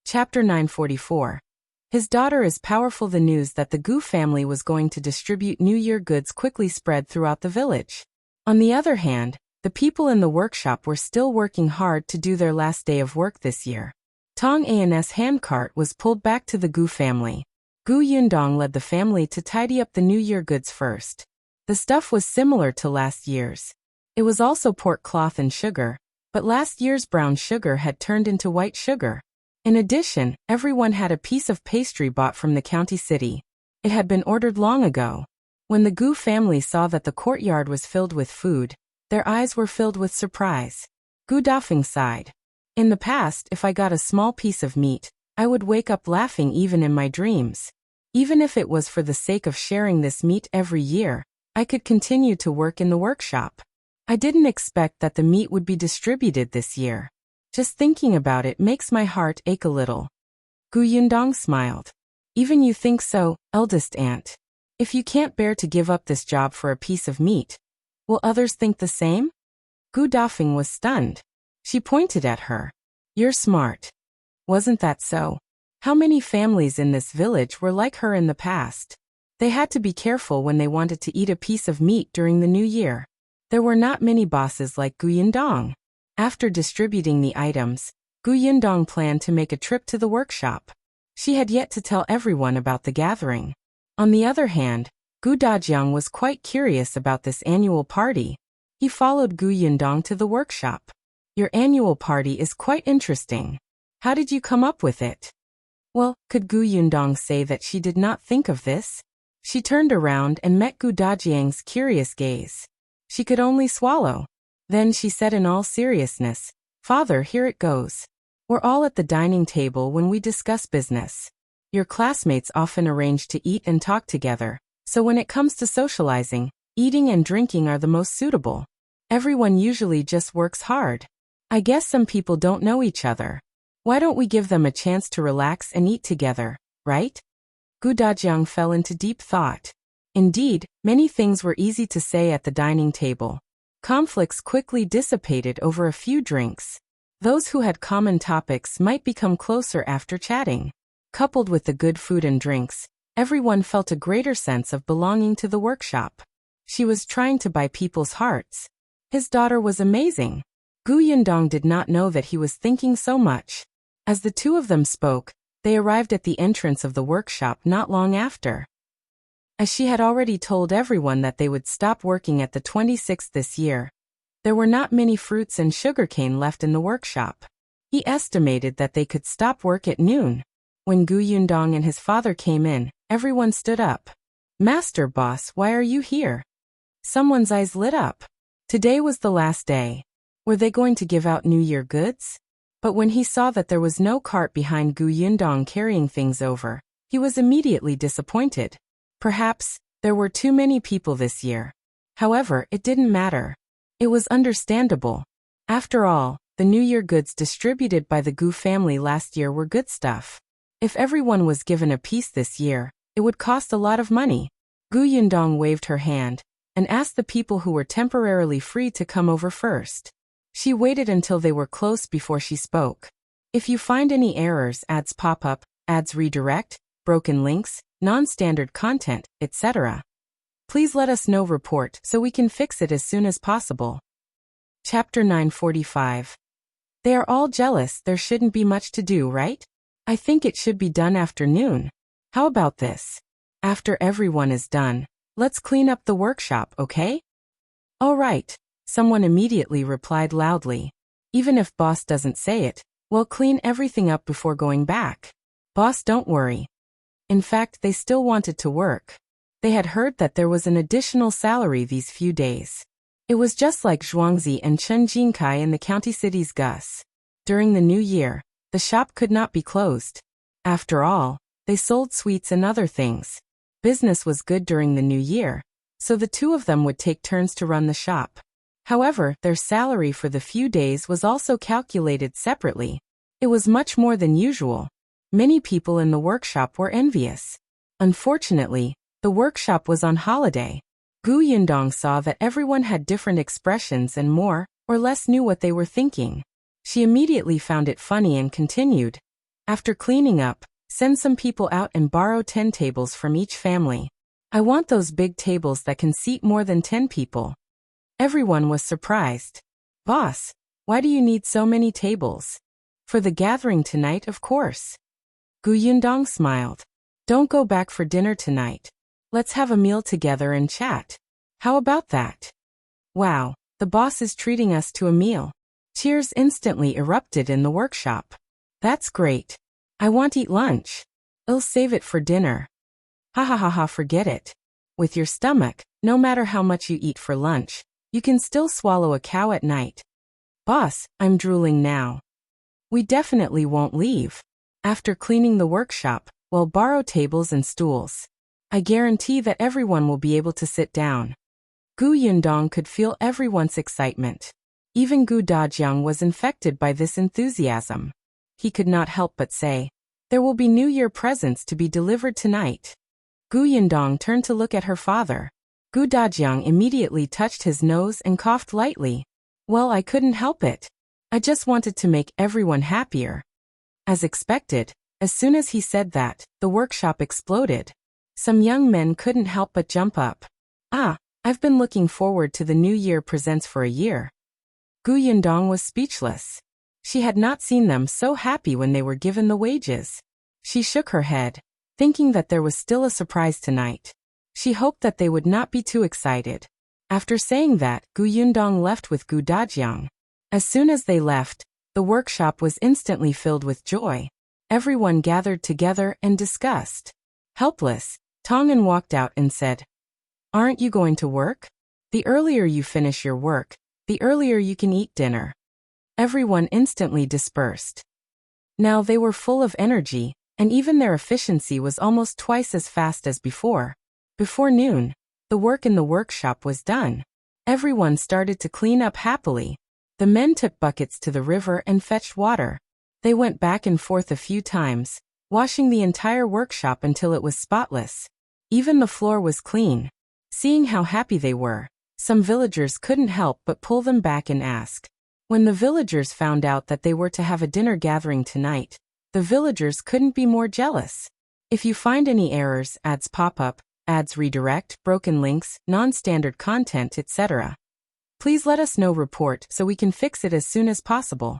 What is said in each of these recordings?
Chapter 944. His daughter is powerful. The news that the Gu family was going to distribute New Year goods quickly spread throughout the village. On the other hand, the people in the workshop were still working hard to do their last day of work this year. Tong An's handcart was pulled back to the Gu family. Gu Yundong led the family to tidy up the New Year goods first. The stuff was similar to last year's. It was also pork cloth and sugar, but last year's brown sugar had turned into white sugar. In addition, everyone had a piece of pastry bought from the county city. It had been ordered long ago. When the Gu family saw that the courtyard was filled with food, their eyes were filled with surprise. Gu Dafeng sighed. In the past, if I got a small piece of meat, I would wake up laughing even in my dreams. Even if it was for the sake of sharing this meat every year, I could continue to work in the workshop. I didn't expect that the meat would be distributed this year. Just thinking about it makes my heart ache a little. Gu Yundong smiled. Even you think so, eldest aunt? If you can't bear to give up this job for a piece of meat, will others think the same? Gu Dafeng was stunned. She pointed at her. You're smart. Wasn't that so? How many families in this village were like her in the past? They had to be careful when they wanted to eat a piece of meat during the new year. There were not many bosses like Gu Yundong. After distributing the items, Gu Yundong planned to make a trip to the workshop. She had yet to tell everyone about the gathering. On the other hand, Gu Dajiang was quite curious about this annual party. He followed Gu Yundong to the workshop. Your annual party is quite interesting. How did you come up with it? Well, could Gu Yundong say that she did not think of this? She turned around and met Gu Dajiang's curious gaze. She could only swallow. Then she said in all seriousness, Father, here it goes. We're all at the dining table when we discuss business. Your classmates often arrange to eat and talk together, so when it comes to socializing, eating and drinking are the most suitable. Everyone usually just works hard. I guess some people don't know each other. Why don't we give them a chance to relax and eat together, right? Gu Dajiang fell into deep thought. Indeed, many things were easy to say at the dining table. Conflicts quickly dissipated over a few drinks. Those who had common topics might become closer after chatting. Coupled with the good food and drinks, everyone felt a greater sense of belonging to the workshop. She was trying to buy people's hearts. His daughter was amazing. Gu Yundong did not know that he was thinking so much. As the two of them spoke, they arrived at the entrance of the workshop not long after. As she had already told everyone that they would stop working at the 26th this year, there were not many fruits and sugarcane left in the workshop. He estimated that they could stop work at noon. When Gu Yundong and his father came in, everyone stood up. Master boss, why are you here? Someone's eyes lit up. Today was the last day. Were they going to give out New Year goods? But when he saw that there was no cart behind Gu Yundong carrying things over, he was immediately disappointed. Perhaps there were too many people this year. However, it didn't matter. It was understandable. After all, the New Year goods distributed by the Gu family last year were good stuff. If everyone was given a piece this year, it would cost a lot of money. Gu Yundong waved her hand and asked the people who were temporarily free to come over first. She waited until they were close before she spoke. If you find any errors, ads pop up, ads redirect, broken links, non-standard content, etc., please let us know. Report so we can fix it as soon as possible. Chapter 945. They are all jealous. There shouldn't be much to do, right? I think it should be done after noon. How about this? After everyone is done, let's clean up the workshop, okay? All right, someone immediately replied loudly. Even if boss doesn't say it, we'll clean everything up before going back. Boss, don't worry. In fact, they still wanted to work. They had heard that there was an additional salary these few days. It was just like Zhuangzi and Chen Jingkai in the county city's Gus. During the new year, the shop could not be closed. After all, they sold sweets and other things. Business was good during the new year, so the two of them would take turns to run the shop. However, their salary for the few days was also calculated separately. It was much more than usual. Many people in the workshop were envious. Unfortunately, the workshop was on holiday. Gu Yundong saw that everyone had different expressions and more or less knew what they were thinking. She immediately found it funny and continued. After cleaning up, send some people out and borrow 10 tables from each family. I want those big tables that can seat more than 10 people. Everyone was surprised. Boss, why do you need so many tables? For the gathering tonight, of course. Yundong smiled. Don't go back for dinner tonight. Let's have a meal together and chat. How about that? Wow, the boss is treating us to a meal. Cheers instantly erupted in the workshop. That's great. I want to eat lunch. I'll save it for dinner. Ha ha ha ha, forget it. With your stomach, no matter how much you eat for lunch, you can still swallow a cow at night. Boss, I'm drooling now. We definitely won't leave. After cleaning the workshop, we'll borrow tables and stools. I guarantee that everyone will be able to sit down. Yundong could feel everyone's excitement. Even Dajiang was infected by this enthusiasm. He could not help but say, there will be New Year presents to be delivered tonight. Yundong turned to look at her father. Dajiang immediately touched his nose and coughed lightly. Well, I couldn't help it. I just wanted to make everyone happier. As expected, as soon as he said that, the workshop exploded. Some young men couldn't help but jump up. Ah, I've been looking forward to the New Year presents for a year. Yundong was speechless. She had not seen them so happy when they were given the wages. She shook her head, thinking that there was still a surprise tonight. She hoped that they would not be too excited. After saying that, Yundong left with Dajiang. As soon as they left, the workshop was instantly filled with joy. Everyone gathered together and discussed. Helpless, Tongan walked out and said, Aren't you going to work? The earlier you finish your work, the earlier you can eat dinner. Everyone instantly dispersed. Now they were full of energy, and even their efficiency was almost twice as fast as before. Before noon, the work in the workshop was done. Everyone started to clean up happily. The men took buckets to the river and fetched water. They went back and forth a few times, washing the entire workshop until it was spotless. Even the floor was clean. Seeing how happy they were, some villagers couldn't help but pull them back and ask. When the villagers found out that they were to have a dinner gathering tonight, the villagers couldn't be more jealous. If you find any errors, ads pop up, ads redirect, broken links, non-standard content, etc., please let us know. Report so we can fix it as soon as possible.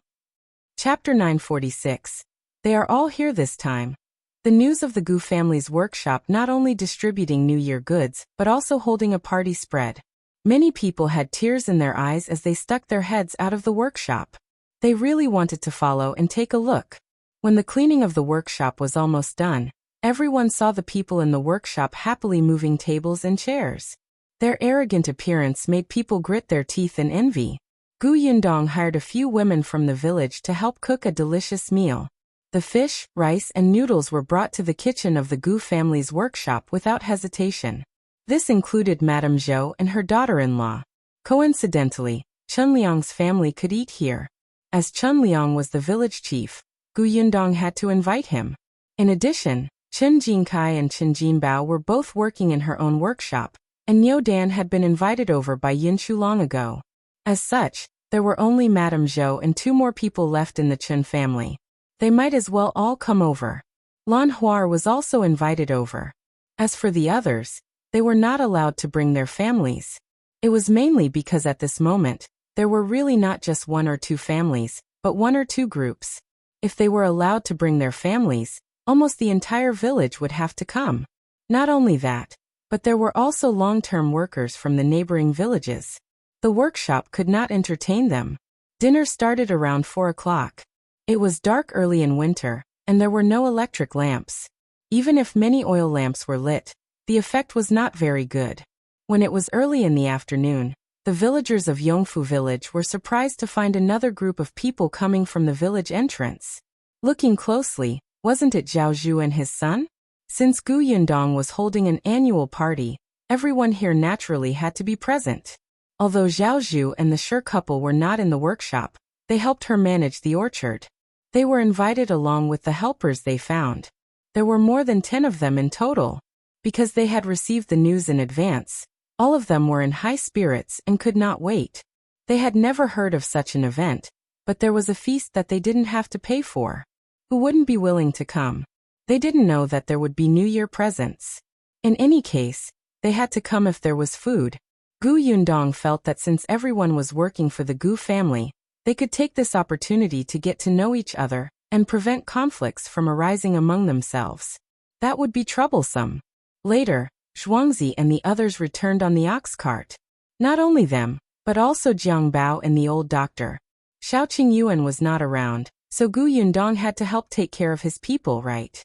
Chapter 946. They are all here this time. The news of the Gu family's workshop not only distributing New Year goods, but also holding a party spread. Many people had tears in their eyes as they stuck their heads out of the workshop. They really wanted to follow and take a look. When the cleaning of the workshop was almost done, everyone saw the people in the workshop happily moving tables and chairs. Their arrogant appearance made people grit their teeth in envy. Yundong hired a few women from the village to help cook a delicious meal. The fish, rice, and noodles were brought to the kitchen of the Gu family's workshop without hesitation. This included Madame Zhou and her daughter-in-law. Coincidentally, Chunliang's family could eat here. As Chunliang was the village chief, Yundong had to invite him. In addition, Chen Jinkai and Chen Jinbao were both working in her own workshop, and Niu Dan had been invited over by Yinshu long ago. As such, there were only Madame Zhou and 2 more people left in the Chen family. They might as well all come over. Lan Huar was also invited over. As for the others, they were not allowed to bring their families. It was mainly because at this moment, there were really not just 1 or 2 families, but 1 or 2 groups. If they were allowed to bring their families, almost the entire village would have to come. Not only that, but there were also long-term workers from the neighboring villages. The workshop could not entertain them. Dinner started around 4 o'clock. It was dark early in winter, and there were no electric lamps. Even if many oil lamps were lit, the effect was not very good. When it was early in the afternoon, the villagers of Yongfu village were surprised to find another group of people coming from the village entrance. Looking closely, wasn't it Zhao Zhu and his son? Since Yundong was holding an annual party, everyone here naturally had to be present. Although Zhao Zhu and the Shi couple were not in the workshop, they helped her manage the orchard. They were invited along with the helpers they found. There were more than 10 of them in total. Because they had received the news in advance, all of them were in high spirits and could not wait. They had never heard of such an event, but there was a feast that they didn't have to pay for. Who wouldn't be willing to come? They didn't know that there would be New Year presents. In any case, they had to come if there was food. Gu Yundong felt that since everyone was working for the Gu family, they could take this opportunity to get to know each other and prevent conflicts from arising among themselves. That would be troublesome. Later, Zhuangzi and the others returned on the ox cart. Not only them, but also Jiang Bao and the old doctor. Xiao Qingyuan was not around, so Gu Yundong had to help take care of his people, right?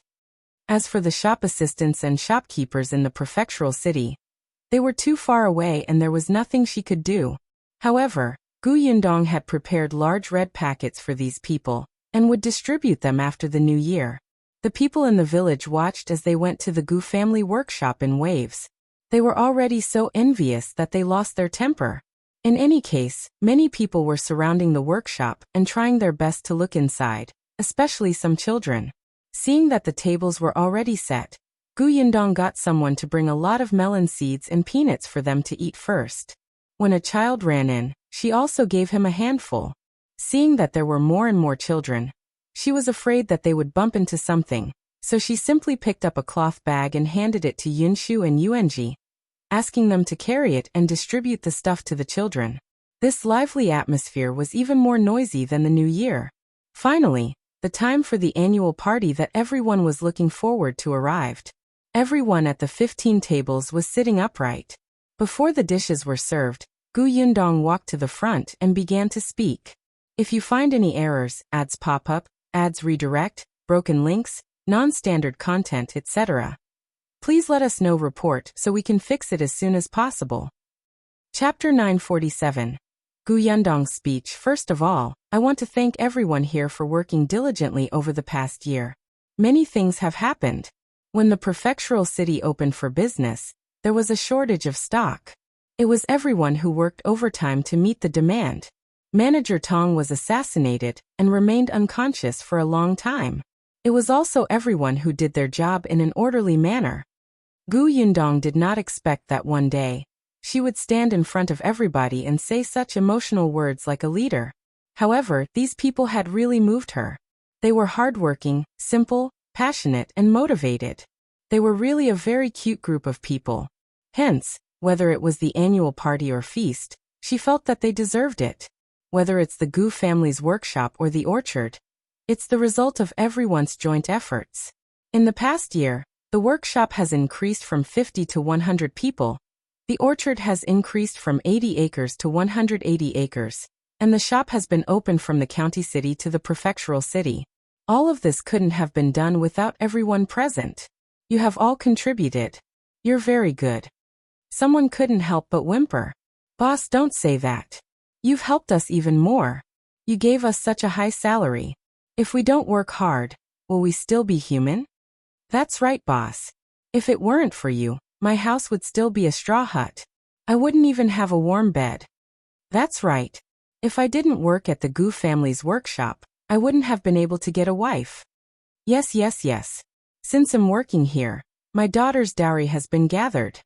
As for the shop assistants and shopkeepers in the prefectural city, they were too far away and there was nothing she could do. However, Gu Yundong had prepared large red packets for these people, and would distribute them after the new year. The people in the village watched as they went to the Gu family workshop in waves. They were already so envious that they lost their temper. In any case, many people were surrounding the workshop and trying their best to look inside, especially some children. Seeing that the tables were already set, Gu Yundong got someone to bring a lot of melon seeds and peanuts for them to eat first. When a child ran in, she also gave him a handful. Seeing that there were more and more children, she was afraid that they would bump into something, so she simply picked up a cloth bag and handed it to Yunshu and Yuanji, asking them to carry it and distribute the stuff to the children. This lively atmosphere was even more noisy than the New Year. Finally, the time for the annual party that everyone was looking forward to arrived. Everyone at the 15 tables was sitting upright. Before the dishes were served, Gu Yundong walked to the front and began to speak. If you find any errors, ads pop up, ads redirect, broken links, non-standard content, etc., please let us know report so we can fix it as soon as possible. Chapter 947. Gu Yundong's speech. First of all, I want to thank everyone here for working diligently over the past year. Many things have happened. When the prefectural city opened for business, there was a shortage of stock. It was everyone who worked overtime to meet the demand. Manager Tong was assassinated and remained unconscious for a long time. It was also everyone who did their job in an orderly manner. Gu Yundong did not expect that one day she would stand in front of everybody and say such emotional words like a leader. However, these people had really moved her. They were hardworking, simple, passionate, and motivated. They were really a very cute group of people. Hence, whether it was the annual party or feast, she felt that they deserved it. Whether it's the Gu family's workshop or the orchard, it's the result of everyone's joint efforts. In the past year, the workshop has increased from 50 to 100 people, the orchard has increased from 80 acres to 180 acres, and the shop has been opened from the county city to the prefectural city. All of this couldn't have been done without everyone present. You have all contributed. You're very good. Someone couldn't help but whimper. Boss, don't say that. You've helped us even more. You gave us such a high salary. If we don't work hard, will we still be human? That's right, boss. If it weren't for you, my house would still be a straw hut. I wouldn't even have a warm bed. That's right. If I didn't work at the Gu family's workshop, I wouldn't have been able to get a wife. Yes. Since I'm working here, my daughter's dowry has been gathered.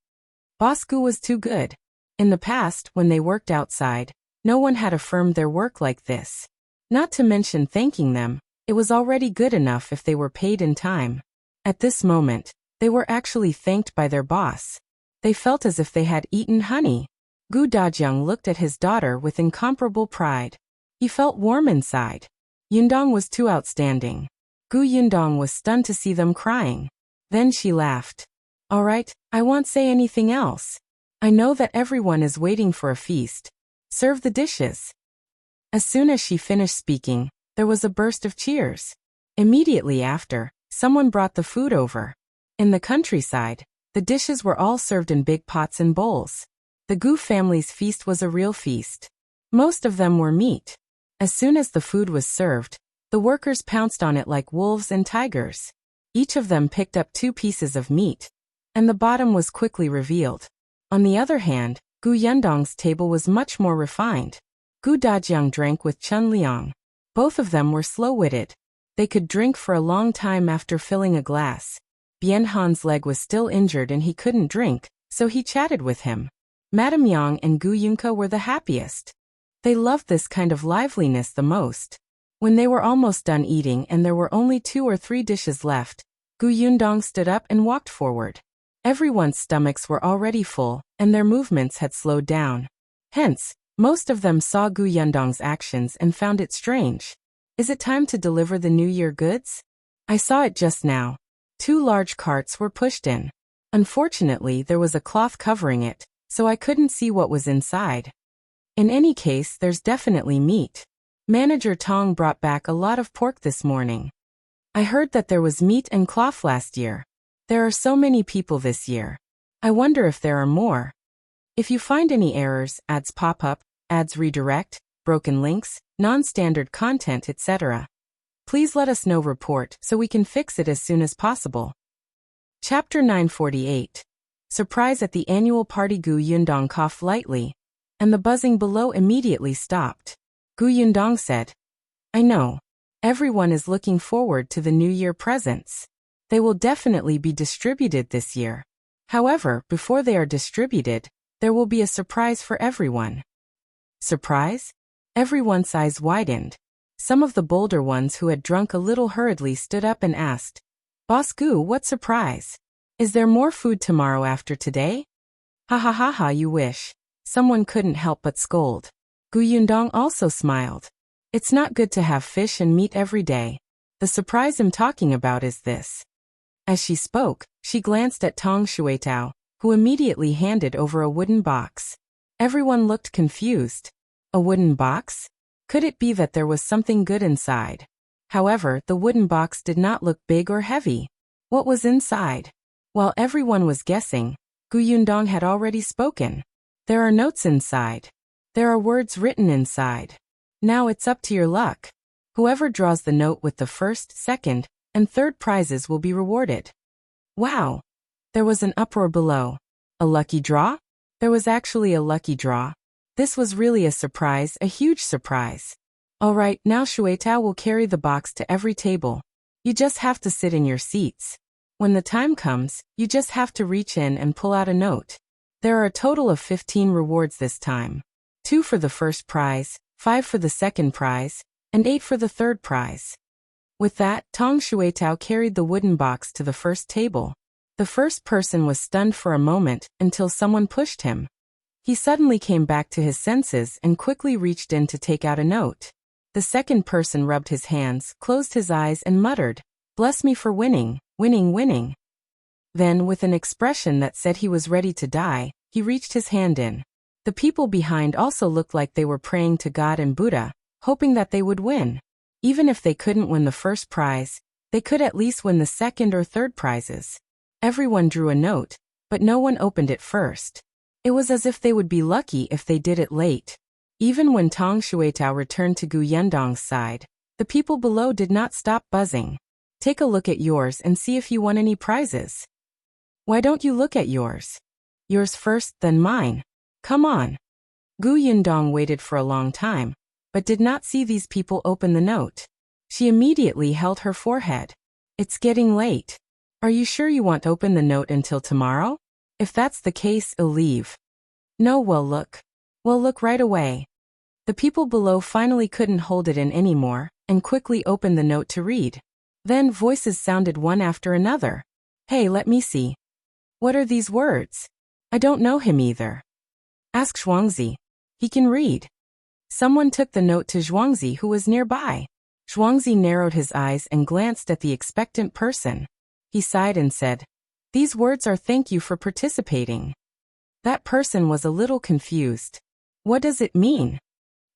Boss Gu was too good. In the past, when they worked outside, no one had affirmed their work like this. Not to mention thanking them, it was already good enough if they were paid in time. At this moment, they were actually thanked by their boss. They felt as if they had eaten honey. Gu Dajiang looked at his daughter with incomparable pride. He felt warm inside. Yundong was too outstanding. Gu Yundong was stunned to see them crying. Then she laughed. All right, I won't say anything else. I know that everyone is waiting for a feast. Serve the dishes. As soon as she finished speaking, there was a burst of cheers. Immediately after, someone brought the food over. In the countryside, the dishes were all served in big pots and bowls. The Gu family's feast was a real feast. Most of them were meat. As soon as the food was served, the workers pounced on it like wolves and tigers. Each of them picked up 2 pieces of meat, and the bottom was quickly revealed. On the other hand, Gu Yundong's table was much more refined. Gu Dajiang drank with Chun Liang. Both of them were slow-witted. They could drink for a long time after filling a glass. Bien Han's leg was still injured and he couldn't drink, so he chatted with him. Madame Yang and Gu Yunke were the happiest. They loved this kind of liveliness the most. When they were almost done eating and there were only 2 or 3 dishes left, Gu Yundong stood up and walked forward. Everyone's stomachs were already full, and their movements had slowed down. Hence, most of them saw Gu Yundong's actions and found it strange. Is it time to deliver the New Year goods? I saw it just now. 2 large carts were pushed in. Unfortunately, there was a cloth covering it, so I couldn't see what was inside. In any case, there's definitely meat. Manager Tong brought back a lot of pork this morning. I heard that there was meat and cloth last year. There are so many people this year. I wonder if there are more. If you find any errors, ads pop up, ads redirect, broken links, non-standard content, etc., please let us know report so we can fix it as soon as possible. Chapter 948. Surprise at the annual party. Gu Yundong coughed lightly, and the buzzing below immediately stopped. Gu Yundong said, I know. Everyone is looking forward to the New Year presents. They will definitely be distributed this year. However, before they are distributed, there will be a surprise for everyone. Surprise? Everyone's eyes widened. Some of the bolder ones who had drunk a little hurriedly stood up and asked, Boss Gu, what surprise? Is there more food tomorrow after today? Ha ha ha ha, you wish. Someone couldn't help but scold. Gu Yundong also smiled. It's not good to have fish and meat every day. The surprise I'm talking about is this. As she spoke, she glanced at Tong Shuitao, who immediately handed over a wooden box. Everyone looked confused. A wooden box? Could it be that there was something good inside? However, the wooden box did not look big or heavy. What was inside? While everyone was guessing, Gu Yundong had already spoken. There are notes inside. There are words written inside. Now it's up to your luck. Whoever draws the note with the first, second, and third prizes will be rewarded. Wow! There was an uproar below. A lucky draw? There was actually a lucky draw. This was really a surprise, a huge surprise. Alright, now Shuitao will carry the box to every table. You just have to sit in your seats. When the time comes, you just have to reach in and pull out a note. There are a total of 15 rewards this time. 2 for the first prize, 5 for the second prize, and 8 for the third prize. With that, Tong Shuitao carried the wooden box to the first table. The first person was stunned for a moment until someone pushed him. He suddenly came back to his senses and quickly reached in to take out a note. The second person rubbed his hands, closed his eyes and muttered, Bless me for winning, winning, winning. Then, with an expression that said he was ready to die, he reached his hand in. The people behind also looked like they were praying to God and Buddha, hoping that they would win. Even if they couldn't win the first prize, they could at least win the second or third prizes. Everyone drew a note, but no one opened it first. It was as if they would be lucky if they did it late. Even when Tong Shuitao returned to Gu Yundong's side, the people below did not stop buzzing. Take a look at yours and see if you won any prizes. Why don't you look at yours? Yours first, then mine. Come on. Gu Yundong waited for a long time, but did not see these people open the note. She immediately held her forehead. It's getting late. Are you sure you want to open the note until tomorrow? If that's the case, I'll leave. No, well look. Well look right away. The people below finally couldn't hold it in anymore, and quickly opened the note to read. Then voices sounded one after another. Hey, let me see. What are these words? I don't know him either. Ask Zhuangzi. He can read. Someone took the note to Zhuangzi, who was nearby. Zhuangzi narrowed his eyes and glanced at the expectant person. He sighed and said, These words are thank you for participating. That person was a little confused. What does it mean?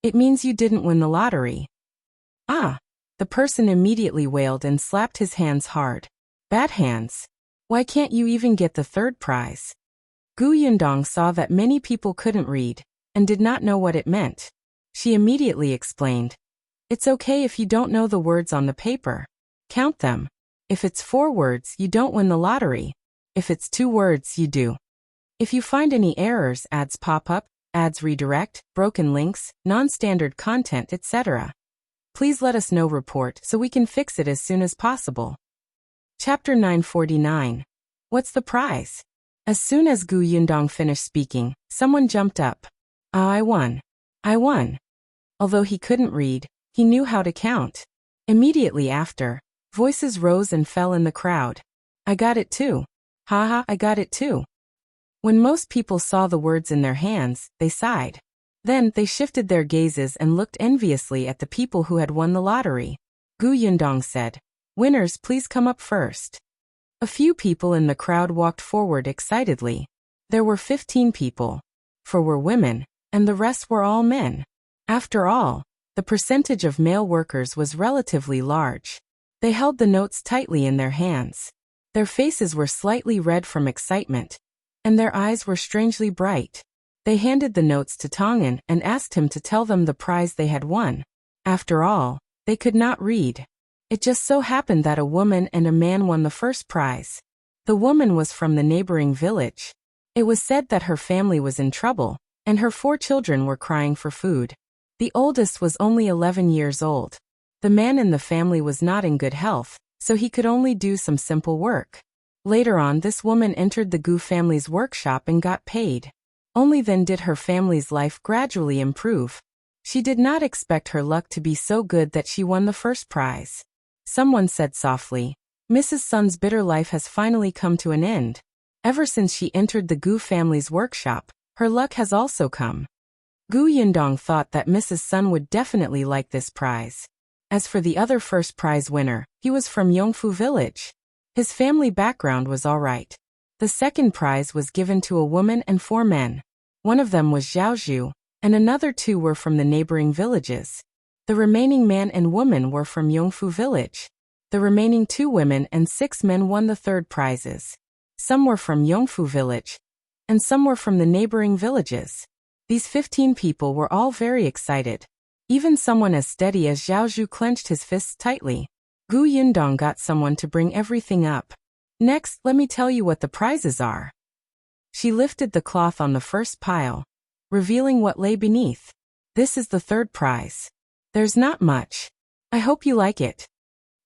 It means you didn't win the lottery. Ah! The person immediately wailed and slapped his hands hard. Bad hands. Why can't you even get the third prize? Gu Yundong saw that many people couldn't read, and did not know what it meant. She immediately explained, It's okay if you don't know the words on the paper. Count them. If it's 4 words, you don't win the lottery. If it's 2 words, you do. If you find any errors, ads pop up, ads redirect, broken links, non-standard content, etc., please let us know report so we can fix it as soon as possible. Chapter 949. What's the prize? As soon as Gu Yundong finished speaking, someone jumped up. Ah, I won. I won. Although he couldn't read, He knew how to count. Immediately after, voices rose and fell in the crowd. I got it too. Haha, I got it too. When most people saw the words in their hands, they sighed. Then, they shifted their gazes and looked enviously at the people who had won the lottery. Yundong said, "Winners, please come up first." A few people in the crowd walked forward excitedly. There were 15 people. 4 were women, and the rest were all men. After all, the percentage of male workers was relatively large. They held the notes tightly in their hands. Their faces were slightly red from excitement, and their eyes were strangely bright. They handed the notes to Tongan and asked him to tell them the prize they had won. After all, they could not read. It just so happened that a woman and a man won the first prize. The woman was from the neighboring village. It was said that her family was in trouble, and her 4 children were crying for food. The oldest was only 11 years old. The man in the family was not in good health, so he could only do some simple work. Later on, this woman entered the Gu family's workshop and got paid. Only then did her family's life gradually improve. She did not expect her luck to be so good that she won the first prize. Someone said softly, "Mrs. Sun's bitter life has finally come to an end. Ever since she entered the Gu family's workshop, her luck has also come." Yundong thought that Mrs. Sun would definitely like this prize. As for the other first prize winner, he was from Yongfu village. His family background was alright. The second prize was given to a woman and 4 men. One of them was Zhuangzi, and another 2 were from the neighboring villages. The remaining man and woman were from Yongfu village. The remaining 2 women and 6 men won the third prizes. Some were from Yongfu village, and some were from the neighboring villages. These 15 people were all very excited. Even someone as steady as Zhuangzi clenched his fists tightly. Yundong got someone to bring everything up. Next, let me tell you what the prizes are. She lifted the cloth on the first pile, revealing what lay beneath. This is the third prize. There's not much. I hope you like it.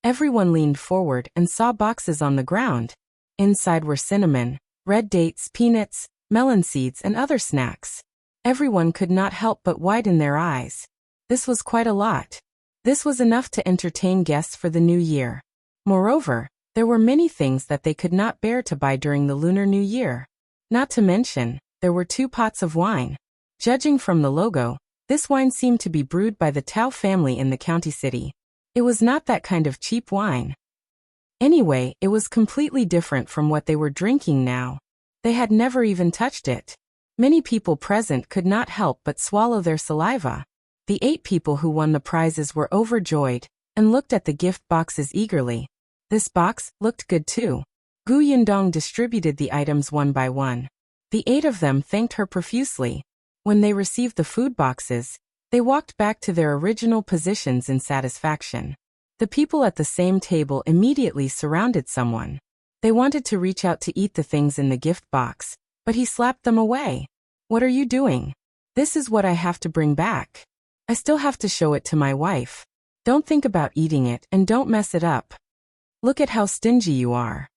Everyone leaned forward and saw boxes on the ground. Inside were cinnamon, red dates, peanuts, melon seeds, and other snacks. Everyone could not help but widen their eyes. This was quite a lot. This was enough to entertain guests for the new year. Moreover, there were many things that they could not bear to buy during the Lunar New Year. Not to mention, there were 2 pots of wine. Judging from the logo, this wine seemed to be brewed by the Tao family in the county city. It was not that kind of cheap wine. Anyway, it was completely different from what they were drinking now. They had never even touched it. Many people present could not help but swallow their saliva. The 8 people who won the prizes were overjoyed, and looked at the gift boxes eagerly. This box looked good too. Yundong distributed the items one by one. The 8 of them thanked her profusely. When they received the food boxes, they walked back to their original positions in satisfaction. The people at the same table immediately surrounded someone. They wanted to reach out to eat the things in the gift box, but he slapped them away. "What are you doing? This is what I have to bring back. I still have to show it to my wife. Don't think about eating it and don't mess it up. Look at how stingy you are."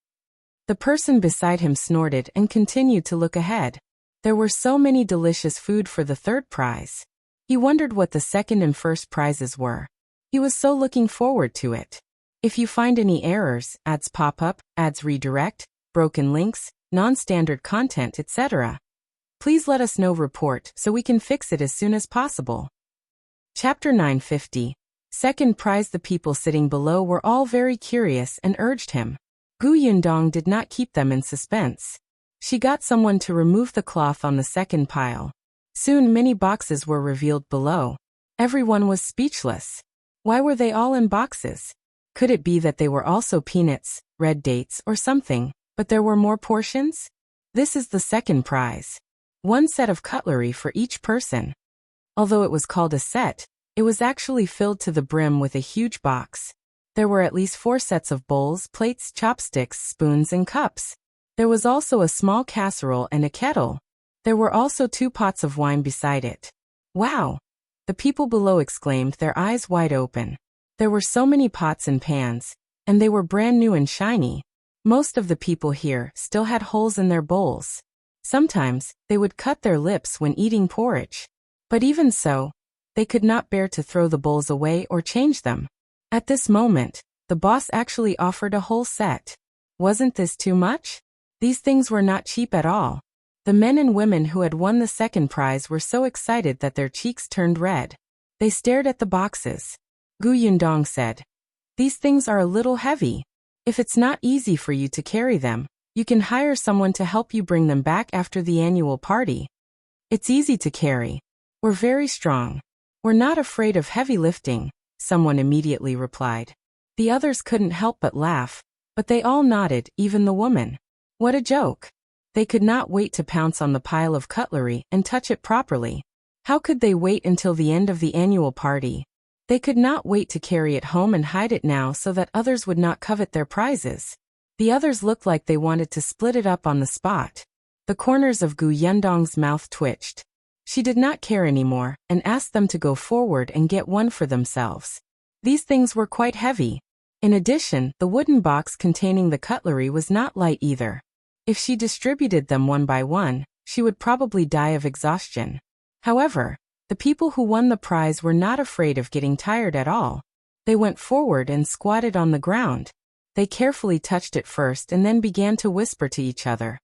The person beside him snorted and continued to look ahead. There were so many delicious food for the third prize. He wondered what the second and first prizes were. He was so looking forward to it. If you find any errors, ads pop up, ads redirect, broken links, non-standard content, etc., please let us know report so we can fix it as soon as possible. Chapter 950. Second prize. The people sitting below were all very curious and urged him. Yundong did not keep them in suspense. She got someone to remove the cloth on the second pile. Soon many boxes were revealed below. Everyone was speechless. Why were they all in boxes? Could it be that they were also peanuts, red dates, or something, but there were more portions? This is the second prize. 1 set of cutlery for each person. Although it was called a set, it was actually filled to the brim with a huge box. There were at least 4 sets of bowls, plates, chopsticks, spoons, and cups. There was also a small casserole and a kettle. There were also 2 pots of wine beside it. Wow! The people below exclaimed, their eyes wide open. There were so many pots and pans, and they were brand new and shiny. Most of the people here still had holes in their bowls. Sometimes, they would cut their lips when eating porridge. But even so, They could not bear to throw the bowls away or change them. At this moment, the boss actually offered a whole set. Wasn't this too much? These things were not cheap at all. The men and women who had won the second prize were so excited that their cheeks turned red. They stared at the boxes. Yundong said, "These things are a little heavy. If it's not easy for you to carry them, you can hire someone to help you bring them back after the annual party." "It's easy to carry. We're very strong. We're not afraid of heavy lifting," someone immediately replied. The others couldn't help but laugh, but they all nodded, even the woman. What a joke. They could not wait to pounce on the pile of cutlery and touch it properly. How could they wait until the end of the annual party? They could not wait to carry it home and hide it now so that others would not covet their prizes. The others looked like they wanted to split it up on the spot. The corners of Yundong's mouth twitched. She did not care anymore and asked them to go forward and get one for themselves. These things were quite heavy. In addition, the wooden box containing the cutlery was not light either. If she distributed them one by one, she would probably die of exhaustion. However, the people who won the prize were not afraid of getting tired at all. They went forward and squatted on the ground. They carefully touched it first and then began to whisper to each other.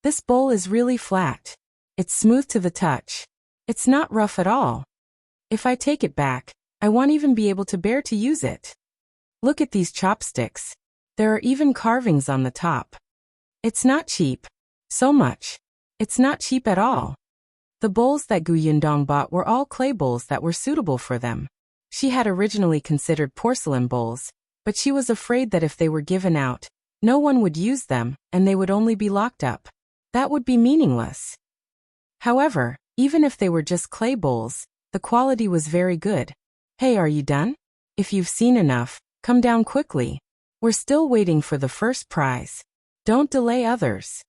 "This bowl is really flat. It's smooth to the touch. It's not rough at all. If I take it back, I won't even be able to bear to use it. Look at these chopsticks. There are even carvings on the top. It's not cheap. So much. It's not cheap at all." The bowls that Yundong bought were all clay bowls that were suitable for them. She had originally considered porcelain bowls, but she was afraid that if they were given out, no one would use them and they would only be locked up. That would be meaningless. However, even if they were just clay bowls, the quality was very good. "Hey, are you done? If you've seen enough, come down quickly. We're still waiting for the first prize. Don't delay others."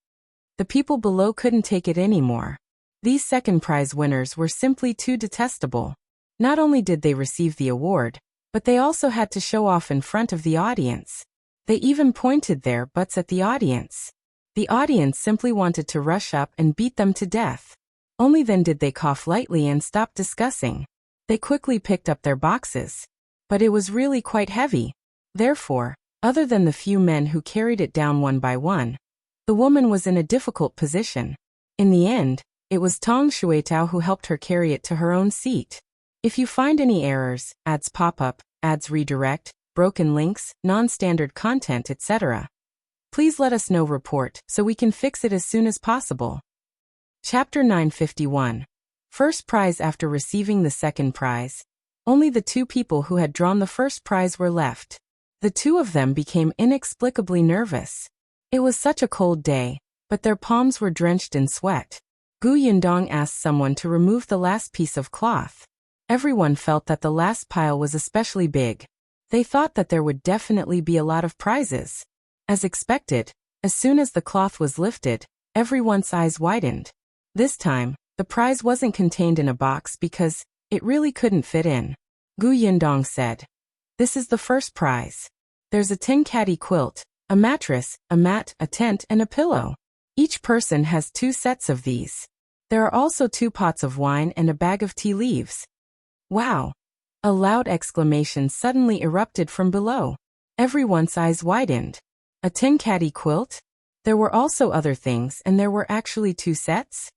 The people below couldn't take it anymore. These second prize winners were simply too detestable. Not only did they receive the award, but they also had to show off in front of the audience. They even pointed their butts at the audience. The audience simply wanted to rush up and beat them to death. Only then did they cough lightly and stop discussing. They quickly picked up their boxes. But it was really quite heavy. Therefore, other than the few men who carried it down one by one, the woman was in a difficult position. In the end, it was Tong Shuitao who helped her carry it to her own seat. If you find any errors, ads pop up, ads redirect, broken links, non-standard content, etc., please let us know report so we can fix it as soon as possible. Chapter 951. First prize. After receiving the second prize, only the two people who had drawn the first prize were left. The two of them became inexplicably nervous. It was such a cold day, but their palms were drenched in sweat. Yundong asked someone to remove the last piece of cloth. Everyone felt that the last pile was especially big. They thought that there would definitely be a lot of prizes. As expected, as soon as the cloth was lifted, everyone's eyes widened. This time, the prize wasn't contained in a box because it really couldn't fit in. Yundong said, "This is the first prize. There's a tin caddy quilt, a mattress, a mat, a tent, and a pillow. Each person has 2 sets of these. There are also 2 pots of wine and a bag of tea leaves." Wow! A loud exclamation suddenly erupted from below. Everyone's eyes widened. A tin caddy quilt? There were also other things, and there were actually 2 sets?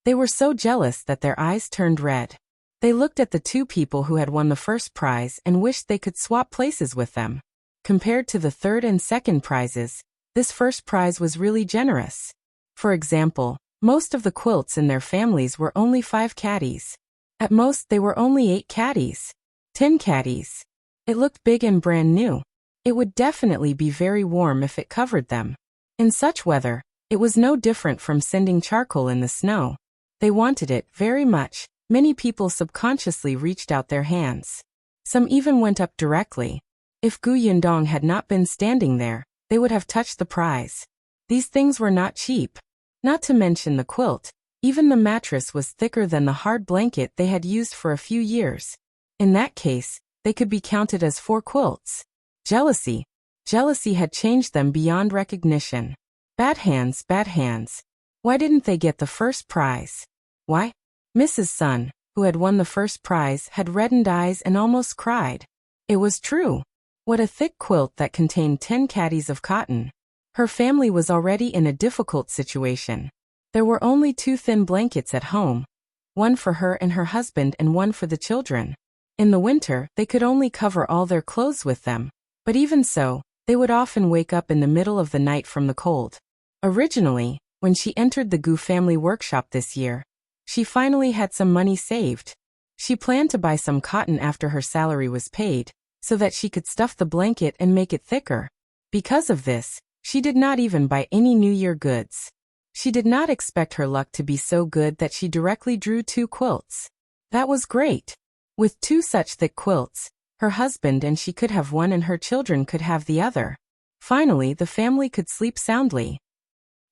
They were so jealous that their eyes turned red. They looked at the 2 people who had won the first prize and wished they could swap places with them. Compared to the third and second prizes, this first prize was really generous. For example, most of the quilts in their families were only 5 caddies. At most they were only 8 caddies. 10 caddies. It looked big and brand new. It would definitely be very warm if it covered them. In such weather, it was no different from sending charcoal in the snow. They wanted it very much. Many people subconsciously reached out their hands. Some even went up directly. If Yundong had not been standing there, they would have touched the prize. These things were not cheap. Not to mention the quilt. Even the mattress was thicker than the hard blanket they had used for a few years. In that case, they could be counted as 4 quilts. Jealousy. Jealousy had changed them beyond recognition. Bad hands, bad hands. Why didn't they get the first prize? Why? Mrs. Sun, who had won the first prize, had reddened eyes and almost cried. It was true. What a thick quilt that contained 10 caddies of cotton. Her family was already in a difficult situation. There were only 2 thin blankets at home, one for her and her husband and one for the children. In the winter, they could only cover all their clothes with them, but even so, they would often wake up in the middle of the night from the cold. Originally, when she entered the Gu family workshop this year, she finally had some money saved. She planned to buy some cotton after her salary was paid, so that she could stuff the blanket and make it thicker. Because of this, she did not even buy any New Year goods. She did not expect her luck to be so good that she directly drew 2 quilts. That was great. With 2 such thick quilts, her husband and she could have one and her children could have the other. Finally, the family could sleep soundly.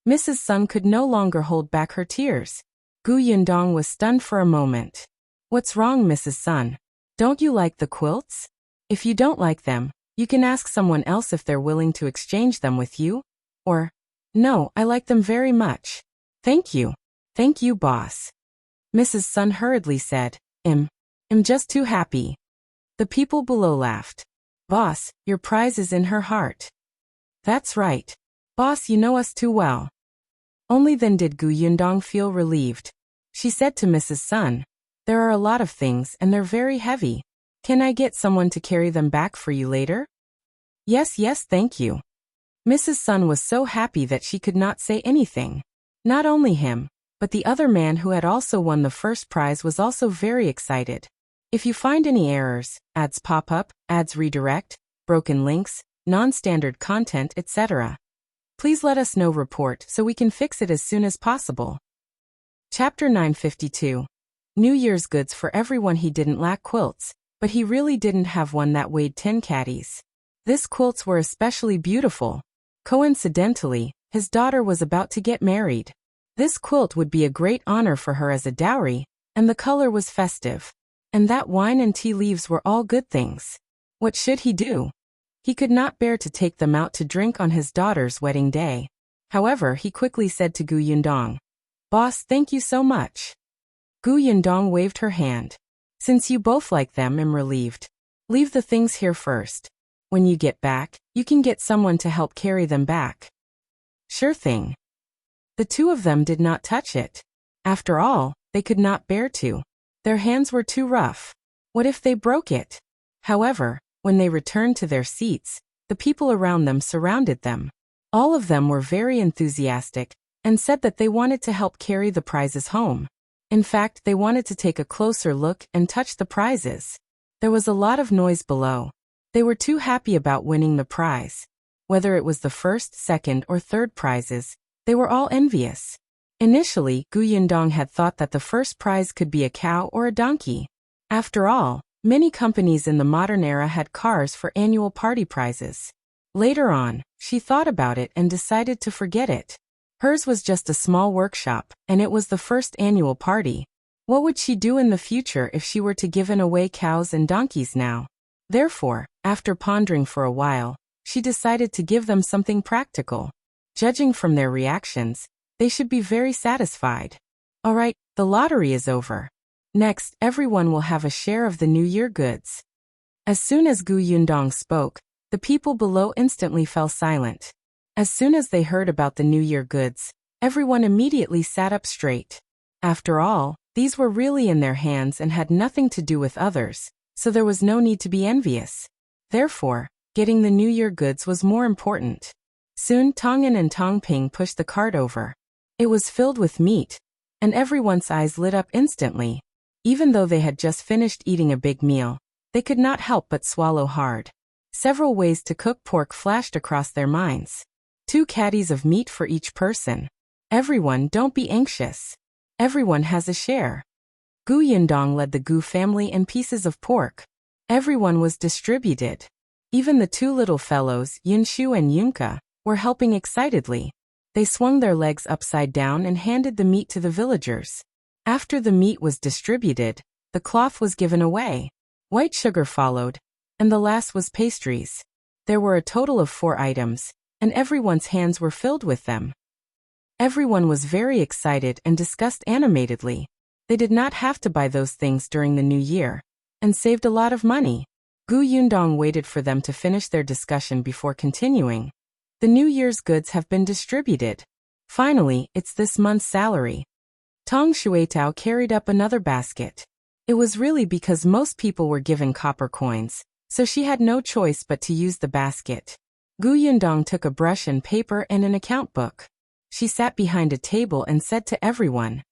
Mrs. Sun could no longer hold back her tears. Gu Yundong was stunned for a moment. What's wrong, Mrs. Sun? Don't you like the quilts? If you don't like them, you can ask someone else if they're willing to exchange them with you. Or, no, I like them very much. Thank you. Thank you, boss. Mrs. Sun hurriedly said, I'm just too happy. The people below laughed. Boss, your prize is in her heart. That's right. Boss, you know us too well. Only then did Gu Yundong feel relieved. She said to Mrs. Sun, there are a lot of things and they're very heavy. Can I get someone to carry them back for you later? Yes, thank you. Mrs. Sun was so happy that she could not say anything. Not only him, but the other man who had also won the first prize was also very excited. If you find any errors, ads pop up, ads redirect, broken links, non-standard content, etc., please let us know report so we can fix it as soon as possible. Chapter 952. New Year's goods for everyone. He didn't lack quilts, but he really didn't have one that weighed 10 caddies. These quilts were especially beautiful. Coincidentally, his daughter was about to get married. This quilt would be a great honor for her as a dowry, and the color was festive. And that wine and tea leaves were all good things. What should he do? He could not bear to take them out to drink on his daughter's wedding day. However, he quickly said to Gu Yundong, Boss, thank you so much. Gu Yundong waved her hand. Since you both like them, I'm relieved. Leave the things here first. When you get back, you can get someone to help carry them back. Sure thing. The 2 of them did not touch it. After all, they could not bear to. Their hands were too rough. What if they broke it? However, when they returned to their seats, the people around them surrounded them. All of them were very enthusiastic and said that they wanted to help carry the prizes home. In fact, they wanted to take a closer look and touch the prizes. There was a lot of noise below. They were too happy about winning the prize. Whether it was the first, second, or third prizes, they were all envious. Initially, Gu Yundong had thought that the first prize could be a cow or a donkey. After all, many companies in the modern era had cars for annual party prizes. Later on, she thought about it and decided to forget it. Hers was just a small workshop, and it was the first annual party. What would she do in the future if she were to give away cows and donkeys now? Therefore, after pondering for a while, she decided to give them something practical. Judging from their reactions, they should be very satisfied. Alright, the lottery is over. Next, everyone will have a share of the New Year goods. As soon as Gu Yundong spoke, the people below instantly fell silent. As soon as they heard about the New Year goods, everyone immediately sat up straight. After all, these were really in their hands and had nothing to do with others, so there was no need to be envious. Therefore, getting the New Year goods was more important. Soon Tong'an and Tongping pushed the cart over. It was filled with meat, and everyone's eyes lit up instantly. Even though they had just finished eating a big meal, they could not help but swallow hard. Several ways to cook pork flashed across their minds. 2 caddies of meat for each person. Everyone, don't be anxious. Everyone has a share. Gu Yundong led the Gu family in pieces of pork. Everyone was distributed. Even the 2 little fellows, Yunshu and Yunka, were helping excitedly. They swung their legs upside down and handed the meat to the villagers. After the meat was distributed, the cloth was given away. White sugar followed, and the last was pastries. There were a total of 4 items, and everyone's hands were filled with them. Everyone was very excited and discussed animatedly. They did not have to buy those things during the new year, and saved a lot of money. Gu Yundong waited for them to finish their discussion before continuing. The New Year's goods have been distributed. Finally, it's this month's salary. Tong Shuitao carried up another basket. It was really because most people were given copper coins, so she had no choice but to use the basket. Gu Yundong took a brush and paper and an account book. She sat behind a table and said to everyone,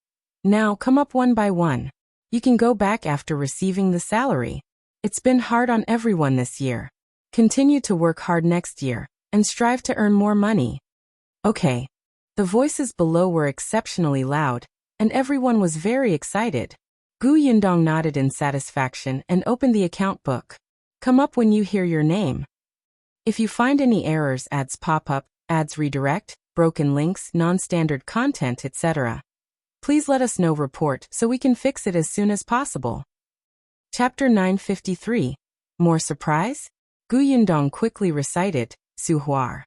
"Now come up one by one. You can go back after receiving the salary. It's been hard on everyone this year. Continue to work hard next year, and strive to earn more money." Okay. The voices below were exceptionally loud, and everyone was very excited. Gu Yundong nodded in satisfaction and opened the account book. Come up when you hear your name. If you find any errors, ads pop up, ads redirect, broken links, non-standard content, etc., please let us know. Report so we can fix it as soon as possible. Chapter 953. More surprise? Gu Yundong quickly recited, Su Huar.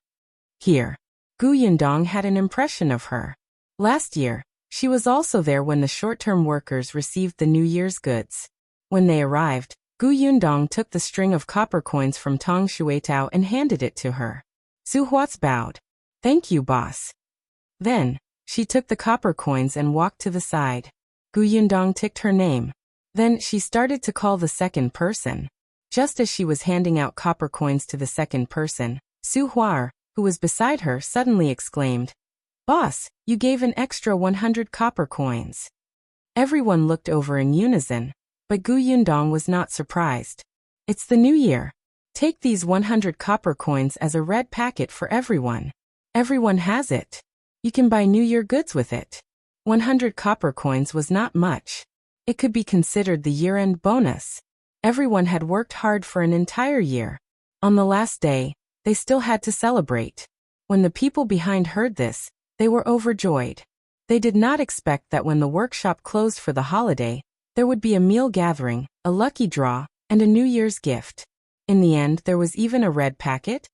Here. Gu Yundong had an impression of her. Last year, she was also there when the short-term workers received the New Year's goods. When they arrived, Gu Yundong took the string of copper coins from Tong Shuitao and handed it to her. Su Huats bowed. Thank you, boss. Then, she took the copper coins and walked to the side. Gu Yundong ticked her name. Then she started to call the second person. Just as she was handing out copper coins to the second person, Su Huar, who was beside her, suddenly exclaimed, "Boss, you gave an extra 100 copper coins." Everyone looked over in unison, but Gu Yundong was not surprised. It's the new year. Take these 100 copper coins as a red packet for everyone. Everyone has it. You can buy New Year goods with it. 100 copper coins was not much. It could be considered the year-end bonus. Everyone had worked hard for an entire year. On the last day, they still had to celebrate. When the people behind heard this, they were overjoyed. They did not expect that when the workshop closed for the holiday, there would be a meal gathering, a lucky draw, and a New Year's gift. In the end, there was even a red packet.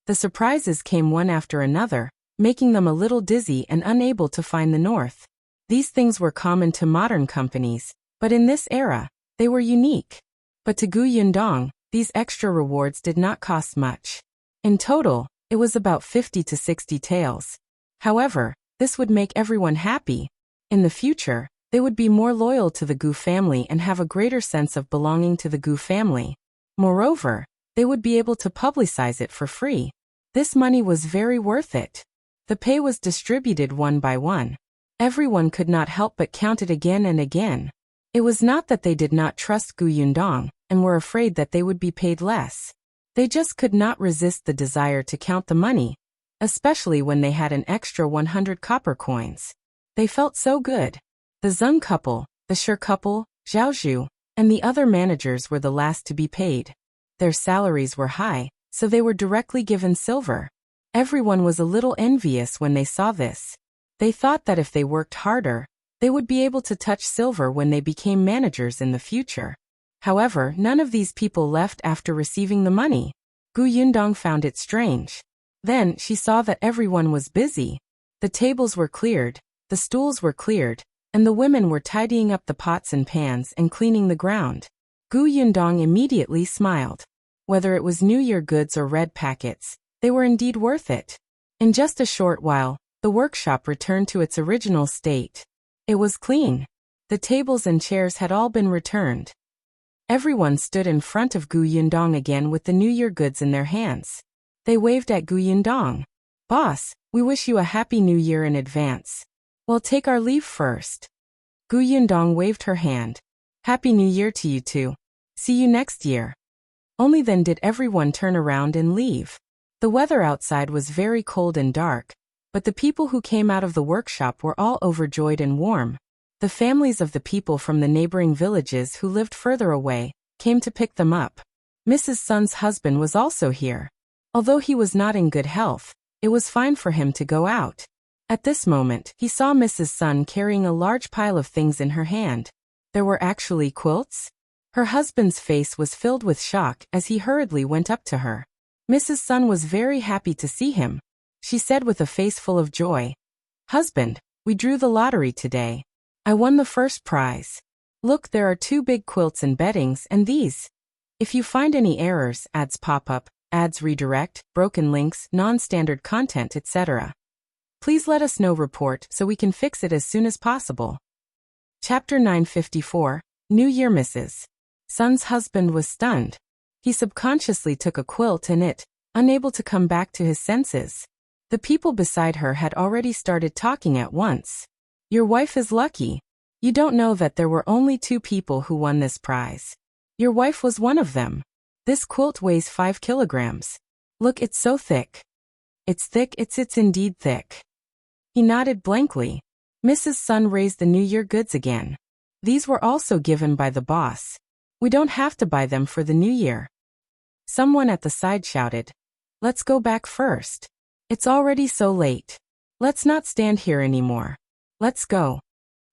The surprises came one after another, making them a little dizzy and unable to find the north. These things were common to modern companies, but in this era, they were unique. But to Gu Yundong, these extra rewards did not cost much. In total, it was about 50 to 60 taels. However, this would make everyone happy. In the future, they would be more loyal to the Gu family and have a greater sense of belonging to the Gu family. Moreover, they would be able to publicize it for free. This money was very worth it. The pay was distributed one by one. Everyone could not help but count it again and again. It was not that they did not trust Gu Yundong and were afraid that they would be paid less. They just could not resist the desire to count the money, especially when they had an extra 100 copper coins. They felt so good. The Zeng couple, the Shi couple, Zhao, and the other managers were the last to be paid. Their salaries were high, so they were directly given silver. Everyone was a little envious when they saw this. They thought that if they worked harder, they would be able to touch silver when they became managers in the future. However, none of these people left after receiving the money. Gu Yundong found it strange. Then she saw that everyone was busy. The tables were cleared, the stools were cleared, and the women were tidying up the pots and pans and cleaning the ground. Gu Yundong immediately smiled. Whether it was New Year goods or red packets, they were indeed worth it. In just a short while, the workshop returned to its original state. It was clean. The tables and chairs had all been returned. Everyone stood in front of Gu Yundong again with the New Year goods in their hands. They waved at Gu Yundong. "Boss, we wish you a happy New Year in advance. We'll take our leave first." Gu Yundong waved her hand. "Happy New Year to you too. See you next year." Only then did everyone turn around and leave. The weather outside was very cold and dark, but the people who came out of the workshop were all overjoyed and warm. The families of the people from the neighboring villages who lived further away came to pick them up. Mrs. Sun's husband was also here. Although he was not in good health, it was fine for him to go out. At this moment, he saw Mrs. Sun carrying a large pile of things in her hand. There were actually quilts? Her husband's face was filled with shock as he hurriedly went up to her. Mrs. Sun was very happy to see him. She said with a face full of joy, "Husband, we drew the lottery today. I won the first prize. Look, there are 2 big quilts and beddings and these. If you find any errors, ads pop up, ads redirect, broken links, non-standard content, etc. Please let us know report so we can fix it as soon as possible. Chapter 954, New Year Misses. Sun's husband was stunned. He subconsciously took a quilt and it, unable to come back to his senses. The people beside her had already started talking at once. Your wife is lucky. You don't know that there were only 2 people who won this prize. Your wife was one of them. This quilt weighs 5 kilograms. Look, it's so thick. It's thick, it's indeed thick. He nodded blankly. Mrs. Sun raised the New Year goods again. These were also given by the boss. We don't have to buy them for the new year. Someone at the side shouted. Let's go back first. It's already so late. Let's not stand here anymore. Let's go.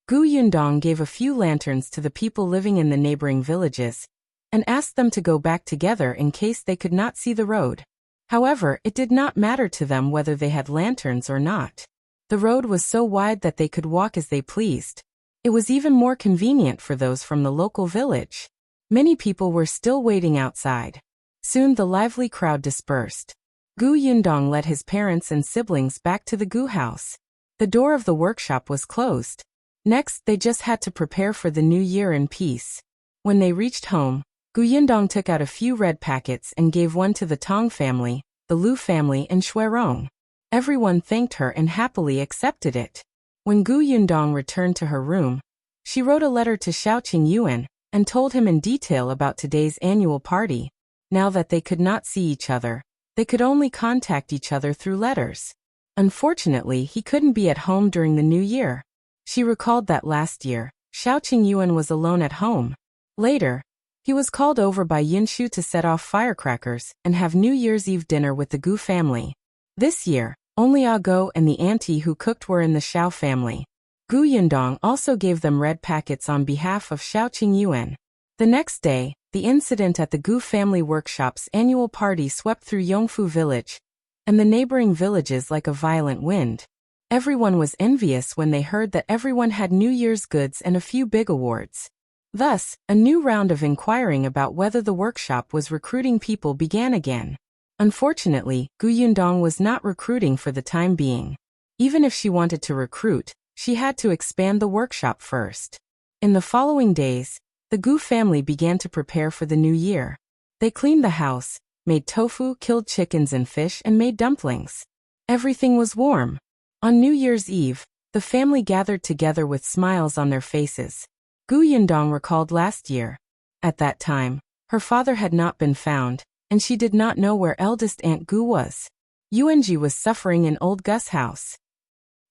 Gu Yundong gave a few lanterns to the people living in the neighboring villages, and asked them to go back together in case they could not see the road. However, it did not matter to them whether they had lanterns or not. The road was so wide that they could walk as they pleased. It was even more convenient for those from the local village. Many people were still waiting outside. Soon the lively crowd dispersed. Gu Yundong led his parents and siblings back to the Gu house. The door of the workshop was closed. Next, they just had to prepare for the new year in peace. When they reached home, Gu Yundong took out a few red packets and gave one to the Tong family, the Lu family and Shuirong. Everyone thanked her and happily accepted it. When Gu Yundong returned to her room, she wrote a letter to Xiaoqing Yuan and told him in detail about today's annual party. Now that they could not see each other, they could only contact each other through letters. Unfortunately, he couldn't be at home during the new year. She recalled that last year, Xiaoqing Yuan was alone at home. Later, he was called over by Yunshu to set off firecrackers and have New Year's Eve dinner with the Gu family. This year, only Go and the auntie who cooked were in the Xiao family. Gu Yundong also gave them red packets on behalf of Xiaoqing Yuan. The next day, the incident at the Gu family workshop's annual party swept through Yongfu village and the neighboring villages like a violent wind. Everyone was envious when they heard that everyone had New Year's goods and a few big awards. Thus, a new round of inquiring about whether the workshop was recruiting people began again. Unfortunately, Gu Yundong was not recruiting for the time being. Even if she wanted to recruit, she had to expand the workshop first. In the following days, the Gu family began to prepare for the new year. They cleaned the house, made tofu, killed chickens and fish, and made dumplings. Everything was warm. On New Year's Eve, the family gathered together with smiles on their faces. Gu Yundong recalled last year. At that time, her father had not been found, and she did not know where eldest Aunt Gu was. Yuanji was suffering in old Gus' house.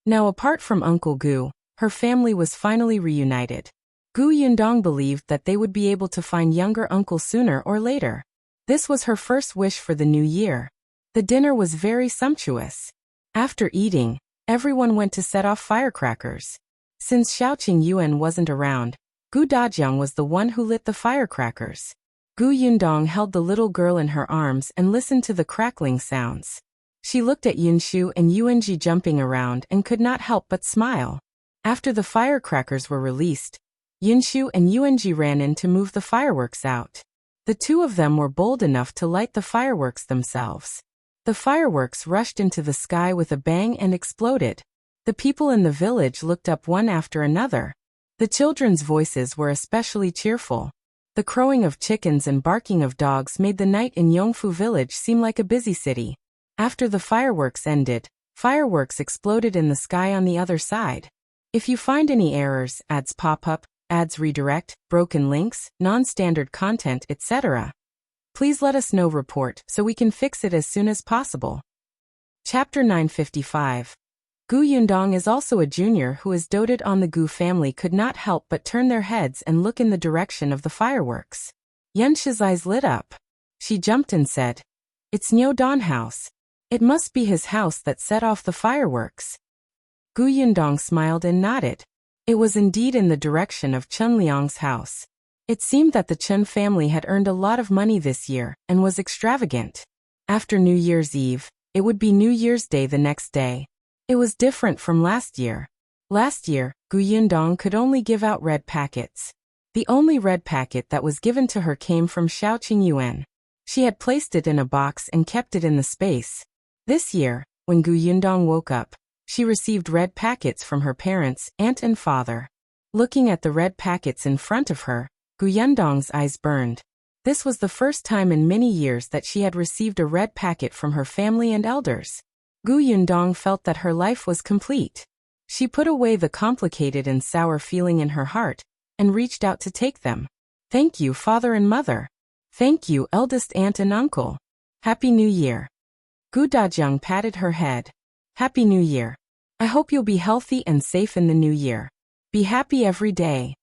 Now apart from Uncle Gu, her family was finally reunited. Gu Yundong believed that they would be able to find younger uncle sooner or later. This was her first wish for the new year. The dinner was very sumptuous. After eating, everyone went to set off firecrackers. Since Xiaoqing Yuan wasn't around, Gu Dajiang was the one who lit the firecrackers. Gu Yundong held the little girl in her arms and listened to the crackling sounds. She looked at Yunshu and Yuanji jumping around and could not help but smile. After the firecrackers were released, Yunshu and Yuanji ran in to move the fireworks out. The two of them were bold enough to light the fireworks themselves. The fireworks rushed into the sky with a bang and exploded. The people in the village looked up one after another. The children's voices were especially cheerful. The crowing of chickens and barking of dogs made the night in Yongfu village seem like a busy city. After the fireworks ended, fireworks exploded in the sky on the other side. If you find any errors, ads pop up, ads redirect, broken links, non-standard content, etc., please let us know report so we can fix it as soon as possible. Chapter 955. Gu Yundong is also a junior who is doted on. The Gu family could not help but turn their heads and look in the direction of the fireworks. Yunshi's eyes lit up. She jumped and said, "It's Niu Don house. It must be his house that set off the fireworks." Gu Yundong smiled and nodded. It was indeed in the direction of Chen Liang's house. It seemed that the Chen family had earned a lot of money this year and was extravagant. After New Year's Eve, it would be New Year's Day the next day. It was different from last year. Last year, Gu Yundong could only give out red packets. The only red packet that was given to her came from Xiaoqing Yuan. She had placed it in a box and kept it in the space. This year, when Gu Yundong woke up, she received red packets from her parents, aunt and father. Looking at the red packets in front of her, Gu Yundong's eyes burned. This was the first time in many years that she had received a red packet from her family and elders. Gu Yundong felt that her life was complete. She put away the complicated and sour feeling in her heart, and reached out to take them. Thank you, father and mother. Thank you, eldest aunt and uncle. Happy New Year. Gu Dajiang patted her head. Happy New Year. I hope you'll be healthy and safe in the new year. Be happy every day.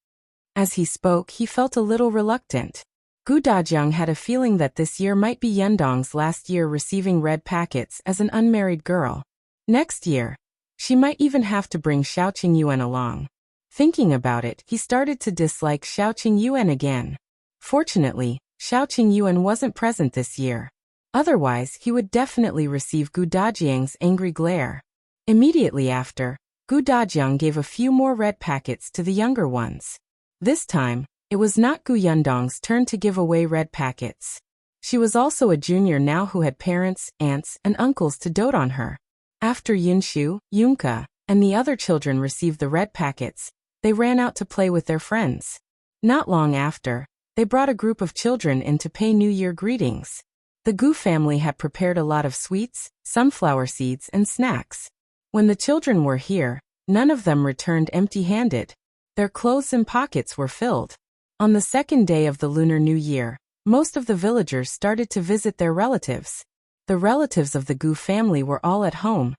As he spoke, he felt a little reluctant. Gu Dajiang had a feeling that this year might be Yundong's last year receiving red packets as an unmarried girl. Next year, she might even have to bring Xiaoqing Yuan along. Thinking about it, he started to dislike Xiaoqing Yuan again. Fortunately, Xiaoqing Yuan wasn't present this year. Otherwise, he would definitely receive Gu Dajiang's angry glare. Immediately after, Gu Dajiang gave a few more red packets to the younger ones. This time, it was not Gu Yundong's turn to give away red packets. She was also a junior now who had parents, aunts, and uncles to dote on her. After Yunshu, Yunka, and the other children received the red packets, they ran out to play with their friends. Not long after, they brought a group of children in to pay New Year greetings. The Gu family had prepared a lot of sweets, sunflower seeds, and snacks. When the children were here, none of them returned empty-handed. Their clothes and pockets were filled. On the second day of the Lunar New Year, most of the villagers started to visit their relatives. The relatives of the Gu family were all at home,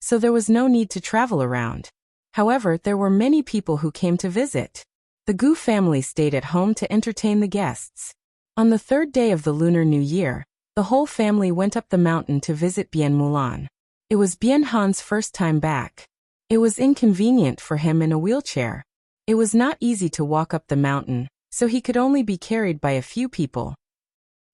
so there was no need to travel around. However, there were many people who came to visit. The Gu family stayed at home to entertain the guests. On the third day of the Lunar New Year, the whole family went up the mountain to visit Bien Mulan. It was Bien Han's first time back. It was inconvenient for him in a wheelchair. It was not easy to walk up the mountain, so he could only be carried by a few people.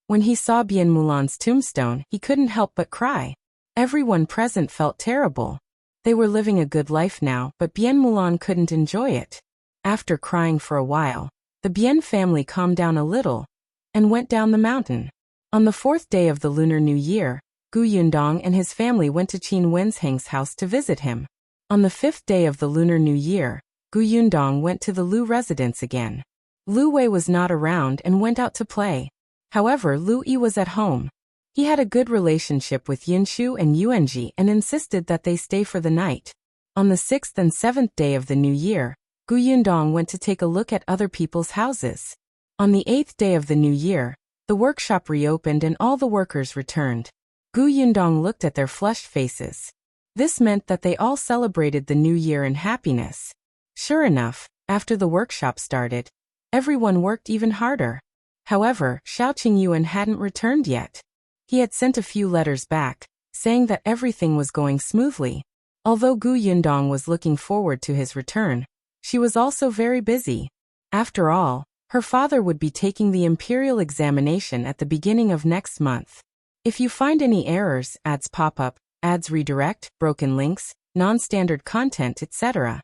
When he saw Bien Mulan's tombstone, he couldn't help but cry. Everyone present felt terrible. They were living a good life now, but Bien Mulan couldn't enjoy it. After crying for a while, the Bien family calmed down a little and went down the mountain. On the fourth day of the Lunar New Year, Gu Yundong and his family went to Qin Wenzheng's house to visit him. On the fifth day of the Lunar New Year, Gu Yundong went to the Lu residence again. Lu Wei was not around and went out to play. However, Lu Yi was at home. He had a good relationship with Yinshu and Yuanji and insisted that they stay for the night. On the sixth and seventh day of the new year, Gu Yundong went to take a look at other people's houses. On the eighth day of the new year, the workshop reopened and all the workers returned. Gu Yundong looked at their flushed faces. This meant that they all celebrated the new year in happiness. Sure enough, after the workshop started, everyone worked even harder. However, Xiaoqing Yuan hadn't returned yet. He had sent a few letters back, saying that everything was going smoothly. Although Gu Yundong was looking forward to his return, she was also very busy. After all, her father would be taking the imperial examination at the beginning of next month. If you find any errors, ads pop up, ads redirect, broken links, non-standard content, etc.,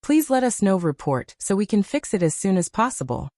please let us know report so we can fix it as soon as possible.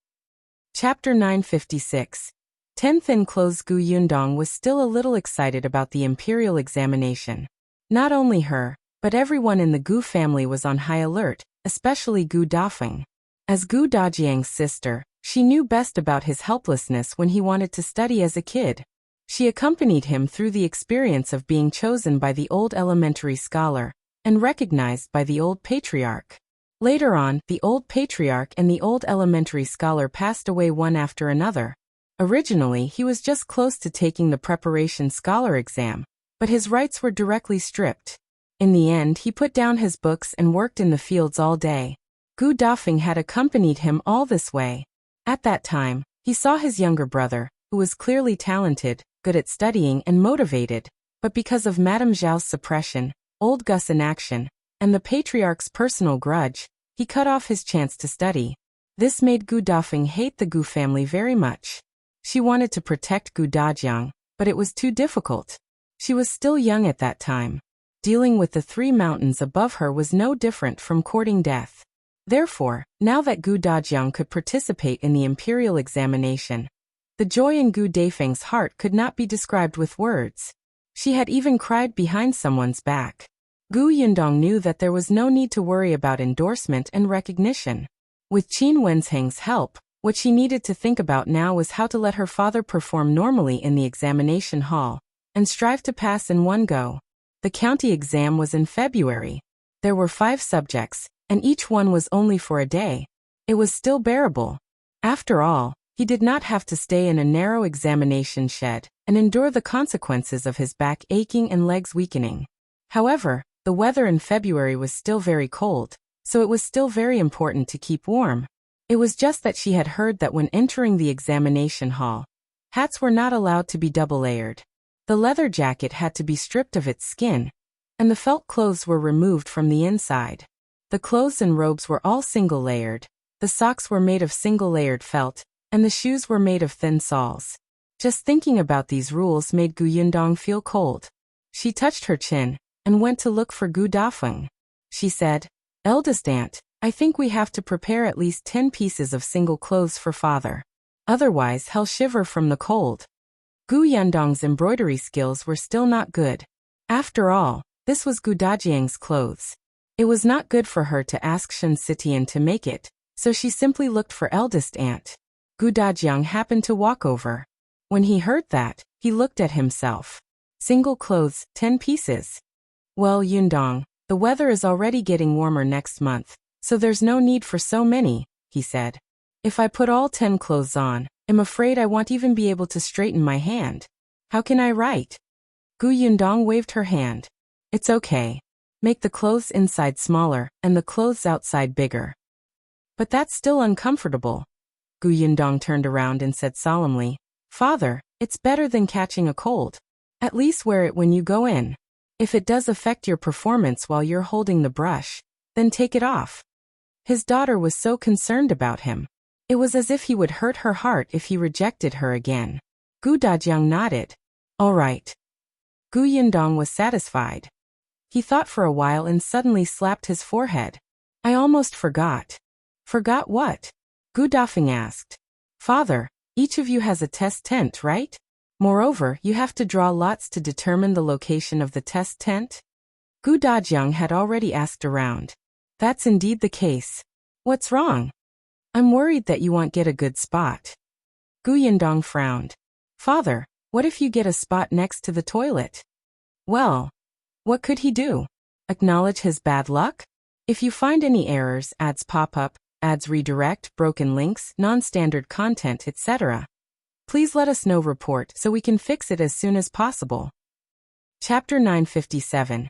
Chapter 956. 10th enclosed. Gu Yundong was still a little excited about the imperial examination. Not only her, but everyone in the Gu family was on high alert, especially Gu Dafeng. As Gu Dajiang's sister, she knew best about his helplessness when he wanted to study as a kid. She accompanied him through the experience of being chosen by the old elementary scholar and recognized by the old patriarch. Later on, the old patriarch and the old elementary scholar passed away one after another. Originally, he was just close to taking the preparation scholar exam, but his rights were directly stripped. In the end, he put down his books and worked in the fields all day. Gu Dafeng had accompanied him all this way. At that time, he saw his younger brother, who was clearly talented, good at studying and motivated, but because of Madame Zhao's suppression, old Gus inaction, and the patriarch's personal grudge, he cut off his chance to study. This made Gu Dafeng hate the Gu family very much. She wanted to protect Gu Dajiang, but it was too difficult. She was still young at that time. Dealing with the 3 mountains above her was no different from courting death. Therefore, now that Gu Dajiang could participate in the imperial examination, the joy in Gu Daifeng's heart could not be described with words. She had even cried behind someone's back. Gu Yundong knew that there was no need to worry about endorsement and recognition. With Qin Wenzheng's help, what she needed to think about now was how to let her father perform normally in the examination hall, and strive to pass in one go. The county exam was in February. There were 5 subjects, and each one was only for a day. It was still bearable. After all, he did not have to stay in a narrow examination shed and endure the consequences of his back aching and legs weakening. However, the weather in February was still very cold, so it was still very important to keep warm. It was just that she had heard that when entering the examination hall, hats were not allowed to be double-layered. The leather jacket had to be stripped of its skin, and the felt clothes were removed from the inside. The clothes and robes were all single-layered, the socks were made of single-layered felt, and the shoes were made of thin soles. Just thinking about these rules made Gu Yundong feel cold. She touched her chin and went to look for Gu Dafeng. She said, "Eldest aunt, I think we have to prepare at least 10 pieces of single clothes for father. Otherwise he'll shiver from the cold." Gu Yundong's embroidery skills were still not good. After all, this was Gu Dajiang's clothes. It was not good for her to ask Shen Sitian to make it, so she simply looked for eldest aunt. Gu Dajiang happened to walk over. When he heard that, he looked at himself. Single clothes, 10 pieces. "Well, Yundong, the weather is already getting warmer next month, so there's no need for so many," he said. "If I put all 10 clothes on, I'm afraid I won't even be able to straighten my hand. How can I write?" Gu Yundong waved her hand. "It's okay. Make the clothes inside smaller and the clothes outside bigger." "But that's still uncomfortable." Gu Yundong turned around and said solemnly, "Father, it's better than catching a cold. At least wear it when you go in. If it does affect your performance while you're holding the brush, then take it off." His daughter was so concerned about him. It was as if he would hurt her heart if he rejected her again. Gu Dajiang nodded. "All right." Gu Yundong was satisfied. He thought for a while and suddenly slapped his forehead. "I almost forgot." "Forgot what?" Gu Dafeng asked. "Father, each of you has a test tent, right? Moreover, you have to draw lots to determine the location of the test tent?" Gu Dajiang had already asked around. "That's indeed the case. What's wrong?" "I'm worried that you won't get a good spot." Gu Yundong frowned. "Father, what if you get a spot next to the toilet?" Well, what could he do? Acknowledge his bad luck? If you find any errors, ads pop up, ads redirect, broken links, non-standard content, etc., please let us know. Report so we can fix it as soon as possible. Chapter 957.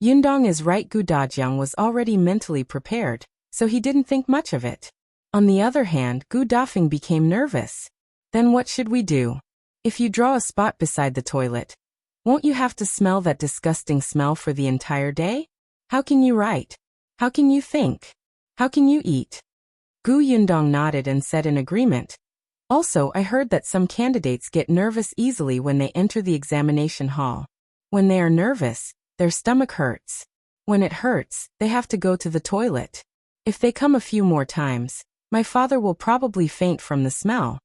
Yundong is right. Gu Dajiang was already mentally prepared, so he didn't think much of it. On the other hand, Gu Dafeng became nervous. "Then what should we do? If you draw a spot beside the toilet, won't you have to smell that disgusting smell for the entire day? How can you write? How can you think? How can you eat?" Gu Yundong nodded and said in agreement. "Also, I heard that some candidates get nervous easily when they enter the examination hall. When they are nervous, their stomach hurts. When it hurts, they have to go to the toilet. If they come a few more times, my father will probably faint from the smell."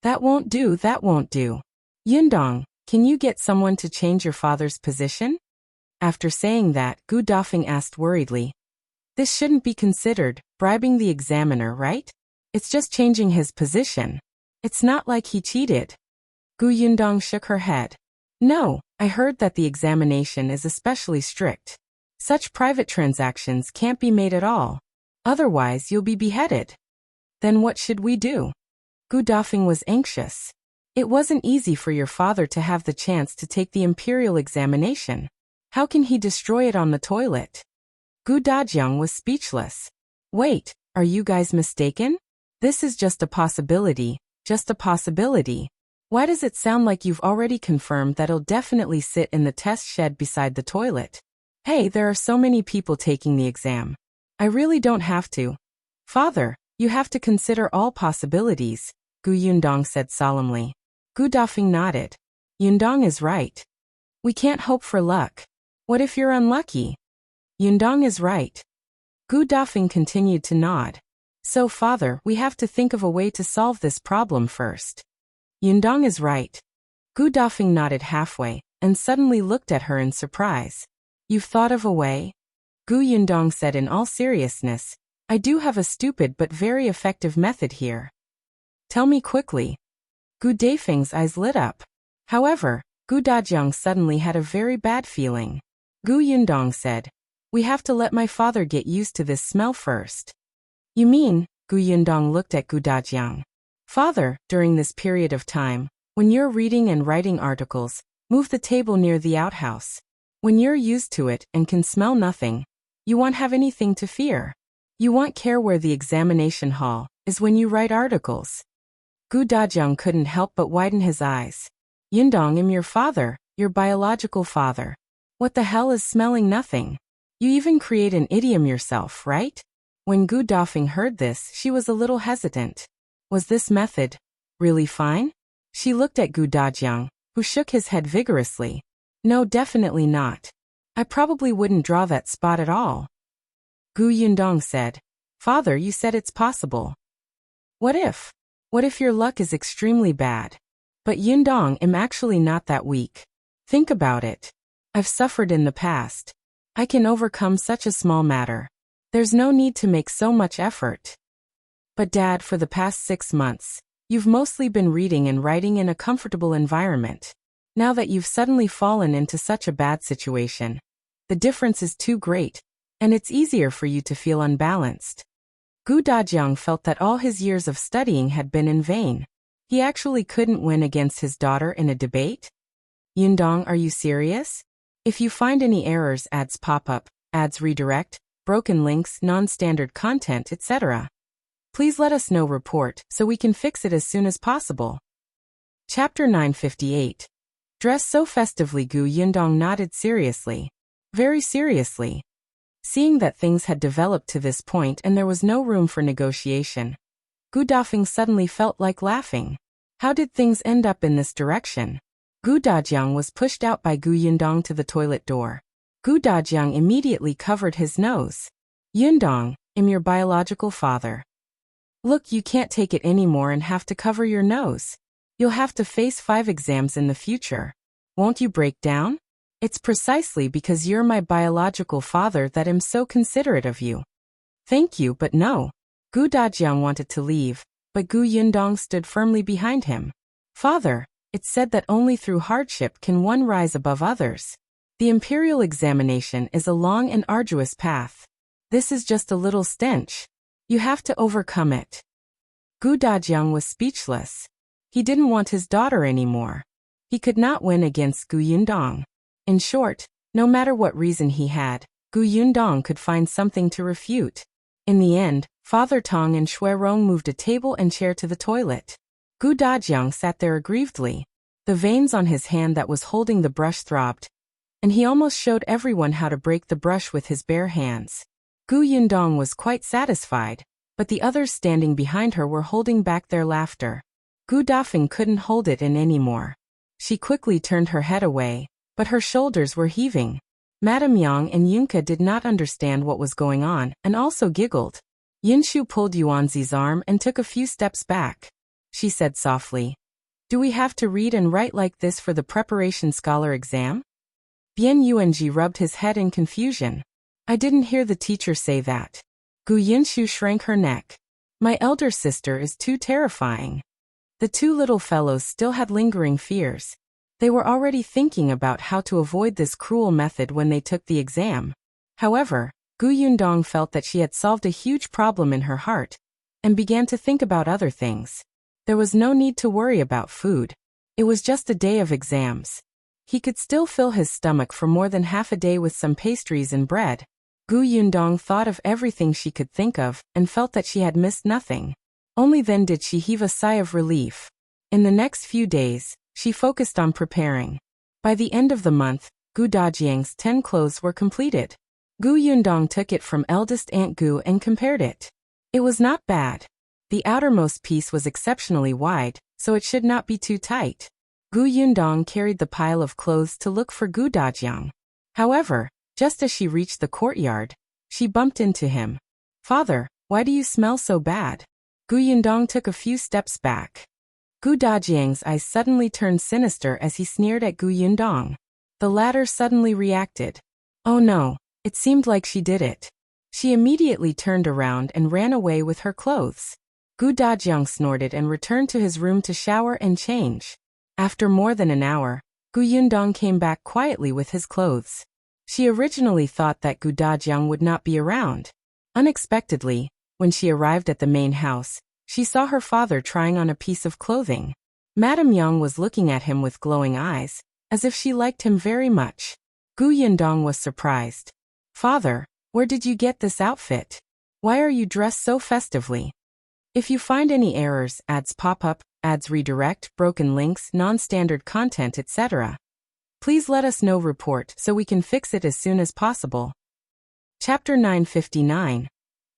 "That won't do, that won't do. Yundong, can you get someone to change your father's position?" After saying that, Gu Dafeng asked worriedly. "This shouldn't be considered bribing the examiner, right? It's just changing his position. It's not like he cheated." Gu Yundong shook her head. "No, I heard that the examination is especially strict. Such private transactions can't be made at all. Otherwise you'll be beheaded." "Then what should we do?" Gu Dafeng was anxious. "It wasn't easy for your father to have the chance to take the imperial examination. How can he destroy it on the toilet?" Gu Dajiang was speechless. "Wait, are you guys mistaken? This is just a possibility, just a possibility. Why does it sound like you've already confirmed that he'll definitely sit in the test shed beside the toilet? Hey, there are so many people taking the exam. I really don't have to." "Father, you have to consider all possibilities," Gu Yundong said solemnly. Gu Dafeng nodded. "Yundong is right. We can't hope for luck. What if you're unlucky? Yundong is right. Gu Dafeng continued to nod. So father, we have to think of a way to solve this problem first. Yundong is right. Gu Dafeng nodded halfway, and suddenly looked at her in surprise. You've thought of a way? Gu Yundong said in all seriousness, I do have a stupid but very effective method here. Tell me quickly. Gu Dafeng's eyes lit up. However, Gu Dajiang suddenly had a very bad feeling. Gu Yundong said, we have to let my father get used to this smell first. You mean? Gu Yundong looked at Gu Dajiang. Father, during this period of time, when you're reading and writing articles, move the table near the outhouse. When you're used to it and can smell nothing, you won't have anything to fear. You won't care where the examination hall is when you write articles. Gu Dajiang couldn't help but widen his eyes. Yundong, I'm your father, your biological father. What the hell is smelling nothing? You even create an idiom yourself, right? When Gu Dafeng heard this, she was a little hesitant. Was this method really fine? She looked at Gu Dajiang, who shook his head vigorously. No, definitely not. I probably wouldn't draw that spot at all. Gu Yundong said, Father, you said it's possible. What if? What if your luck is extremely bad? But Yundong, I'm actually not that weak. Think about it. I've suffered in the past. I can overcome such a small matter. There's no need to make so much effort. But Dad, for the past 6 months, you've mostly been reading and writing in a comfortable environment. Now that you've suddenly fallen into such a bad situation, the difference is too great, and it's easier for you to feel unbalanced. Gu Dajiang felt that all his years of studying had been in vain. He actually couldn't win against his daughter in a debate? Yundong, are you serious? If you find any errors, ads pop up, ads redirect, broken links, non-standard content, etc., please let us know. Report so we can fix it as soon as possible. Chapter 958. Dress so festively. Gu Yundong nodded seriously. Very seriously. Seeing that things had developed to this point and there was no room for negotiation, Gu Dafeng suddenly felt like laughing. How did things end up in this direction? Gu Dajiang was pushed out by Gu Yundong to the toilet door. Gu Dajiang immediately covered his nose. Yundong, I'm your biological father. Look, you can't take it anymore and have to cover your nose. You'll have to face 5 exams in the future. Won't you break down? It's precisely because you're my biological father that I'm so considerate of you. Thank you, but no. Gu Dajiang wanted to leave, but Gu Yundong stood firmly behind him. Father, it's said that only through hardship can one rise above others. The imperial examination is a long and arduous path. This is just a little stench. You have to overcome it. Gu Dajiang was speechless. He didn't want his daughter anymore. He could not win against Gu Yundong. In short, no matter what reason he had, Gu Yundong could find something to refute. In the end, Father Tong and Shui Rong moved a table and chair to the toilet. Gu Dajiang sat there aggrievedly. The veins on his hand that was holding the brush throbbed, and he almost showed everyone how to break the brush with his bare hands. Gu Yundong was quite satisfied, but the others standing behind her were holding back their laughter. Gu Dafeng couldn't hold it in anymore. She quickly turned her head away, but her shoulders were heaving. Madame Yang and Yunka did not understand what was going on and also giggled. Yinshu pulled Zhuangzi's arm and took a few steps back. She said softly, Do we have to read and write like this for the preparation scholar exam? Bian Yuanji rubbed his head in confusion. I didn't hear the teacher say that. Gu Yinshu shrank her neck. My elder sister is too terrifying. The 2 little fellows still had lingering fears. They were already thinking about how to avoid this cruel method when they took the exam. However, Gu Yundong felt that she had solved a huge problem in her heart, and began to think about other things. There was no need to worry about food. It was just a day of exams. He could still fill his stomach for more than half a day with some pastries and bread. Gu Yundong thought of everything she could think of and felt that she had missed nothing. Only then did she heave a sigh of relief. In the next few days, she focused on preparing. By the end of the month, Gu Dajiang's 10 clothes were completed. Gu Yundong took it from eldest Aunt Gu and compared it. It was not bad. The outermost piece was exceptionally wide, so it should not be too tight. Gu Yundong carried the pile of clothes to look for Gu Dajiang. However, just as she reached the courtyard, she bumped into him. "Father, why do you smell so bad?" Gu Yundong took a few steps back. Gu Dajiang's eyes suddenly turned sinister as he sneered at Gu Yundong. The latter suddenly reacted. Oh no, it seemed like she did it. She immediately turned around and ran away with her clothes. Gu Dajiang snorted and returned to his room to shower and change. After more than an hour, Gu Yundong came back quietly with his clothes. She originally thought that Gu Dajiang would not be around. Unexpectedly, when she arrived at the main house, she saw her father trying on a piece of clothing. Madame Yang was looking at him with glowing eyes, as if she liked him very much. Gu Yundong was surprised. "Father, where did you get this outfit? Why are you dressed so festively?" If you find any errors, ads pop up, ads redirect, broken links, non-standard content, etc., please let us know. Report so we can fix it as soon as possible. Chapter 959.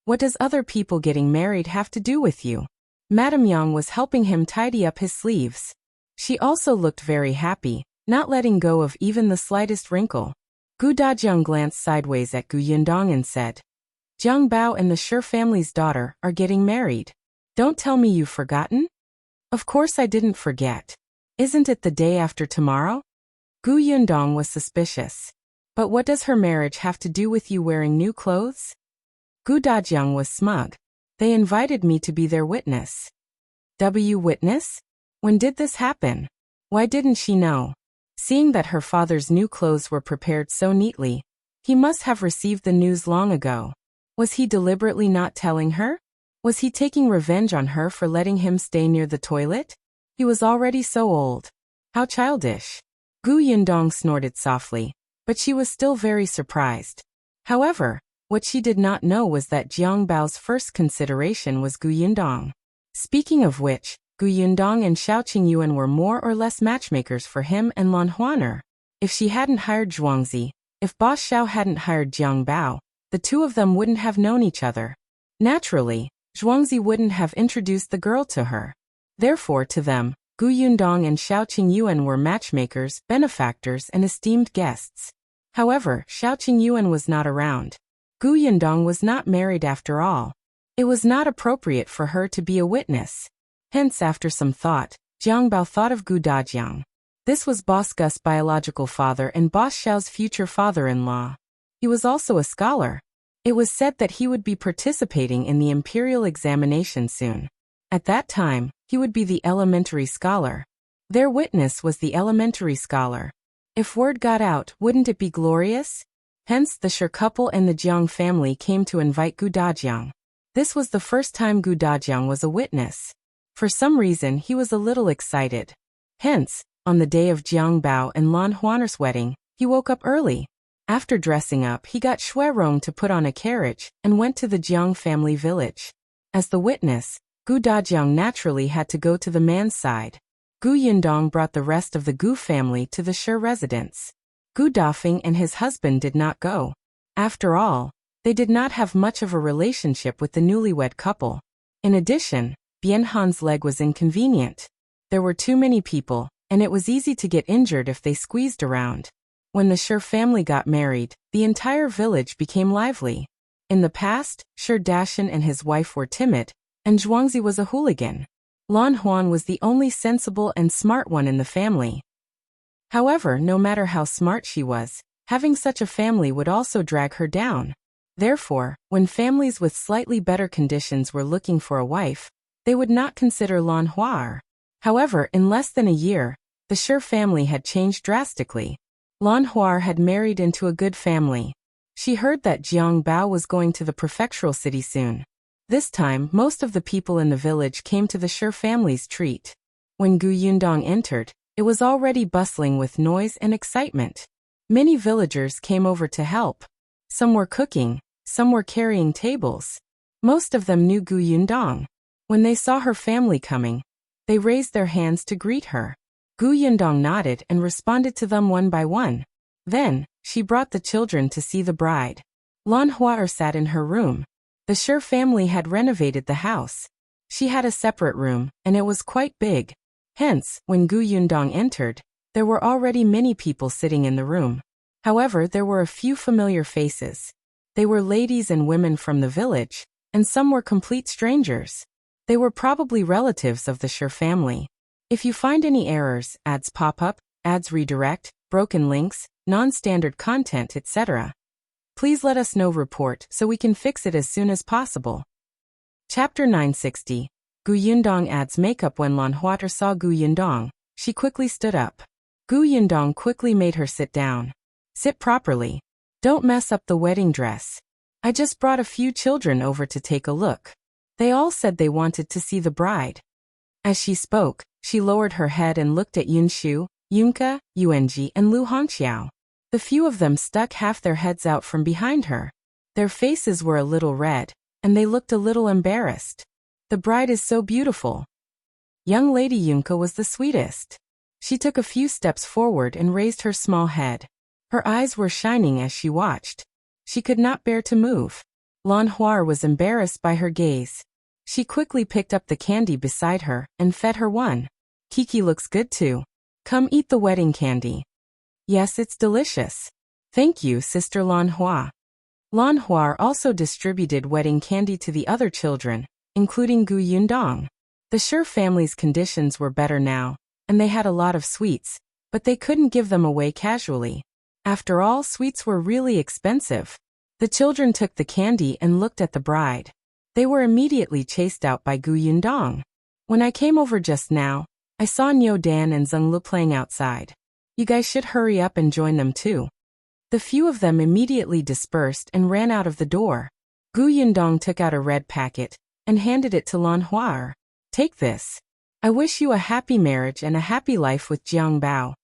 What does other people getting married have to do with you? Madame Yang was helping him tidy up his sleeves. She also looked very happy, not letting go of even the slightest wrinkle. Gu Dajiang glanced sideways at Gu Yundong and said, "Jiang Bao and the Shi family's daughter are getting married. Don't tell me you've forgotten?" "Of course I didn't forget. Isn't it the day after tomorrow?" Gu Yundong was suspicious. "But what does her marriage have to do with you wearing new clothes?" Gu Dajiang was smug. "They invited me to be their witness." Witness? When did this happen? Why didn't she know? Seeing that her father's new clothes were prepared so neatly, he must have received the news long ago. Was he deliberately not telling her? Was he taking revenge on her for letting him stay near the toilet? He was already so old. How childish. Gu Yundong snorted softly, but she was still very surprised. However, what she did not know was that Jiang Bao's first consideration was Gu Yundong. Speaking of which, Gu Yundong and Xiao Qingyuan were more or less matchmakers for him and Lan Huaner. If she hadn't hired Zhuangzi, if Boss Xiao hadn't hired Jiang Bao, the two of them wouldn't have known each other. Naturally, Zhuangzi wouldn't have introduced the girl to her. Therefore, to them, Gu Yundong and Xiao Qingyuan were matchmakers, benefactors, and esteemed guests. However, Xiao Qingyuan was not around. Gu Yundong was not married after all. It was not appropriate for her to be a witness. Hence, after some thought, Jiang Bao thought of Gu Dajiang. This was Boss Gus' biological father and Boss Xiao's future father-in-law. He was also a scholar. It was said that he would be participating in the imperial examination soon. At that time, he would be the elementary scholar. Their witness was the elementary scholar. If word got out, wouldn't it be glorious? Hence, the Shi couple and the Jiang family came to invite Gu Dajiang. This was the first time Gu Dajiang was a witness. For some reason, he was a little excited. Hence, on the day of Jiang Bao and Lan Huaner's wedding, he woke up early. After dressing up, he got Shui Rong to put on a carriage and went to the Jiang family village. As the witness, Gu Dajiang naturally had to go to the man's side. Gu Yundong brought the rest of the Gu family to the Shi residence. Gu Dafeng and his husband did not go. After all, they did not have much of a relationship with the newlywed couple. In addition, Bianhan's leg was inconvenient. There were too many people, and it was easy to get injured if they squeezed around. When the Shi family got married, the entire village became lively. In the past, Shi Dashan and his wife were timid, and Zhuangzi was a hooligan. Lan Huan was the only sensible and smart one in the family. However, no matter how smart she was, having such a family would also drag her down. Therefore, when families with slightly better conditions were looking for a wife, they would not consider Lan Huar. However, in less than a year, the Shi family had changed drastically. Lan Huar had married into a good family. She heard that Jiang Bao was going to the prefectural city soon. This time, most of the people in the village came to the Shi family's treat. When Gu Yundong entered, it was already bustling with noise and excitement. Many villagers came over to help. Some were cooking, some were carrying tables. Most of them knew Gu Yundong. When they saw her family coming, they raised their hands to greet her. Gu Yundong nodded and responded to them one by one. Then, she brought the children to see the bride. Lan Huar sat in her room. The Shi family had renovated the house. She had a separate room, and it was quite big. Hence, when Gu Yundong entered, there were already many people sitting in the room. However, there were a few familiar faces. They were ladies and women from the village, and some were complete strangers. They were probably relatives of the Her family. If you find any errors, ads pop up, ads redirect, broken links, non-standard content, etc., please let us know report so we can fix it as soon as possible. Chapter 960. Gu Yundong adds makeup. When Lan Huater saw Gu Yundong, she quickly stood up. Gu Yundong quickly made her sit down. Sit properly. Don't mess up the wedding dress. I just brought a few children over to take a look. They all said they wanted to see the bride. As she spoke, she lowered her head and looked at Yunshu, Yunke, Yuanji, and Lu Hongxiao. The few of them stuck half their heads out from behind her. Their faces were a little red, and they looked a little embarrassed. The bride is so beautiful. Young Lady Yunke was the sweetest. She took a few steps forward and raised her small head. Her eyes were shining as she watched. She could not bear to move. Lan Huar was embarrassed by her gaze. She quickly picked up the candy beside her and fed her one. Kiki looks good too. Come eat the wedding candy. Yes, it's delicious. Thank you, Sister Lan Hua. Lan Huar also distributed wedding candy to the other children, including Gu Yundong. The Her family's conditions were better now, and they had a lot of sweets, but they couldn't give them away casually. After all, sweets were really expensive. The children took the candy and looked at the bride. They were immediately chased out by Gu Yundong. When I came over just now, I saw Niu Dan and Zheng Lu playing outside. You guys should hurry up and join them too. The few of them immediately dispersed and ran out of the door. Gu Yundong took out a red packet and handed it to Lan Huar. Take this. I wish you a happy marriage and a happy life with Jiang Bao.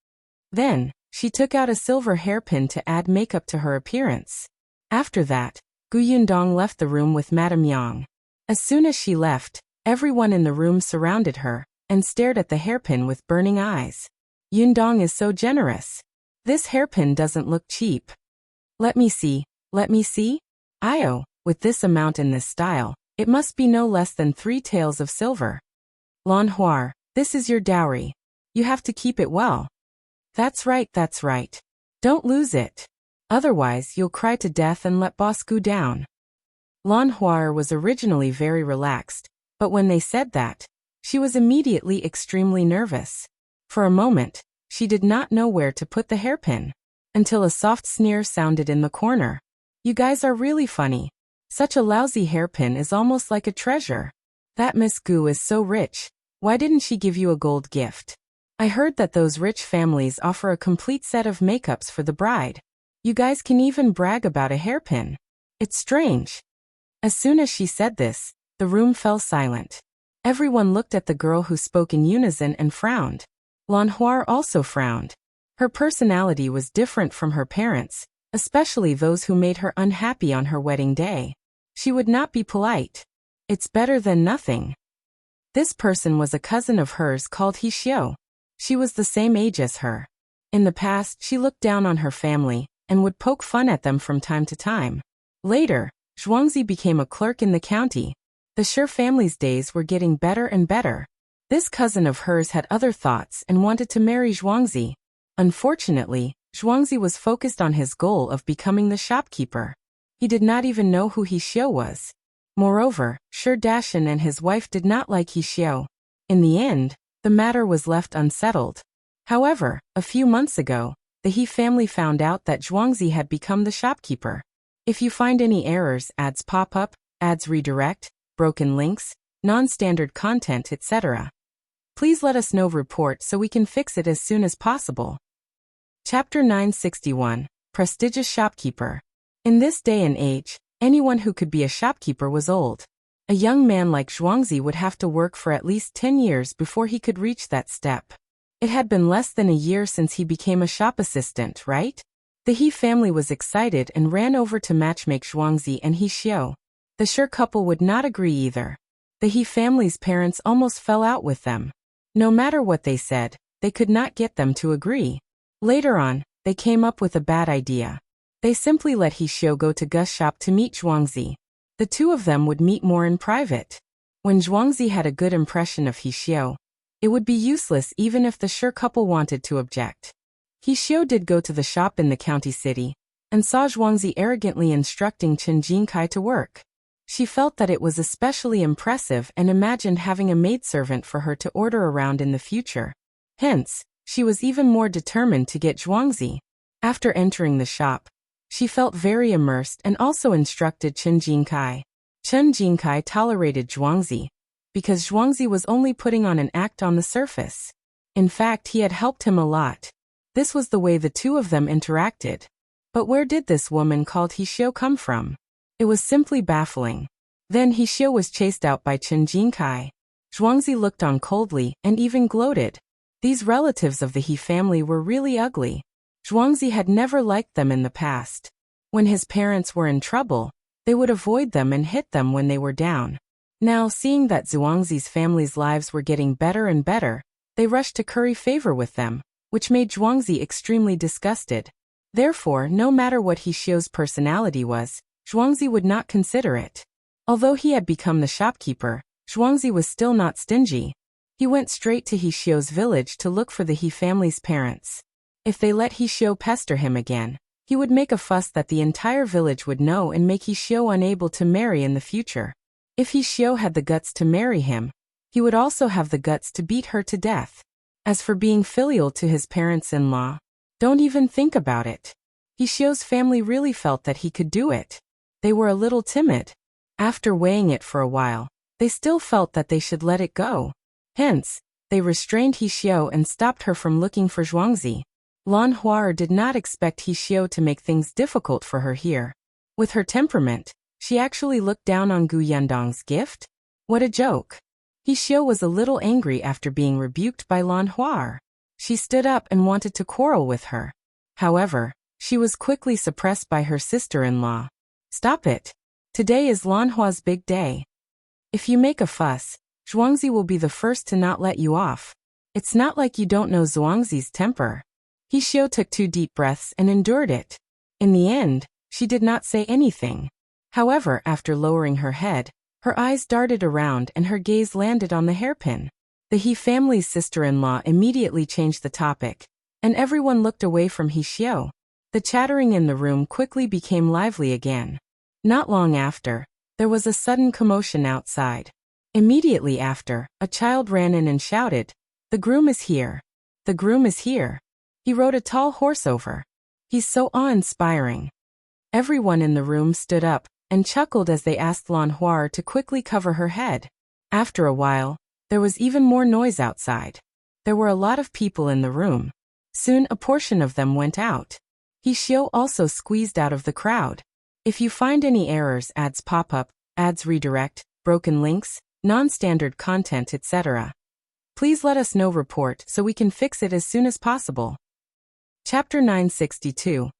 Then, she took out a silver hairpin to add makeup to her appearance. After that, Gu Yundong left the room with Madame Yang. As soon as she left, everyone in the room surrounded her and stared at the hairpin with burning eyes. Yundong is so generous. This hairpin doesn't look cheap. Let me see. Io, with this amount in this style, it must be no less than 3 taels of silver. Lan Huar, this is your dowry. You have to keep it well. That's right. Don't lose it. Otherwise, you'll cry to death and let Boss Gu down. Lan Huar was originally very relaxed, but when they said that, she was immediately extremely nervous. For a moment, she did not know where to put the hairpin, until a soft sneer sounded in the corner. You guys are really funny. Such a lousy hairpin is almost like a treasure. That Miss Gu is so rich. Why didn't she give you a gold gift? I heard that those rich families offer a complete set of makeups for the bride. You guys can even brag about a hairpin. It's strange. As soon as she said this, the room fell silent. Everyone looked at the girl who spoke in unison and frowned. Lan Huar also frowned. Her personality was different from her parents, especially those who made her unhappy on her wedding day. She would not be polite. It's better than nothing. This person was a cousin of hers called He Xiu. She was the same age as her. In the past, she looked down on her family and would poke fun at them from time to time. Later, Zhuangzi became a clerk in the county. The Her family's days were getting better and better. This cousin of hers had other thoughts and wanted to marry Zhuangzi. Unfortunately, Zhuangzi was focused on his goal of becoming the shopkeeper. He did not even know who He Xiu was. Moreover, Shi Dashan and his wife did not like He Xiu. In the end, the matter was left unsettled. However, a few months ago, the He family found out that Zhuangzi had become the shopkeeper. If you find any errors, ads pop up, ads redirect, broken links, non-standard content, etc., please let us know report so we can fix it as soon as possible. Chapter 961. Prestigious Shopkeeper. In this day and age, anyone who could be a shopkeeper was old. A young man like Zhuangzi would have to work for at least 10 years before he could reach that step. It had been less than a year since he became a shop assistant, right? The He family was excited and ran over to matchmake Zhuangzi and He Xiu. The Shi couple would not agree either. The He family's parents almost fell out with them. No matter what they said, they could not get them to agree. Later on, they came up with a bad idea. They simply let He Xiu go to Gu's shop to meet Zhuangzi. The two of them would meet more in private. When Zhuangzi had a good impression of He Xiu, it would be useless even if the Shi couple wanted to object. He Xiu did go to the shop in the county city, and saw Zhuangzi arrogantly instructing Chen Jinkai to work. She felt that it was especially impressive and imagined having a maidservant for her to order around in the future. Hence, she was even more determined to get Zhuangzi. After entering the shop, she felt very immersed and also instructed Chen Jinkai. Chen Jinkai tolerated Zhuangzi, because Zhuangzi was only putting on an act on the surface. In fact, he had helped him a lot. This was the way the two of them interacted. But where did this woman called He Xiu come from? It was simply baffling. Then He Xiu was chased out by Chen Jinkai. Zhuangzi looked on coldly and even gloated. These relatives of the He family were really ugly. Zhuangzi had never liked them in the past. When his parents were in trouble, they would avoid them and hit them when they were down. Now, seeing that Zhuangzi's family's lives were getting better and better, they rushed to curry favor with them, which made Zhuangzi extremely disgusted. Therefore, no matter what He Xiu's personality was, Zhuangzi would not consider it. Although he had become the shopkeeper, Zhuangzi was still not stingy. He went straight to He Xiu's village to look for the He family's parents. If they let He Xiu pester him again, he would make a fuss that the entire village would know and make He Xiu unable to marry in the future. If He Xiu had the guts to marry him, he would also have the guts to beat her to death. As for being filial to his parents-in-law, don't even think about it. He Xiu's family really felt that he could do it. They were a little timid. After weighing it for a while, they still felt that they should let it go. Hence, they restrained He Xiu and stopped her from looking for Zhuangzi. Lan Huar did not expect He Xiu to make things difficult for her here. With her temperament, she actually looked down on Gu Yundong's gift? What a joke. He Xiu was a little angry after being rebuked by Lan Huar. She stood up and wanted to quarrel with her. However, she was quickly suppressed by her sister-in-law. Stop it. Today is Lan Hua's big day. If you make a fuss, Zhuangzi will be the first to not let you off. It's not like you don't know Zhuangzi's temper. He Xiu took 2 deep breaths and endured it. In the end, she did not say anything. However, after lowering her head, her eyes darted around and her gaze landed on the hairpin. The He family's sister-in-law immediately changed the topic, and everyone looked away from He Xiu. The chattering in the room quickly became lively again. Not long after, there was a sudden commotion outside. Immediately after, a child ran in and shouted, "The groom is here! The groom is here! He rode a tall horse over. He's so awe-inspiring." Everyone in the room stood up and chuckled as they asked Lan Huar to quickly cover her head. After a while, there was even more noise outside. There were a lot of people in the room. Soon a portion of them went out. He Xiu also squeezed out of the crowd. If you find any errors, ads pop up, ads redirect, broken links, non-standard content, etc., please let us know report so we can fix it as soon as possible. Chapter 962.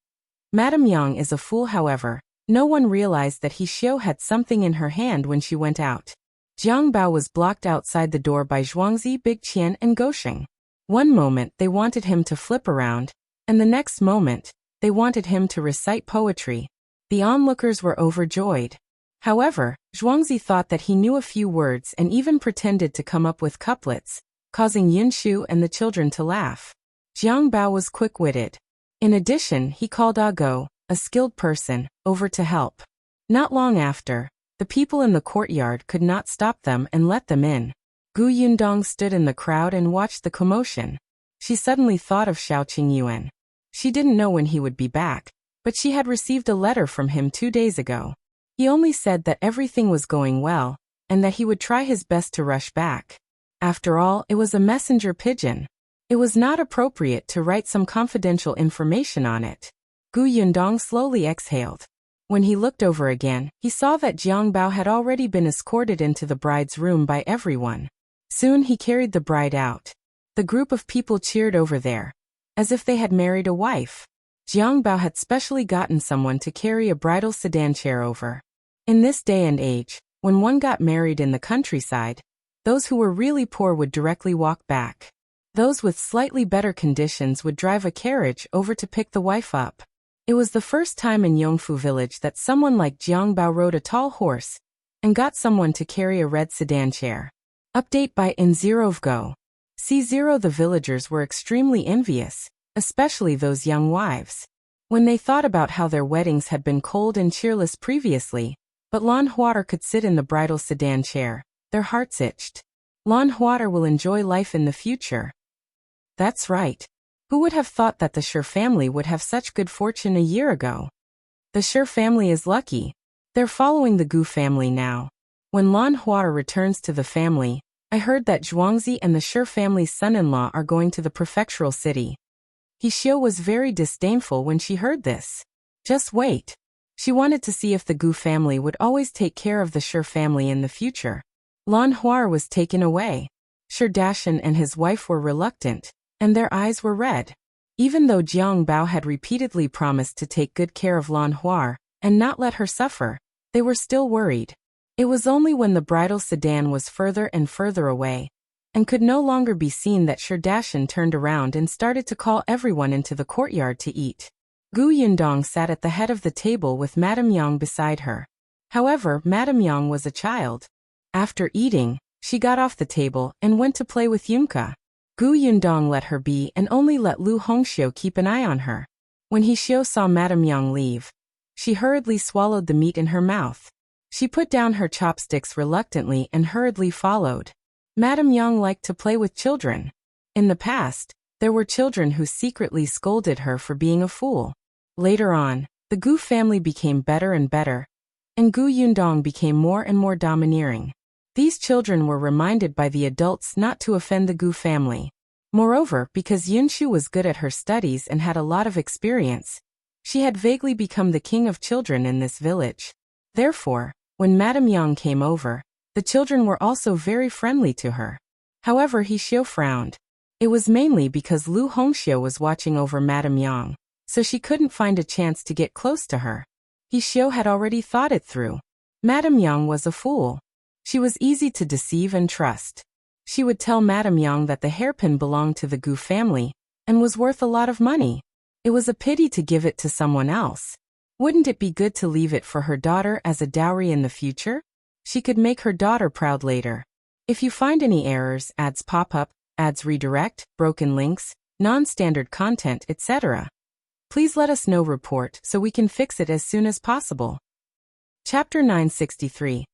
Madame Yang is a fool. However, no one realized that He Xiu had something in her hand when she went out. Jiang Bao was blocked outside the door by Zhuangzi, Big Qian, and Gosheng. One moment they wanted him to flip around, and the next moment, they wanted him to recite poetry. The onlookers were overjoyed. However, Zhuangzi thought that he knew a few words and even pretended to come up with couplets, causing Yunshu and the children to laugh. Jiang Bao was quick-witted. In addition, he called Go, a skilled person, over to help. Not long after, the people in the courtyard could not stop them and let them in. Gu Yundong stood in the crowd and watched the commotion. She suddenly thought of Xiao Qingyuan. She didn't know when he would be back, but she had received a letter from him 2 days ago. He only said that everything was going well, and that he would try his best to rush back. After all, it was a messenger pigeon. It was not appropriate to write some confidential information on it. Gu Yundong slowly exhaled. When he looked over again, he saw that Jiang Bao had already been escorted into the bride's room by everyone. Soon he carried the bride out. The group of people cheered over there, as if they had married a wife. Jiang Bao had specially gotten someone to carry a bridal sedan chair over. In this day and age, when one got married in the countryside, those who were really poor would directly walk back. Those with slightly better conditions would drive a carriage over to pick the wife up. It was the first time in Yongfu village that someone like Jiang Bao rode a tall horse and got someone to carry a red sedan chair. Update by In0 Go. C0. The villagers were extremely envious. especially those young wives. When they thought about how their weddings had been cold and cheerless previously, but Lan Huater could sit in the bridal sedan chair, their hearts itched. Lan Huater will enjoy life in the future. That's right. Who would have thought that the Sher family would have such good fortune a year ago? The Sher family is lucky. They're following the Gu family now. When Lan Huater returns to the family, I heard that Zhuangzi and the Sher family's son-in-law are going to the prefectural city. He Xiu was very disdainful when she heard this. Just wait. She wanted to see if the Gu family would always take care of the Sher family in the future. Lan Huater was taken away. Sher Dajiang and his wife were reluctant, and their eyes were red. Even though Jiang Bao had repeatedly promised to take good care of Lan Huater and not let her suffer, they were still worried. It was only when the bridal sedan was further and further away, and could no longer be seen, that Sher Dajiang turned around and started to call everyone into the courtyard to eat. Gu Yundong sat at the head of the table with Madame Yang beside her. However, Madame Yang was a child. After eating, she got off the table and went to play with Yunka. Gu Yundong let her be and only let Lu Hongxiu keep an eye on her. When He Xiu saw Madame Yang leave, she hurriedly swallowed the meat in her mouth. She put down her chopsticks reluctantly and hurriedly followed. Madame Yang liked to play with children. In the past, there were children who secretly scolded her for being a fool. Later on, the Gu family became better and better, and Gu Yundong became more and more domineering. These children were reminded by the adults not to offend the Gu family. Moreover, because Yunshu was good at her studies and had a lot of experience, she had vaguely become the king of children in this village. Therefore, when Madame Yang came over, the children were also very friendly to her. However, He Xiu frowned. It was mainly because Lu Hongxiu was watching over Madame Yang, so she couldn't find a chance to get close to her. He Xiu had already thought it through. Madame Yang was a fool. She was easy to deceive and trust. She would tell Madame Yang that the hairpin belonged to the Gu family and was worth a lot of money. It was a pity to give it to someone else. Wouldn't it be good to leave it for her daughter as a dowry in the future? She could make her daughter proud later. If you find any errors, ads pop up, ads redirect, broken links, non-standard content, etc., please let us know. Report so we can fix it as soon as possible. Chapter 963.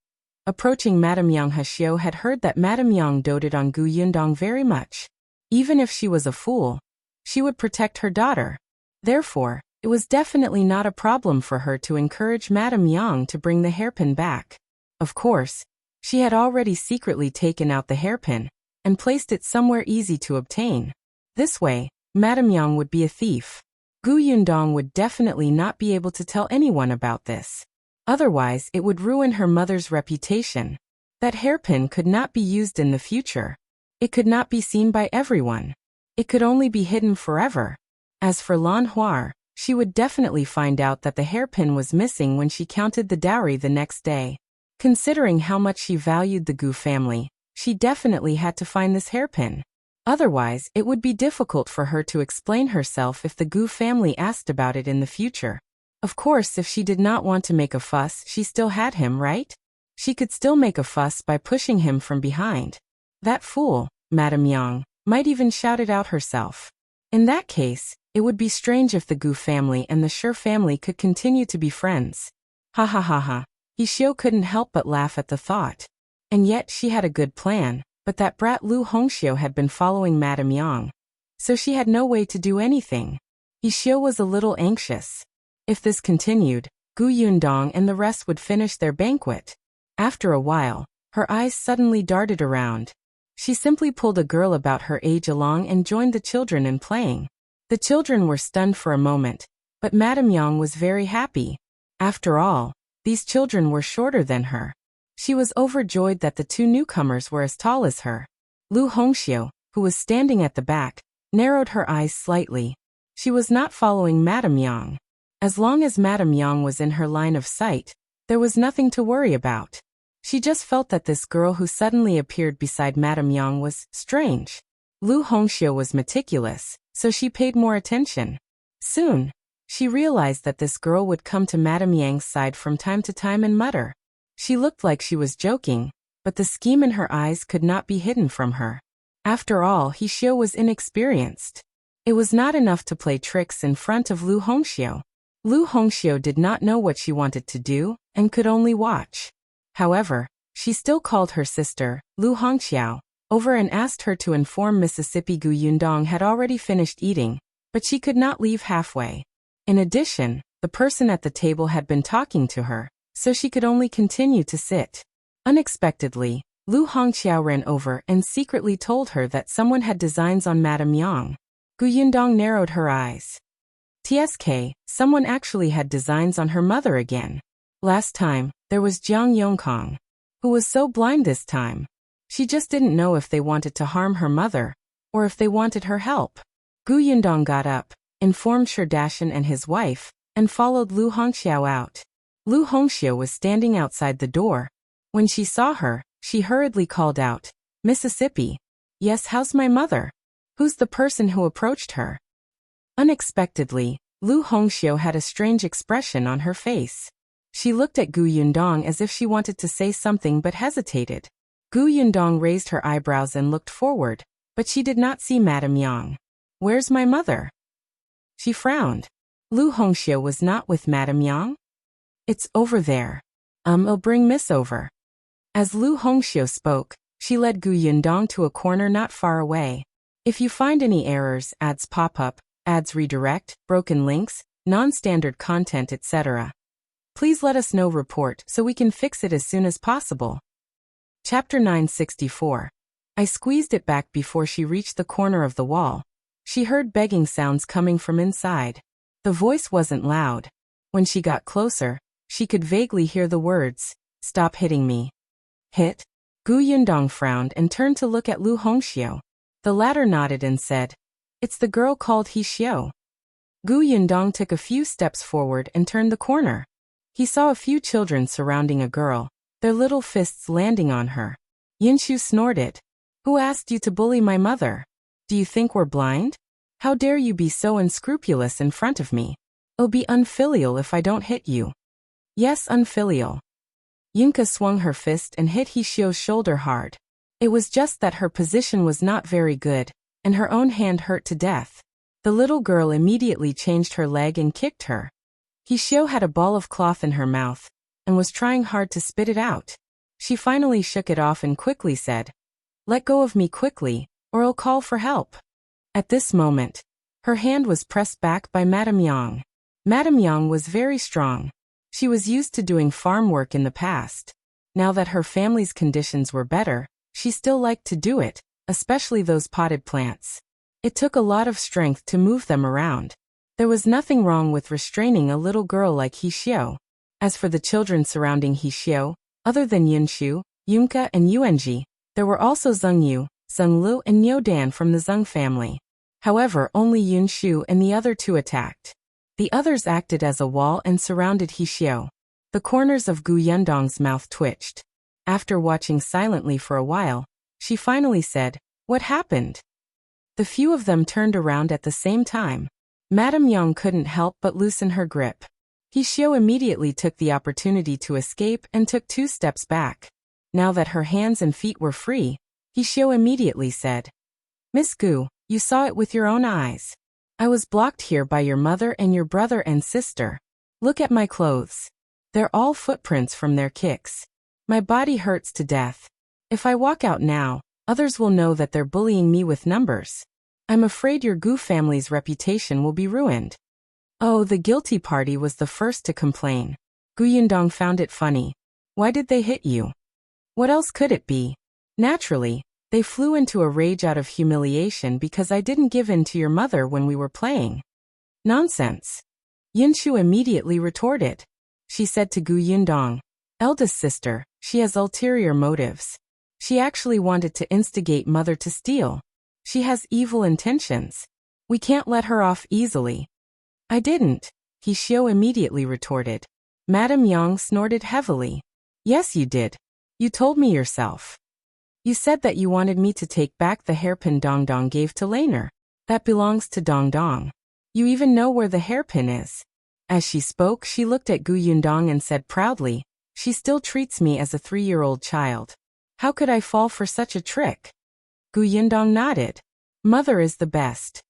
Approaching Madame Yang, He Xiu had heard that Madame Yang doted on Gu Yundong very much. Even if she was a fool, she would protect her daughter. Therefore, it was definitely not a problem for her to encourage Madame Yang to bring the hairpin back. Of course, she had already secretly taken out the hairpin and placed it somewhere easy to obtain. This way, Madame Yang would be a thief. Gu Yundong would definitely not be able to tell anyone about this. Otherwise, it would ruin her mother's reputation. That hairpin could not be used in the future. It could not be seen by everyone. It could only be hidden forever. As for Lan Huater, she would definitely find out that the hairpin was missing when she counted the dowry the next day. Considering how much she valued the Gu family, she definitely had to find this hairpin. Otherwise, it would be difficult for her to explain herself if the Gu family asked about it in the future. Of course, if she did not want to make a fuss, she still had him, right? She could still make a fuss by pushing him from behind. That fool, Madame Yang, might even shout it out herself. In that case, it would be strange if the Gu family and the Sher family could continue to be friends. Ha ha ha ha. He Xiu couldn't help but laugh at the thought. And yet she had a good plan, but that brat Lu Hongxiu had been following Madame Yang, so she had no way to do anything. He Xiu was a little anxious. If this continued, Gu Yundong and the rest would finish their banquet. After a while, her eyes suddenly darted around. She simply pulled a girl about her age along and joined the children in playing. The children were stunned for a moment, but Madame Yang was very happy. After all, these children were shorter than her. She was overjoyed that the two newcomers were as tall as her. Lu Hongxiu, who was standing at the back, narrowed her eyes slightly. She was not following Madame Yang. As long as Madame Yang was in her line of sight, there was nothing to worry about. She just felt that this girl who suddenly appeared beside Madame Yang was strange. Lu Hongxiu was meticulous, so she paid more attention. Soon, she realized that this girl would come to Madame Yang's side from time to time and mutter. She looked like she was joking, but the scheme in her eyes could not be hidden from her. After all, He Xiu was inexperienced. It was not enough to play tricks in front of Lu Hongxiu. Lu Hongxiu did not know what she wanted to do, and could only watch. However, she still called her sister, Lu Hongxiao, over and asked her to inform Mississippi Gu Yundong had already finished eating, but she could not leave halfway. In addition, the person at the table had been talking to her, so she could only continue to sit. Unexpectedly, Lu Hongxiao ran over and secretly told her that someone had designs on Madame Yang. Gu Yundong narrowed her eyes. TSK, someone actually had designs on her mother again. Last time, there was Jiang Yongkong, who was so blind this time. She just didn't know if they wanted to harm her mother, or if they wanted her help. Gu Yundong got up, informed Sherdashan and his wife, and followed Lu Hongxiao out. Lu Hongxiao was standing outside the door. When she saw her, she hurriedly called out, "Mississippi." "Yes, how's my mother? Who's the person who approached her?" Unexpectedly, Lu Hongxiao had a strange expression on her face. She looked at Gu Yundong as if she wanted to say something but hesitated. Gu Yundong raised her eyebrows and looked forward, but she did not see Madame Yang. "Where's my mother?" She frowned. Lu Hongxiao was not with Madame Yang? "It's over there. I'll bring Miss over." As Lu Hongxiao spoke, she led Gu Yundong to a corner not far away. "If you find any errors, ads pop up, ads redirect, broken links, non-standard content, etc. please let us know. Report so we can fix it as soon as possible." Chapter 964. I squeezed it back before she reached the corner of the wall. She heard begging sounds coming from inside. The voice wasn't loud. When she got closer, she could vaguely hear the words, "Stop hitting me." "Hit?" Gu Yundong frowned and turned to look at Lu Hongxiao. The latter nodded and said, "It's the girl called He Xiao." Gu Yundong took a few steps forward and turned the corner. He saw a few children surrounding a girl, their little fists landing on her. Yinshu snorted. "Who asked you to bully my mother? Do you think we're blind? How dare you be so unscrupulous in front of me? It'll be unfilial if I don't hit you." "Yes, unfilial." Yinka swung her fist and hit He Xiao's shoulder hard. It was just that her position was not very good, and her own hand hurt to death. The little girl immediately changed her leg and kicked her. He Xiao had a ball of cloth in her mouth, and was trying hard to spit it out. She finally shook it off and quickly said, "Let go of me quickly, or I'll call for help." At this moment, her hand was pressed back by Madame Yang. Madame Yang was very strong. She was used to doing farm work in the past. Now that her family's conditions were better, she still liked to do it, especially those potted plants. It took a lot of strength to move them around. There was nothing wrong with restraining a little girl like He Xiao. As for the children surrounding He Xiao, other than Yinshu, Yunka and Yuanji, there were also Zheng Yu, Zheng Lu and Niu Dan from the Zheng family. However, only Yunshu and the other two attacked. The others acted as a wall and surrounded He Xiao. The corners of Gu Yundong's mouth twitched. After watching silently for a while, she finally said, "What happened?" The few of them turned around at the same time. Madame Yang couldn't help but loosen her grip. He Xiao immediately took the opportunity to escape and took 2 steps back. Now that her hands and feet were free, He Xiao immediately said, "Miss Gu, you saw it with your own eyes. I was blocked here by your mother and your brother and sister. Look at my clothes. They're all footprints from their kicks. My body hurts to death. If I walk out now, others will know that they're bullying me with numbers. I'm afraid your Gu family's reputation will be ruined." Oh, the guilty party was the first to complain. Gu Yundong found it funny. "Why did they hit you? What else could it be? Naturally, they flew into a rage out of humiliation because I didn't give in to your mother when we were playing." "Nonsense." Yinshu immediately retorted. She said to Gu Yundong, "Eldest sister, she has ulterior motives. She actually wanted to instigate mother to steal. She has evil intentions. We can't let her off easily." "I didn't," He Xiao immediately retorted. Madame Yang snorted heavily. "Yes, you did. You told me yourself. You said that you wanted me to take back the hairpin Dongdong gave to Laner. That belongs to Dongdong. You even know where the hairpin is." As she spoke, she looked at Gu Yundong and said proudly, "She still treats me as a 3-year-old child. How could I fall for such a trick?" Gu Yundong nodded. "Mother is the best."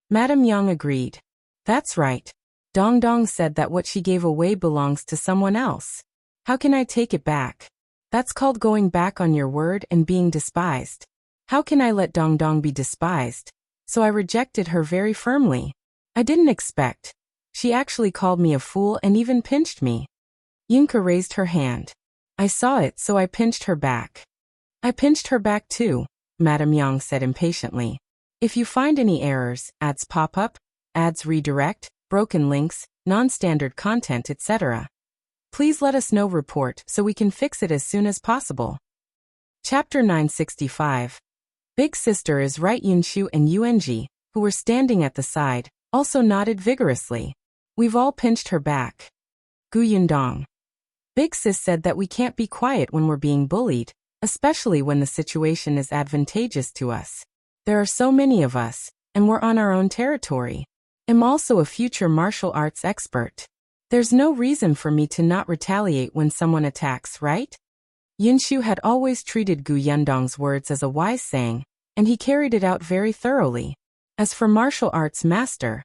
Madame Yang agreed. That's right. Dong said that what she gave away belongs to someone else. How can I take it back? That's called going back on your word and being despised. How can I let Dong be despised? So I rejected her very firmly. I didn't expect. She actually called me a fool and even pinched me. Yinka raised her hand. I saw it, so I pinched her back. I pinched her back too, Madame Yang said impatiently. If you find any errors, ads pop up, ads redirect, broken links, non-standard content, etc., please let us know. Report so we can fix it as soon as possible. Chapter 965. Big sister is right. Yunshu and Yuanji, who were standing at the side, also nodded vigorously. We've all pinched her back. Gu Yundong. Big sis said that we can't be quiet when we're being bullied, especially when the situation is advantageous to us. There are so many of us, and we're on our own territory. I'm also a future martial arts expert. There's no reason for me to not retaliate when someone attacks, right? Yunshu had always treated Gu Yundong's words as a wise saying, and he carried it out very thoroughly. As for martial arts master,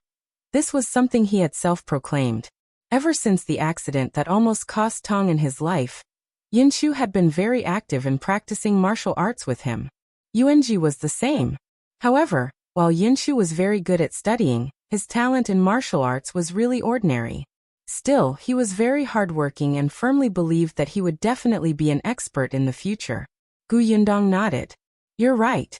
this was something he had self-proclaimed. Ever since the accident that almost cost Tong his life, Yunshu had been very active in practicing martial arts with him. Yuanji was the same. However, while Yunshu was very good at studying, his talent in martial arts was really ordinary. Still, he was very hardworking and firmly believed that he would definitely be an expert in the future. Gu Yundong nodded. You're right.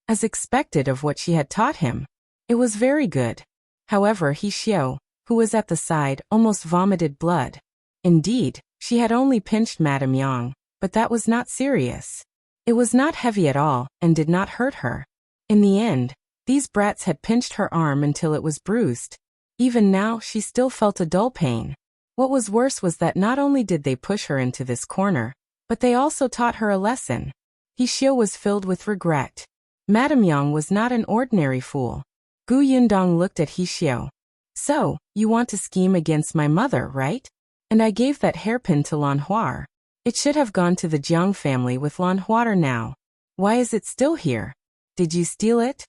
As expected of what she had taught him, it was very good. However, He Xiao, who was at the side, almost vomited blood. Indeed, she had only pinched Madame Yang, but that was not serious. It was not heavy at all, and did not hurt her. In the end, these brats had pinched her arm until it was bruised. Even now, she still felt a dull pain. What was worse was that not only did they push her into this corner, but they also taught her a lesson. He Xiao was filled with regret. Madame Yang was not an ordinary fool. Gu Yundong looked at He Xiao. So, you want to scheme against my mother, right? And I gave that hairpin to Lan Huar. It should have gone to the Jiang family with Lan Huar now. Why is it still here? Did you steal it?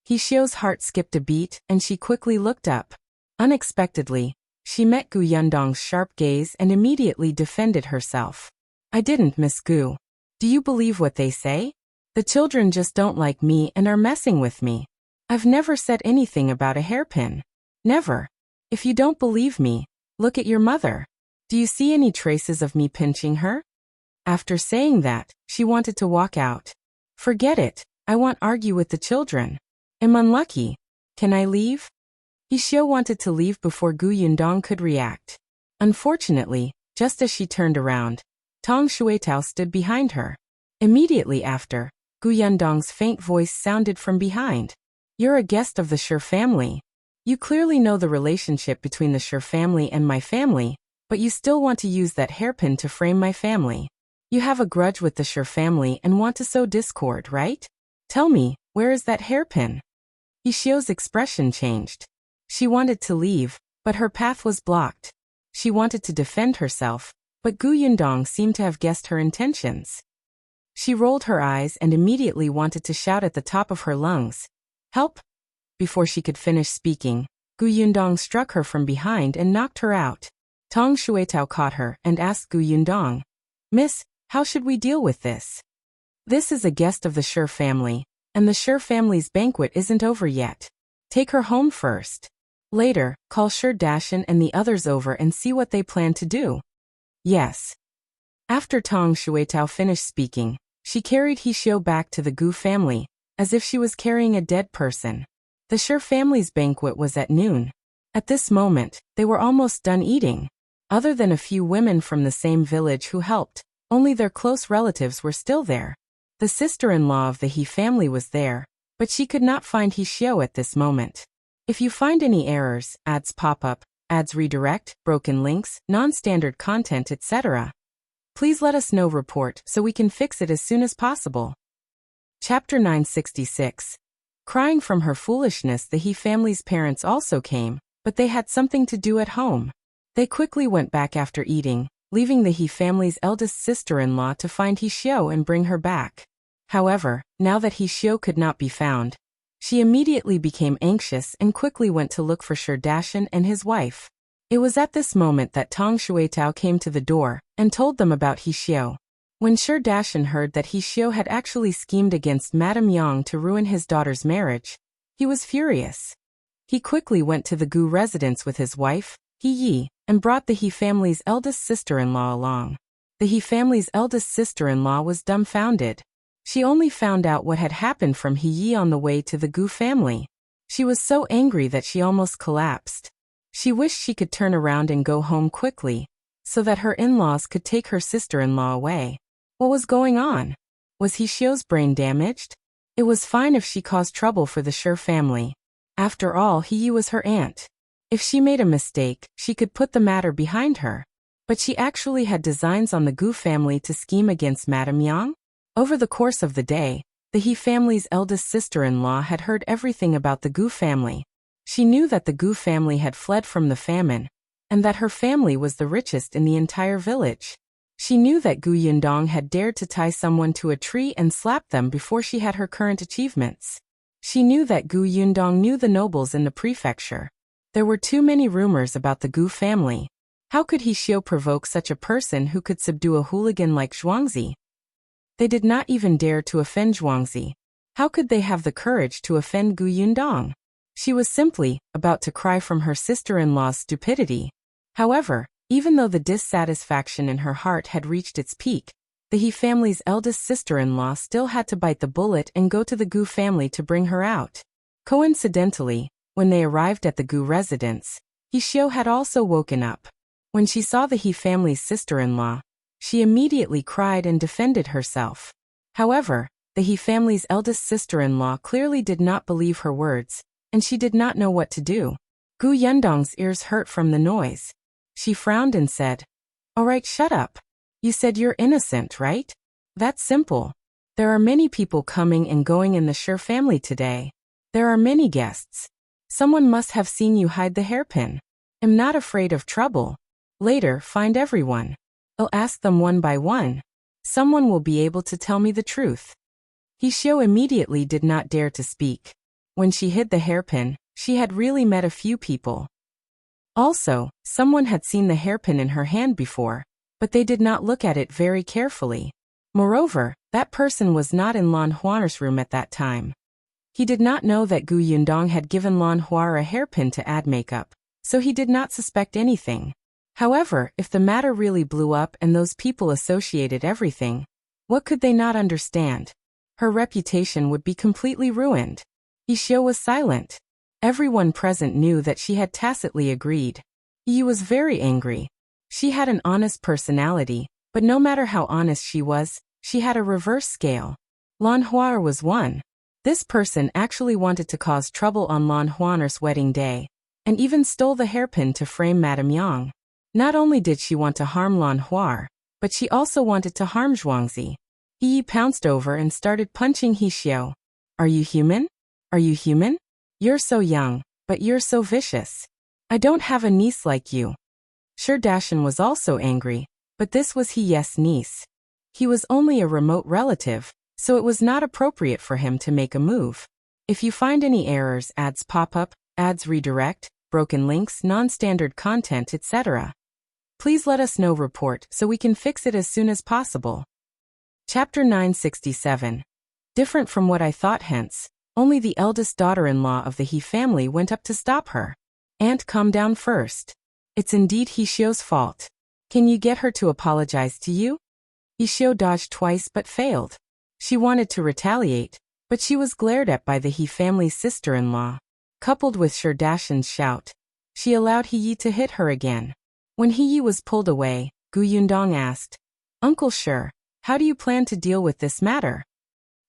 He Xiao's heart skipped a beat, and she quickly looked up. Unexpectedly, she met Gu Yundong's sharp gaze and immediately defended herself. I didn't, Miss Gu. Do you believe what they say? The children just don't like me and are messing with me. I've never said anything about a hairpin. Never. If you don't believe me, look at your mother. Do you see any traces of me pinching her? After saying that, she wanted to walk out. Forget it. I won't argue with the children. I'm unlucky. Can I leave? He Xiao wanted to leave before Gu Yundong could react. Unfortunately, just as she turned around, Tong Shuetao stood behind her. Immediately after, Gu Yundong's faint voice sounded from behind. You're a guest of the Her family. You clearly know the relationship between the Her family and my family, but you still want to use that hairpin to frame my family. You have a grudge with the Her family and want to sow discord, right? Tell me, where is that hairpin? He Xiao's expression changed. She wanted to leave, but her path was blocked. She wanted to defend herself, but Gu Yundong seemed to have guessed her intentions. She rolled her eyes and immediately wanted to shout at the top of her lungs. Help! Before she could finish speaking, Gu Yundong struck her from behind and knocked her out. Tong Shuetao caught her and asked Gu Yundong, Miss, how should we deal with this? This is a guest of the Her family, and the Her family's banquet isn't over yet. Take her home first. Later, call Her Dajiang and the others over and see what they plan to do. Yes. After Tong Shuetao finished speaking, she carried He Xiao back to the Gu family, as if she was carrying a dead person. The Her family's banquet was at noon. At this moment, they were almost done eating. Other than a few women from the same village who helped, only their close relatives were still there. The sister-in-law of the He family was there, but she could not find He Xiao at this moment. If you find any errors, ads pop up, ads redirect, broken links, non-standard content, etc., please let us know. Report so we can fix it as soon as possible. Chapter 966. Crying from Her Foolishness. The He family's parents also came, but they had something to do at home. They quickly went back after eating, leaving the He family's eldest sister-in-law to find He Xiao and bring her back. However, now that He Xiao could not be found, She immediately became anxious and quickly went to look for Shi Dashan and his wife. It was at this moment that Tang Shuitao came to the door and told them about He Xiu. When Shi Dashan heard that He Xiu had actually schemed against Madame Yang to ruin his daughter's marriage, he was furious. He quickly went to the Gu residence with his wife, He Yi, and brought the He family's eldest sister-in-law along. The He family's eldest sister-in-law was dumbfounded. She only found out what had happened from He Yi on the way to the Gu family. She was so angry that she almost collapsed. She wished she could turn around and go home quickly, so that her in-laws could take her sister-in-law away. What was going on? Was He Xiu's brain damaged? It was fine if she caused trouble for the Shi family. After all, He Yi was her aunt. If she made a mistake, she could put the matter behind her. But she actually had designs on the Gu family to scheme against Madame Yang? Over the course of the day, the He family's eldest sister-in-law had heard everything about the Gu family. She knew that the Gu family had fled from the famine, and that her family was the richest in the entire village. She knew that Gu Yundong had dared to tie someone to a tree and slap them before she had her current achievements. She knew that Gu Yundong knew the nobles in the prefecture. There were too many rumors about the Gu family. How could He Xiu provoke such a person who could subdue a hooligan like Zhuangzi? They did not even dare to offend Zhuangzi. How could they have the courage to offend Gu Yundong? She was simply about to cry from her sister-in-law's stupidity. However, even though the dissatisfaction in her heart had reached its peak, the He family's eldest sister-in-law still had to bite the bullet and go to the Gu family to bring her out. Coincidentally, when they arrived at the Gu residence, He Xiu had also woken up. When she saw the He family's sister-in-law, she immediately cried and defended herself. However, the He family's eldest sister-in-law clearly did not believe her words, and she did not know what to do. Gu Yundong's ears hurt from the noise. She frowned and said, "All right, shut up. You said you're innocent, right? That's simple. There are many people coming and going in the Shi family today. There are many guests. Someone must have seen you hide the hairpin. I'm not afraid of trouble. Later, find everyone. I'll ask them one by one. Someone will be able to tell me the truth." He Xiu immediately did not dare to speak. When she hid the hairpin, she had really met a few people. Also, someone had seen the hairpin in her hand before, but they did not look at it very carefully. Moreover, that person was not in Lan Huar's room at that time. He did not know that Gu Yundong had given Lan Huar a hairpin to add makeup, so he did not suspect anything. However, if the matter really blew up and those people associated everything, what could they not understand? Her reputation would be completely ruined. He Xiu was silent. Everyone present knew that she had tacitly agreed. Yi was very angry. She had an honest personality, but no matter how honest she had a reverse scale. Lan Huar was one. This person actually wanted to cause trouble on Lan Huar's wedding day, and even stole the hairpin to frame Madame Yang. Not only did she want to harm Lan Huar, but she also wanted to harm Zhuangzi. He pounced over and started punching He Xiu. "Are you human? Are you human? You're so young, but you're so vicious. I don't have a niece like you." Shi Dashan was also angry, but this was He Ye's niece. He was only a remote relative, so it was not appropriate for him to make a move. If you find any errors, ads pop up, ads redirect, broken links, non-standard content, etc., please let us know report so we can fix it as soon as possible. Chapter 967. Different from what I thought. Hence, only the eldest daughter-in-law of the He family went up to stop her. "Aunt, calm down first. It's indeed He Xiu's fault. Can you get her to apologize to you?" He Xiu dodged twice but failed. She wanted to retaliate, but she was glared at by the He family's sister-in-law. Coupled with Shi Dashan's shout, she allowed He Yi to hit her again. When He Yi was pulled away, Gu Yundong asked, "Uncle Shi, how do you plan to deal with this matter?"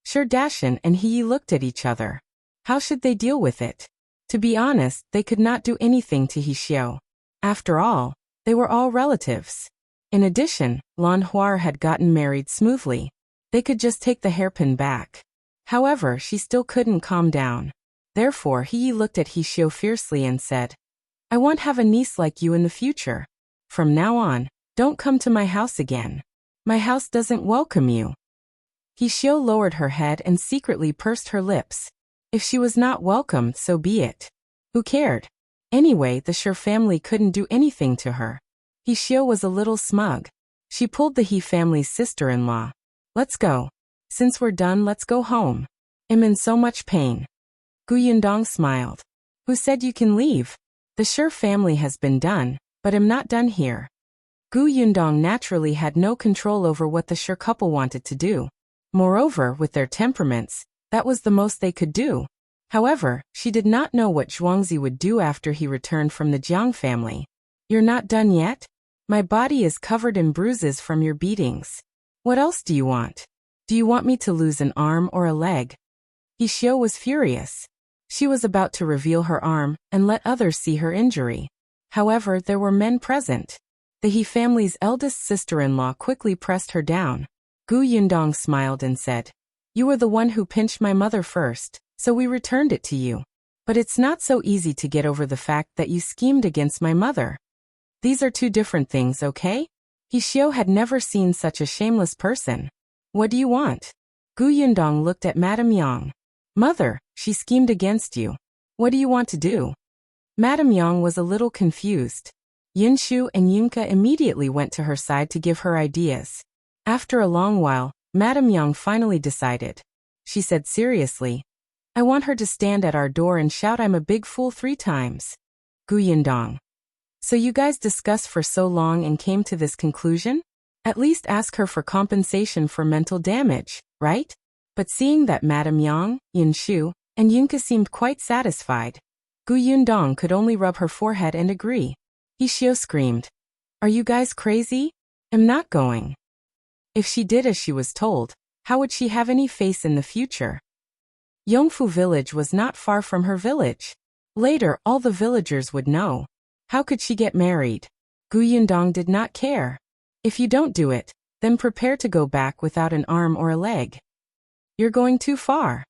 Shi Dashan and He Yi looked at each other. How should they deal with it? To be honest, they could not do anything to He Xiu. After all, they were all relatives. In addition, Lan Huar had gotten married smoothly. They could just take the hairpin back. However, she still couldn't calm down. Therefore, He Yi looked at He Xiu fiercely and said, "I won't have a niece like you in the future. From now on, don't come to my house again. My house doesn't welcome you." He Xiu lowered her head and secretly pursed her lips. If she was not welcomed, so be it. Who cared? Anyway, the She family couldn't do anything to her. He Xiu was a little smug. She pulled the He family's sister-in-law. Let's go. Since we're done, let's go home. I'm in so much pain. Gu Yundong smiled. Who said you can leave? The She family has been done, but I'm not done here. Gu Yundong naturally had no control over what the She couple wanted to do. Moreover, with their temperaments, that was the most they could do. However, she did not know what Zhuangzi would do after he returned from the Jiang family. You're not done yet? My body is covered in bruises from your beatings. What else do you want? Do you want me to lose an arm or a leg? He Xiu was furious. She was about to reveal her arm and let others see her injury. However, there were men present. The He family's eldest sister-in-law quickly pressed her down. Gu Yundong smiled and said, You were the one who pinched my mother first, so we returned it to you. But it's not so easy to get over the fact that you schemed against my mother. These are two different things, okay? He Xiu had never seen such a shameless person. What do you want? Gu Yundong looked at Madame Yang. Mother, she schemed against you. What do you want to do? Madame Yang was a little confused. Yunshu and Yunka immediately went to her side to give her ideas. After a long while, Madame Yang finally decided. She said seriously, I want her to stand at our door and shout I'm a big fool 3 times. Gu Yundong. So you guys discussed for so long and came to this conclusion? At least ask her for compensation for mental damage, right? But seeing that Madame Yang, Yunshu, and Yunka seemed quite satisfied, Gu Yundong could only rub her forehead and agree. He Xiu screamed. Are you guys crazy? I'm not going. If she did as she was told, how would she have any face in the future? Yongfu village was not far from her village. Later, all the villagers would know. How could she get married? Gu Yundong did not care. If you don't do it, then prepare to go back without an arm or a leg. You're going too far.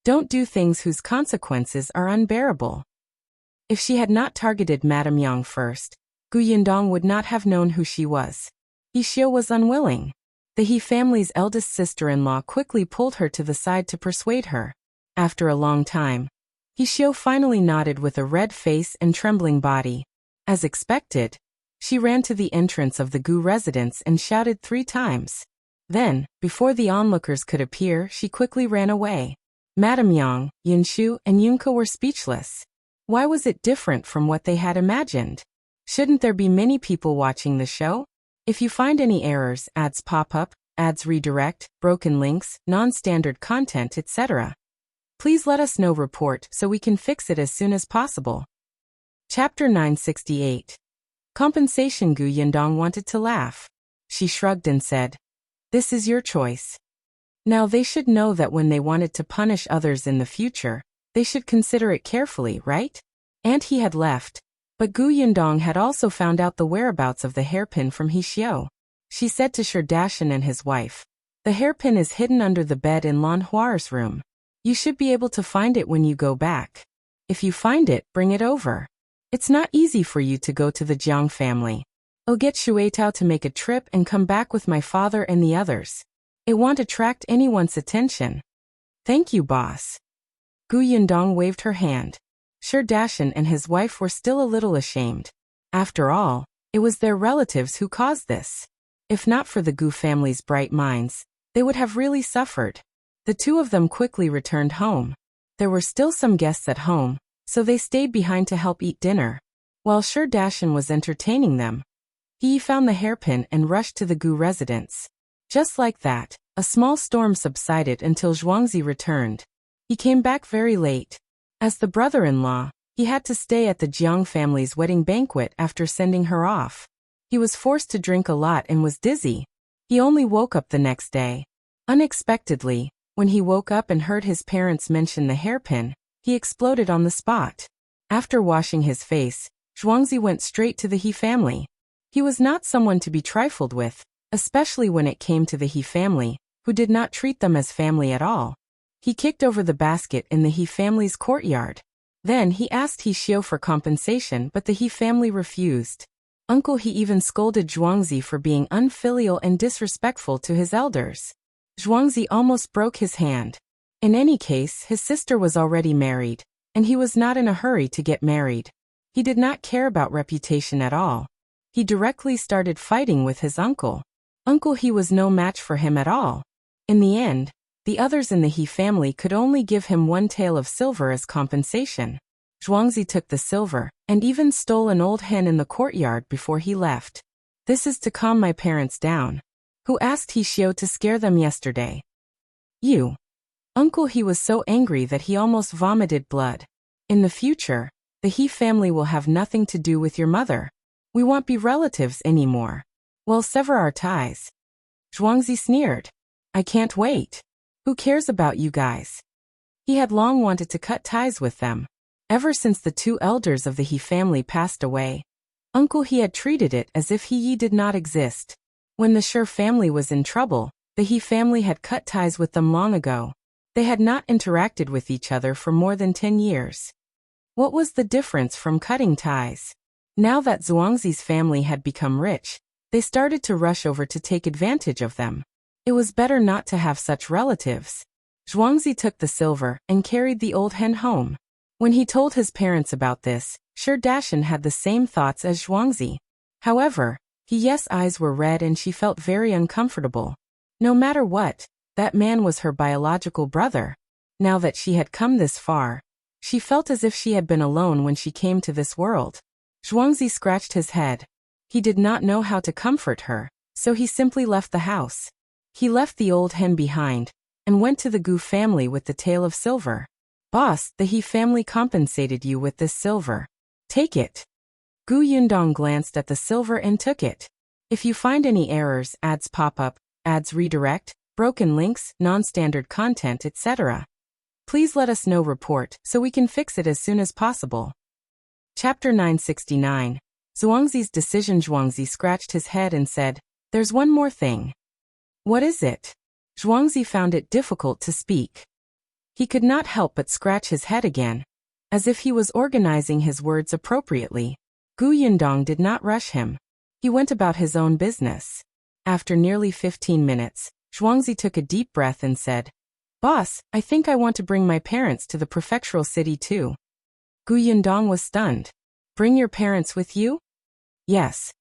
Don't do things whose consequences are unbearable. If she had not targeted Madame Yang first, Gu Yundong would not have known who she was. He Xiu was unwilling. The He family's eldest sister-in-law quickly pulled her to the side to persuade her. After a long time, He Xiu finally nodded with a red face and trembling body. As expected, she ran to the entrance of the Gu residence and shouted 3 times. Then, before the onlookers could appear, she quickly ran away. Madame Yang, Yunshu, and Yunka were speechless. Why was it different from what they had imagined? Shouldn't there be many people watching the show? If you find any errors, ads pop up, ads redirect, broken links, non-standard content, etc., please let us know report so we can fix it as soon as possible. Chapter 968. Compensation. Gu Yundong wanted to laugh. She shrugged and said, This is your choice. Now they should know that when they wanted to punish others in the future, they should consider it carefully, right? And he had left. But Gu Yundong had also found out the whereabouts of the hairpin from He Xiu. She said to Dajiang and his wife, The hairpin is hidden under the bed in Lan Huar's room. You should be able to find it when you go back. If you find it, bring it over. It's not easy for you to go to the Jiang family. I'll get Shuetao to make a trip and come back with my father and the others. It won't attract anyone's attention. Thank you, boss. Gu Yundong waved her hand. Dajiang and his wife were still a little ashamed. After all, it was their relatives who caused this. If not for the Gu family's bright minds, they would have really suffered. The 2 of them quickly returned home. There were still some guests at home, so they stayed behind to help eat dinner. While Dajiang was entertaining them, he found the hairpin and rushed to the Gu residence. Just like that, a small storm subsided until Zhuangzi returned. He came back very late. As the brother-in-law, he had to stay at the Jiang family's wedding banquet after sending her off. He was forced to drink a lot and was dizzy. He only woke up the next day. Unexpectedly, when he woke up and heard his parents mention the hairpin, he exploded on the spot. After washing his face, Zhuangzi went straight to the He family. He was not someone to be trifled with, especially when it came to the He family, who did not treat them as family at all. He kicked over the basket in the He family's courtyard. Then he asked He Xiu for compensation, but the He family refused. He even scolded Zhuangzi for being unfilial and disrespectful to his elders. Zhuangzi almost broke his hand. In any case, his sister was already married, and he was not in a hurry to get married. He did not care about reputation at all. He directly started fighting with his uncle. He was no match for him at all. In the end, the others in the He family could only give him 1 tael of silver as compensation. Zhuangzi took the silver, and even stole an old hen in the courtyard before he left. This is to calm my parents down. Who asked He Xiao to scare them yesterday? You. Uncle He was so angry that he almost vomited blood. In the future, the He family will have nothing to do with your mother. We won't be relatives anymore. We'll sever our ties. Zhuangzi sneered. I can't wait. Who cares about you guys? He had long wanted to cut ties with them. Ever since the 2 elders of the He family passed away, Uncle He had treated it as if He did not exist. When the Her family was in trouble, the He family had cut ties with them long ago. They had not interacted with each other for more than 10 years. What was the difference from cutting ties? Now that Zhuangzi's family had become rich, they started to rush over to take advantage of them. It was better not to have such relatives. Zhuangzi took the silver and carried the old hen home. When he told his parents about this, Dajiang had the same thoughts as Zhuangzi. However, He's eyes were red and she felt very uncomfortable. No matter what, that man was her biological brother. Now that she had come this far, she felt as if she had been alone when she came to this world. Zhuangzi scratched his head. He did not know how to comfort her, so he simply left the house. He left the old hen behind, and went to the Gu family with the tael of silver. Boss, the He family compensated you with this silver. Take it. Gu Yundong glanced at the silver and took it. If you find any errors, ads pop up, ads redirect, broken links, non-standard content, etc., please let us know report so we can fix it as soon as possible. Chapter 969. Zhuangzi's decision. Zhuangzi scratched his head and said, There's one more thing. What is it? Zhuangzi found it difficult to speak. He could not help but scratch his head again, as if he was organizing his words appropriately. Gu Yundong did not rush him. He went about his own business. After nearly 15 minutes, Zhuangzi took a deep breath and said, Boss, I think I want to bring my parents to the prefectural city too. Gu Yundong was stunned. Bring your parents with you? Yes.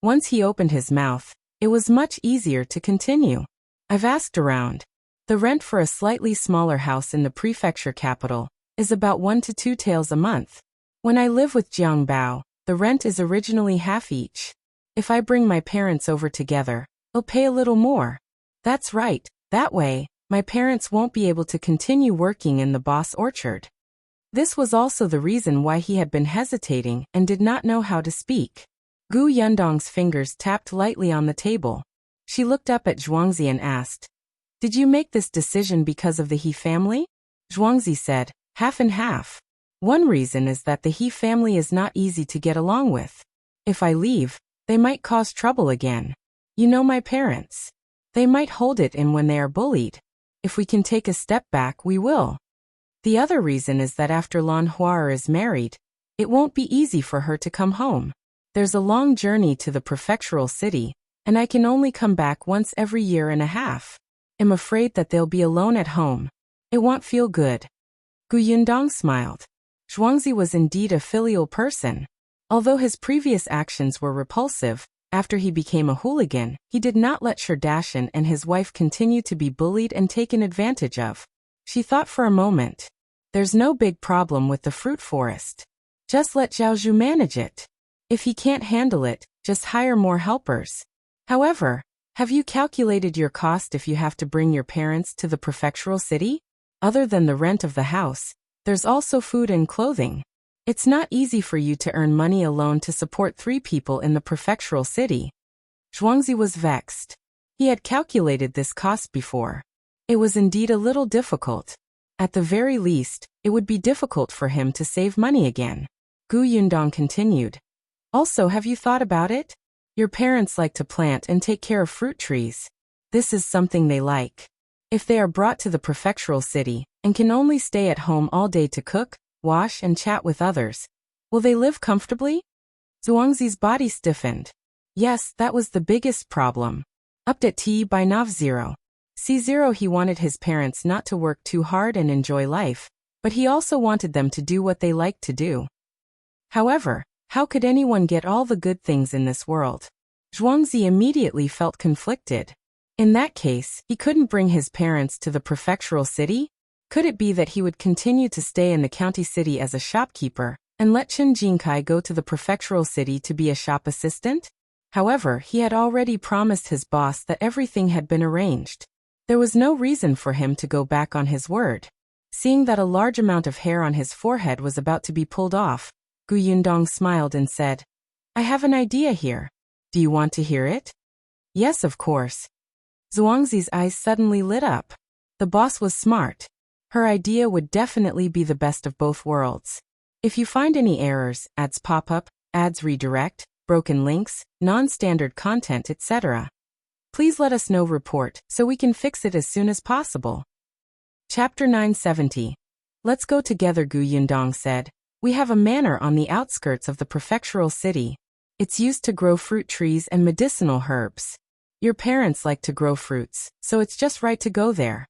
Once he opened his mouth, it was much easier to continue. I've asked around. The rent for a slightly smaller house in the prefecture capital is about 1 to 2 taels a month. When I live with Jiang Bao, the rent is originally half each. If I bring my parents over together, I'll pay a little more. That's right, that way, my parents won't be able to continue working in the boss orchard. This was also the reason why he had been hesitating and did not know how to speak. Gu Yundong's fingers tapped lightly on the table. She looked up at Zhuangzi and asked, Did you make this decision because of the He family? Zhuangzi said, half and half. One reason is that the He family is not easy to get along with. If I leave, they might cause trouble again. You know my parents. They might hold it in when they are bullied. If we can take a step back, we will. The other reason is that after Lan Huar is married, it won't be easy for her to come home. There's a long journey to the prefectural city, and I can only come back once every year and a half. I'm afraid that they'll be alone at home. It won't feel good. Gu Yundong smiled. Zhuangzi was indeed a filial person. Although his previous actions were repulsive, after he became a hooligan, he did not let Dajiang and his wife continue to be bullied and taken advantage of. She thought for a moment. There's no big problem with the fruit forest. Just let Zhaozhu manage it. If he can't handle it, just hire more helpers. However, have you calculated your cost if you have to bring your parents to the prefectural city? Other than the rent of the house, there's also food and clothing. It's not easy for you to earn money alone to support 3 people in the prefectural city. Zhuangzi was vexed. He had calculated this cost before. It was indeed a little difficult. At the very least, it would be difficult for him to save money again. Gu Yundong continued. Also, have you thought about it? Your parents like to plant and take care of fruit trees. This is something they like. If they are brought to the prefectural city and can only stay at home all day to cook, wash and chat with others, will they live comfortably? Zhuangzi's body stiffened. Yes, that was the biggest problem. Update T by Nav 0. C0 He wanted his parents not to work too hard and enjoy life, but he also wanted them to do what they liked to do. However, how could anyone get all the good things in this world? Zhuangzi immediately felt conflicted. In that case, he couldn't bring his parents to the prefectural city? Could it be that he would continue to stay in the county city as a shopkeeper, and let Chen Jingkai go to the prefectural city to be a shop assistant? However, he had already promised his boss that everything had been arranged. There was no reason for him to go back on his word. Seeing that a large amount of hair on his forehead was about to be pulled off, Yundong smiled and said, "I have an idea here. Do you want to hear it?" "Yes, of course." Zhuangzi's eyes suddenly lit up. The boss was smart. Her idea would definitely be the best of both worlds. If you find any errors, ads pop up, ads redirect, broken links, non-standard content, etc., please let us know report so we can fix it as soon as possible. Chapter 970. Let's go together, Yundong said. We have a manor on the outskirts of the prefectural city. It's used to grow fruit trees and medicinal herbs. Your parents like to grow fruits, so it's just right to go there.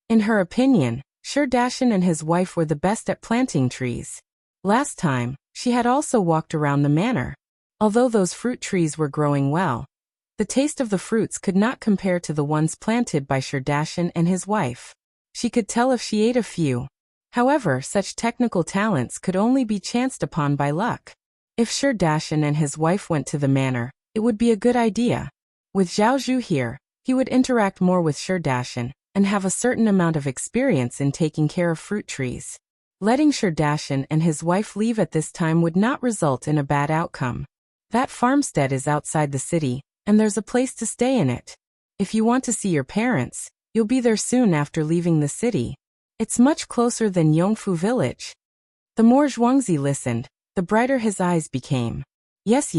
In her opinion, Dajiang and his wife were the best at planting trees. Last time, she had also walked around the manor. Although those fruit trees were growing well, the taste of the fruits could not compare to the ones planted by Dajiang and his wife. She could tell if she ate a few. However, such technical talents could only be chanced upon by luck. If Dajiang and his wife went to the manor, it would be a good idea. With Zhao Zhu here, he would interact more with Dajiang and have a certain amount of experience in taking care of fruit trees. Letting Dajiang and his wife leave at this time would not result in a bad outcome. That farmstead is outside the city, and there's a place to stay in it. If you want to see your parents, you'll be there soon after leaving the city. It's much closer than Yongfu village. The more Zhuangzi listened, the brighter his eyes became. Yes.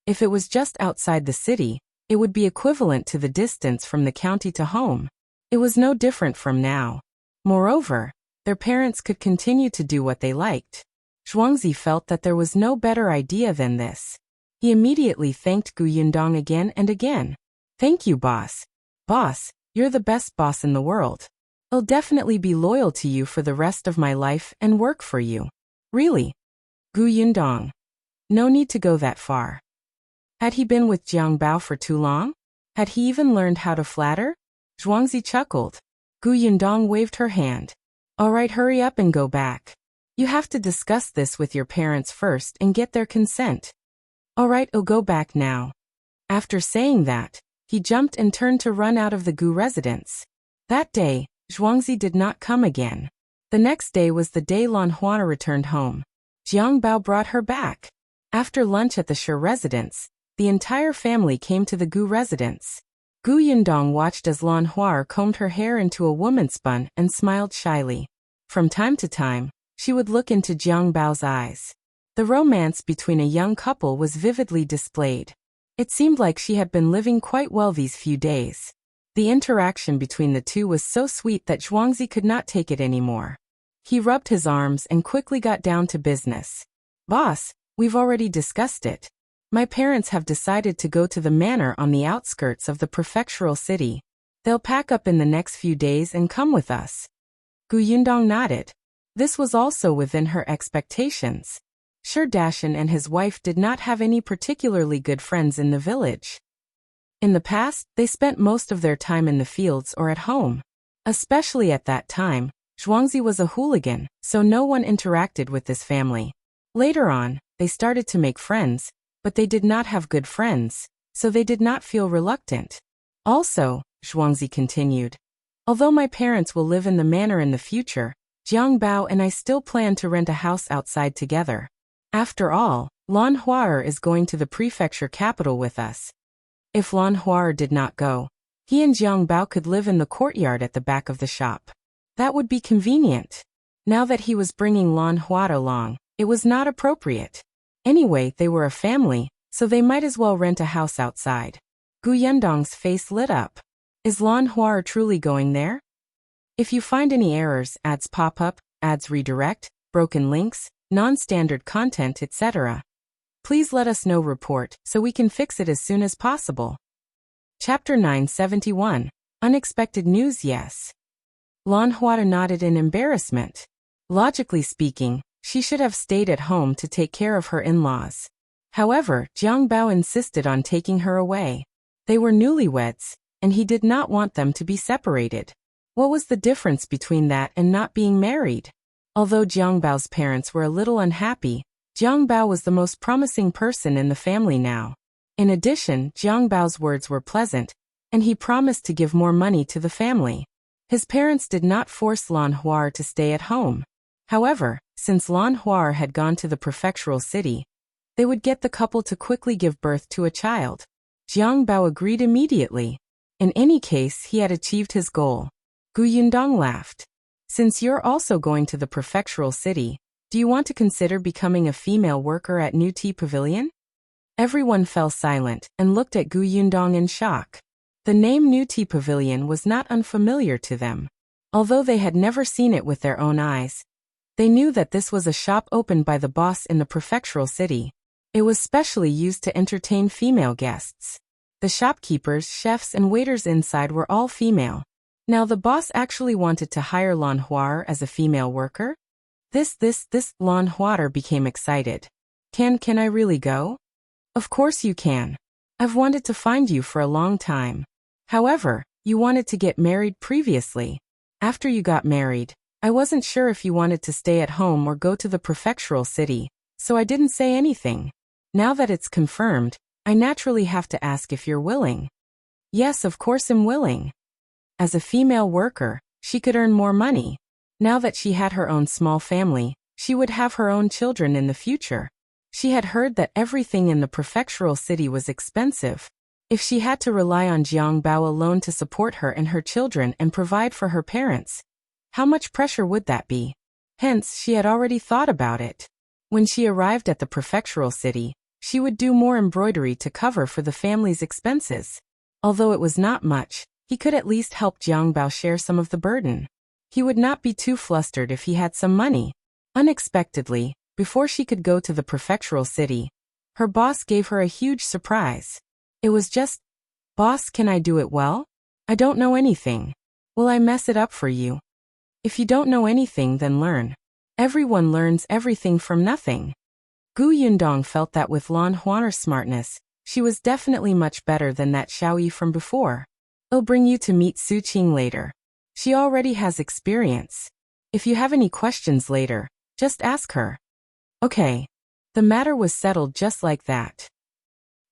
If it was just outside the city, it would be equivalent to the distance from the county to home. It was no different from now. Moreover, their parents could continue to do what they liked. Zhuangzi felt that there was no better idea than this. He immediately thanked Yundong again and again. Thank you, boss. Boss, you're the best boss in the world. I'll definitely be loyal to you for the rest of my life and work for you. Really? Yundong. No need to go that far. Had he been with Jiang Bao for too long? Had he even learned how to flatter? Zhuangzi chuckled. Yundong waved her hand. All right, hurry up and go back. You have to discuss this with your parents first and get their consent. All right, I'll go back now. After saying that, he jumped and turned to run out of the Gu residence. That day, Zhuangzi did not come again. The next day was the day Lan Hua returned home. Jiang Bao brought her back. After lunch at the Shi residence, the entire family came to the Gu residence. Yundong watched as Lan Hua combed her hair into a woman's bun and smiled shyly. From time to time, she would look into Jiang Bao's eyes. The romance between a young couple was vividly displayed. It seemed like she had been living quite well these few days. The interaction between the two was so sweet that Zhuangzi could not take it anymore. He rubbed his arms and quickly got down to business. Boss, we've already discussed it. My parents have decided to go to the manor on the outskirts of the prefectural city. They'll pack up in the next few days and come with us. Yundong nodded. This was also within her expectations. Dajiang and his wife did not have any particularly good friends in the village. In the past, they spent most of their time in the fields or at home. Especially at that time, Zhuangzi was a hooligan, so no one interacted with this family. Later on, they started to make friends, but they did not have good friends, so they did not feel reluctant. Also, Zhuangzi continued, although my parents will live in the manor in the future, Jiang Bao and I still plan to rent a house outside together. After all, Lan Hua is going to the prefecture capital with us. If Lan Hua did not go, he and Jiang Bao could live in the courtyard at the back of the shop. That would be convenient. Now that he was bringing Lan Hua along, it was not appropriate. Anyway, they were a family, so they might as well rent a house outside. Yundong's face lit up. Is Lan Hua truly going there? If you find any errors, ads pop up, ads redirect, broken links, non-standard content, etc., please let us know report so we can fix it as soon as possible. Chapter 971. Unexpected news, yes. Lan Hua nodded in embarrassment. Logically speaking, she should have stayed at home to take care of her in-laws. However, Jiang Bao insisted on taking her away. They were newlyweds, and he did not want them to be separated. What was the difference between that and not being married? Although Jiang Bao's parents were a little unhappy, Jiang Bao was the most promising person in the family now. In addition, Jiang Bao's words were pleasant, and he promised to give more money to the family. His parents did not force Lan Hua to stay at home. However, since Lan Hua had gone to the prefectural city, they would get the couple to quickly give birth to a child. Jiang Bao agreed immediately. In any case, he had achieved his goal. Yundong laughed. Since you're also going to the prefectural city, do you want to consider becoming a female worker at New Tea Pavilion? Everyone fell silent and looked at Yundong in shock. The name New Tea Pavilion was not unfamiliar to them. Although they had never seen it with their own eyes, they knew that this was a shop opened by the boss in the prefectural city. It was specially used to entertain female guests. The shopkeepers, chefs, and waiters inside were all female. Now the boss actually wanted to hire Lan Hua as a female worker? This, Lan Hua became excited. Can I really go? Of course you can. I've wanted to find you for a long time. However, you wanted to get married previously. After you got married, I wasn't sure if you wanted to stay at home or go to the prefectural city, so I didn't say anything. Now that it's confirmed, I naturally have to ask if you're willing. Yes, of course I'm willing. As a female worker, she could earn more money. Now that she had her own small family, she would have her own children in the future. She had heard that everything in the prefectural city was expensive. If she had to rely on Jiang Bao alone to support her and her children and provide for her parents, how much pressure would that be? Hence, she had already thought about it. When she arrived at the prefectural city, she would do more embroidery to cover for the family's expenses. Although it was not much, he could at least help Jiang Bao share some of the burden. He would not be too flustered if he had some money. Unexpectedly, before she could go to the prefectural city, her boss gave her a huge surprise. It was just, "Boss, can I do it well? I don't know anything. Will I mess it up for you? If you don't know anything, then learn. Everyone learns everything from nothing." Yundong felt that with Lan Huaner's smartness, she was definitely much better than that Xiaoyi from before. I'll bring you to meet Su Qing later. She already has experience. If you have any questions later, just ask her. Okay. The matter was settled just like that.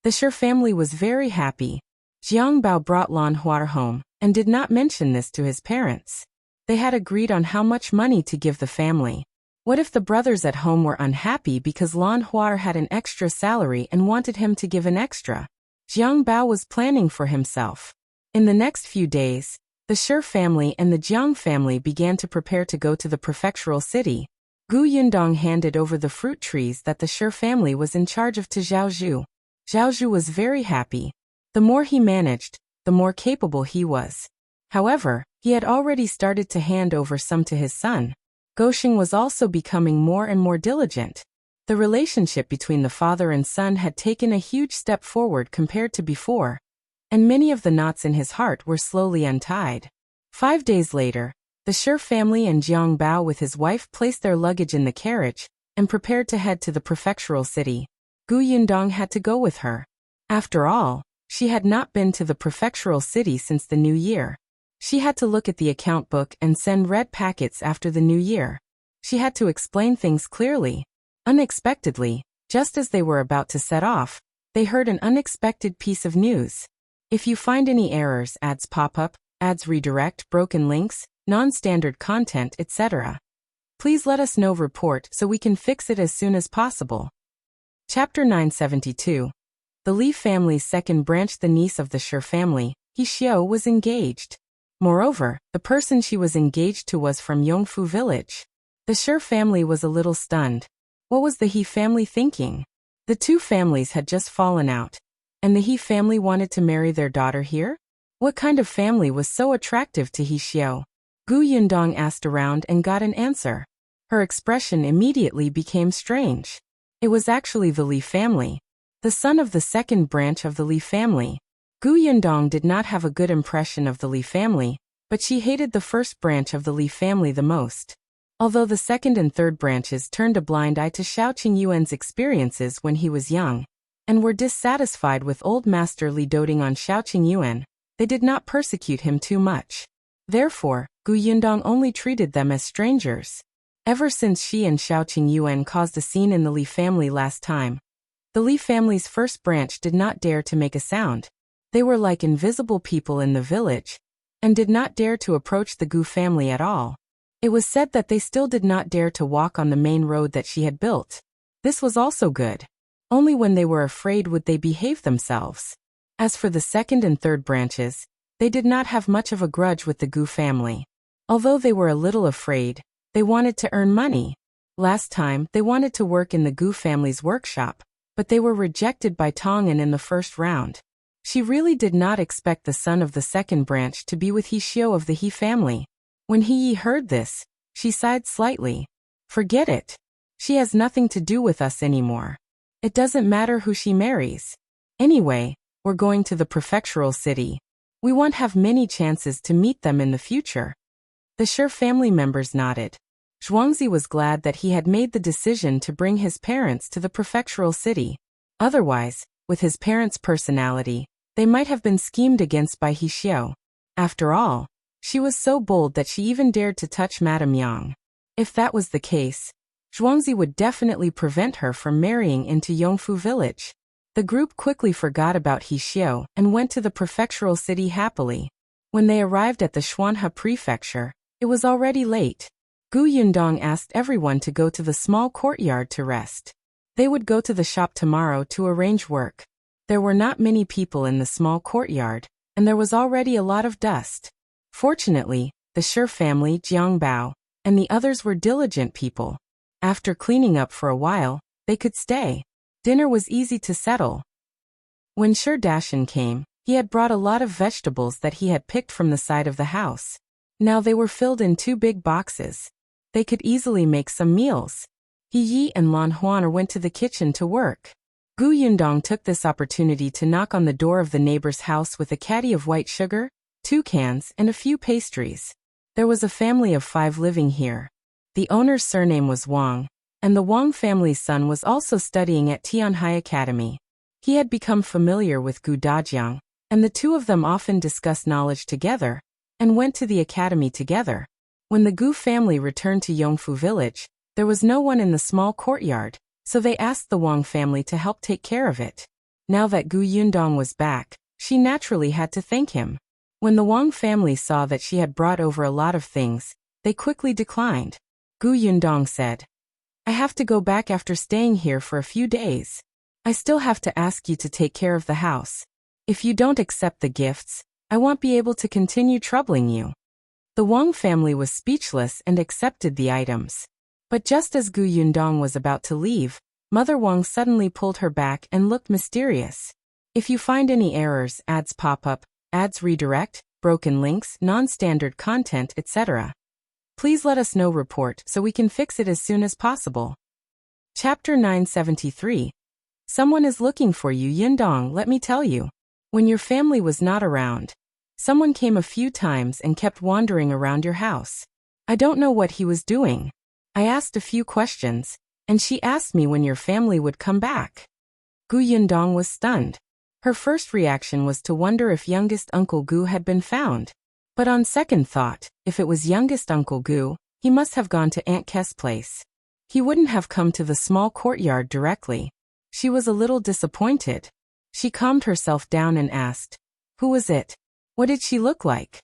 The Shi family was very happy. Jiang Bao brought Lan Hua home and did not mention this to his parents. They had agreed on how much money to give the family. What if the brothers at home were unhappy because Lan Hua had an extra salary and wanted him to give an extra? Jiang Bao was planning for himself. In the next few days, the Shi family and the Jiang family began to prepare to go to the prefectural city. Yundong handed over the fruit trees that the Shi family was in charge of to Zhaozhu. Zhaozhu was very happy. The more he managed, the more capable he was. However, he had already started to hand over some to his son. Gosheng was also becoming more and more diligent. The relationship between the father and son had taken a huge step forward compared to before, and many of the knots in his heart were slowly untied. 5 days later, the Shi family and Jiang Bao with his wife placed their luggage in the carriage and prepared to head to the prefectural city. Yundong had to go with her. After all, she had not been to the prefectural city since the new year. She had to look at the account book and send red packets after the new year. She had to explain things clearly. Unexpectedly, just as they were about to set off, they heard an unexpected piece of news. If you find any errors, ads pop up, ads redirect, broken links, non-standard content, etc., please let us know. Report so we can fix it as soon as possible. Chapter 972. The Li family's second branch, the niece of the Shi family, He Xiao, was engaged. Moreover, the person she was engaged to was from Yongfu village. The Shi family was a little stunned. What was the He family thinking? The two families had just fallen out, and the He family wanted to marry their daughter here? What kind of family was so attractive to He Xiao? Yundong asked around and got an answer. Her expression immediately became strange. It was actually the Li family. The son of the second branch of the Li family. Gu Yundong did not have a good impression of the Li family, but she hated the first branch of the Li family the most. Although the second and third branches turned a blind eye to Xiao Qingyuan's experiences when he was young, and were dissatisfied with old Master Li doting on Xiao Qingyuan, they did not persecute him too much. Therefore, Gu Yundong only treated them as strangers. Ever since she and Xiao Qingyuan caused a scene in the Li family last time, the Li family's first branch did not dare to make a sound. They were like invisible people in the village, and did not dare to approach the Gu family at all. It was said that they still did not dare to walk on the main road that she had built. This was also good. Only when they were afraid would they behave themselves. As for the second and third branches, they did not have much of a grudge with the Gu family. Although they were a little afraid, they wanted to earn money. Last time, they wanted to work in the Gu family's workshop, but they were rejected by Tongan in the first round. She really did not expect the son of the second branch to be with He Xiao of the He family. When He Yi heard this, she sighed slightly. Forget it. She has nothing to do with us anymore. It doesn't matter who she marries. Anyway, we're going to the prefectural city. We won't have many chances to meet them in the future. The Sher family members nodded. Zhuangzi was glad that he had made the decision to bring his parents to the prefectural city. Otherwise, with his parents' personality, they might have been schemed against by He Xiao. After all, she was so bold that she even dared to touch Madame Yang. If that was the case, Zhuangzi would definitely prevent her from marrying into Yongfu village. The group quickly forgot about He Xiao and went to the prefectural city happily. When they arrived at the Xuanhe prefecture, it was already late. Gu Yundong asked everyone to go to the small courtyard to rest. They would go to the shop tomorrow to arrange work. There were not many people in the small courtyard, and there was already a lot of dust. Fortunately, the Sher family, Jiang Bao, and the others were diligent people. After cleaning up for a while, they could stay. Dinner was easy to settle. When Sher Dashan came, he had brought a lot of vegetables that he had picked from the side of the house. Now they were filled in 2 big boxes. They could easily make some meals. He Yi and Lan Huan went to the kitchen to work. Gu Yundong took this opportunity to knock on the door of the neighbor's house with a caddy of white sugar, 2 cans, and a few pastries. There was a family of 5 living here. The owner's surname was Wang, and the Wang family's son was also studying at Tianhai Academy. He had become familiar with Gu Dajiang, and the two of them often discussed knowledge together, and went to the academy together. When the Gu family returned to Yongfu village, there was no one in the small courtyard, so they asked the Wang family to help take care of it. Now that Gu Yundong was back, she naturally had to thank him. When the Wang family saw that she had brought over a lot of things, they quickly declined. Gu Yundong said, "I have to go back after staying here for a few days. I still have to ask you to take care of the house. If you don't accept the gifts, I won't be able to continue troubling you." The Wang family was speechless and accepted the items. But just as Gu Yundong was about to leave, Mother Wang suddenly pulled her back and looked mysterious. If you find any errors, ads pop up, ads redirect, broken links, non-standard content, etc., please let us know. Report so we can fix it as soon as possible. Chapter 973. Someone is looking for you, Yundong, let me tell you. When your family was not around, someone came a few times and kept wandering around your house. I don't know what he was doing. I asked a few questions, and she asked me when your family would come back. Gu Yundong was stunned. Her first reaction was to wonder if youngest Uncle Gu had been found. But on second thought, if it was youngest Uncle Gu, he must have gone to Aunt Kes' place. He wouldn't have come to the small courtyard directly. She was a little disappointed. She calmed herself down and asked, "Who was it? What did she look like?"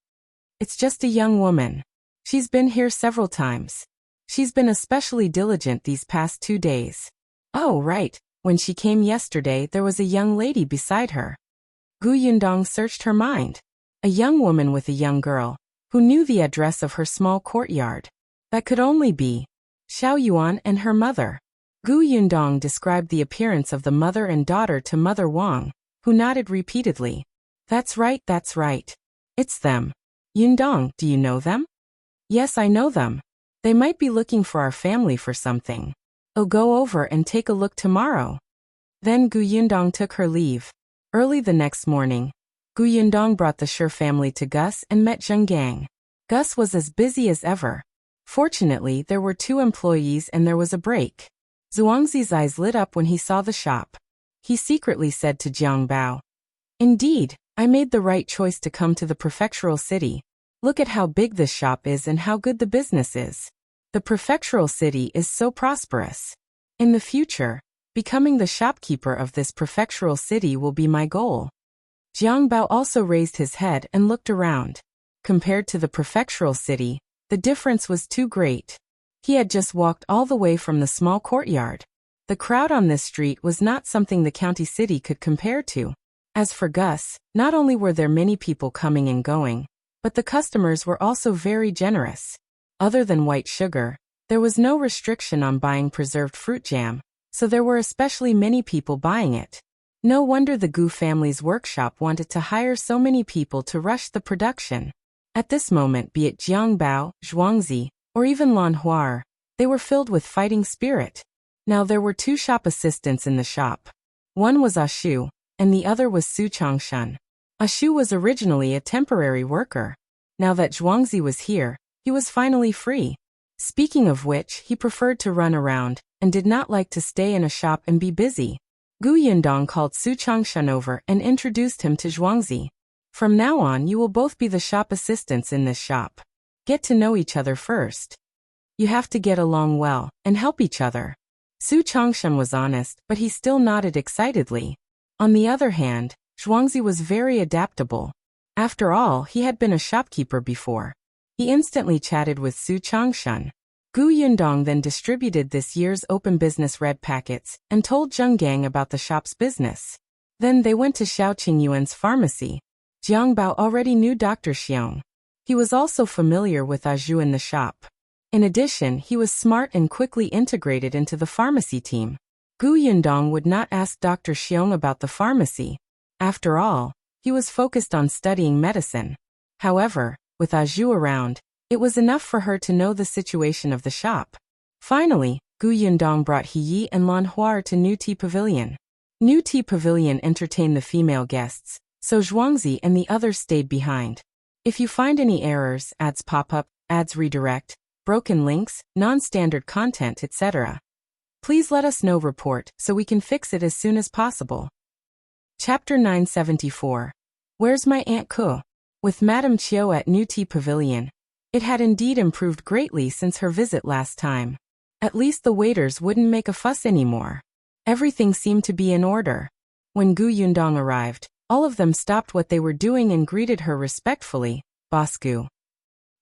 "It's just a young woman. She's been here several times. She's been especially diligent these past 2 days." "Oh, right. When she came yesterday, there was a young lady beside her." Gu Yundong searched her mind. A young woman with a young girl, who knew the address of her small courtyard. That could only be Xiao Yuan and her mother. Gu Yundong described the appearance of the mother and daughter to Mother Wang, who nodded repeatedly. That's right. It's them." "Yundong, do you know them?" "Yes, I know them. They might be looking for our family for something. I'll go over and take a look tomorrow." Then Gu Yundong took her leave. Early the next morning, Gu Yundong brought the Shi family to Gus and met Zhuangzi. Gus was as busy as ever. Fortunately, there were 2 employees and there was a break. Zhuangzi's eyes lit up when he saw the shop. He secretly said to Jiang Bao, "Indeed, I made the right choice to come to the prefectural city. Look at how big this shop is and how good the business is. The prefectural city is so prosperous. In the future, becoming the shopkeeper of this prefectural city will be my goal." Jiang Bao also raised his head and looked around. Compared to the prefectural city, the difference was too great. He had just walked all the way from the small courtyard. The crowd on this street was not something the county city could compare to. As for Gus, not only were there many people coming and going, but the customers were also very generous. Other than white sugar, there was no restriction on buying preserved fruit jam, so there were especially many people buying it. No wonder the Gu family's workshop wanted to hire so many people to rush the production. At this moment, be it Jiang Bao, Zhuangzi, or even Lan Huar, they were filled with fighting spirit. Now there were 2 shop assistants in the shop. One was Ashu, and the other was Su Changshan. Ashu was originally a temporary worker. Now that Zhuangzi was here, he was finally free. Speaking of which, he preferred to run around, and did not like to stay in a shop and be busy. Gu Yundong called Su Changshan over and introduced him to Zhuangzi. "From now on you will both be the shop assistants in this shop. Get to know each other first. You have to get along well, and help each other." Su Changshan was honest, but he still nodded excitedly. On the other hand, Zhuangzi was very adaptable. After all, he had been a shopkeeper before. He instantly chatted with Su Changshan. Gu Yundong then distributed this year's open business red packets and told Zhuangzi about the shop's business. Then they went to Xiao Qingyuan's pharmacy. Jiang Bao already knew Dr. Xiong. He was also familiar with Aju in the shop. In addition, he was smart and quickly integrated into the pharmacy team. Gu Yundong would not ask Dr. Xiong about the pharmacy. After all, he was focused on studying medicine. However, with Aju around, it was enough for her to know the situation of the shop. Finally, Gu Yundong brought He and Lan Huar to New Tea Pavilion. New Tea Pavilion entertained the female guests, so Zhuangzi and the others stayed behind. If you find any errors, ads pop up, ads redirect, broken links, non-standard content, etc., please let us know report so we can fix it as soon as possible. Chapter 974. Where's my Aunt Ko? With Madame Chiu at New Tea Pavilion, it had indeed improved greatly since her visit last time. At least the waiters wouldn't make a fuss anymore. Everything seemed to be in order. When Gu Yundong arrived, all of them stopped what they were doing and greeted her respectfully, "Boss Gu."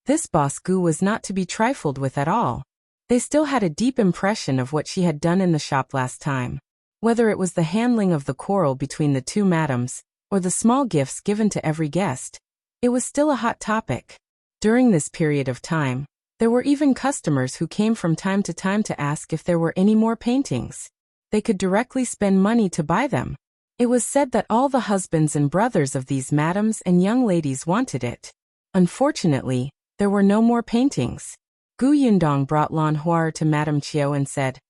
This Boss Gu was not to be trifled with at all. They still had a deep impression of what she had done in the shop last time. Whether it was the handling of the quarrel between the 2 madams, or the small gifts given to every guest, it was still a hot topic. During this period of time, there were even customers who came from time to ask if there were any more paintings. They could directly spend money to buy them. It was said that all the husbands and brothers of these madams and young ladies wanted it. Unfortunately, there were no more paintings. Gu Yundong brought Lan Huar to Madame Chiu and said,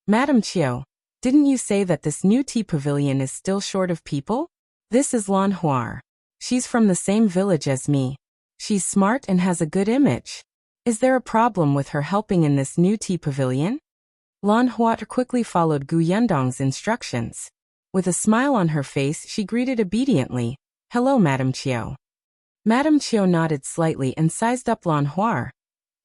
"Madame Chiu, didn't you say that this New Tea Pavilion is still short of people? This is Lan Huar. She's from the same village as me. She's smart and has a good image. Is there a problem with her helping in this New Tea Pavilion?" Lan Huar quickly followed Gu Yundong's instructions. With a smile on her face, she greeted obediently, "Hello, Madame Chiu." Madame Chiu nodded slightly and sized up Lan Huar,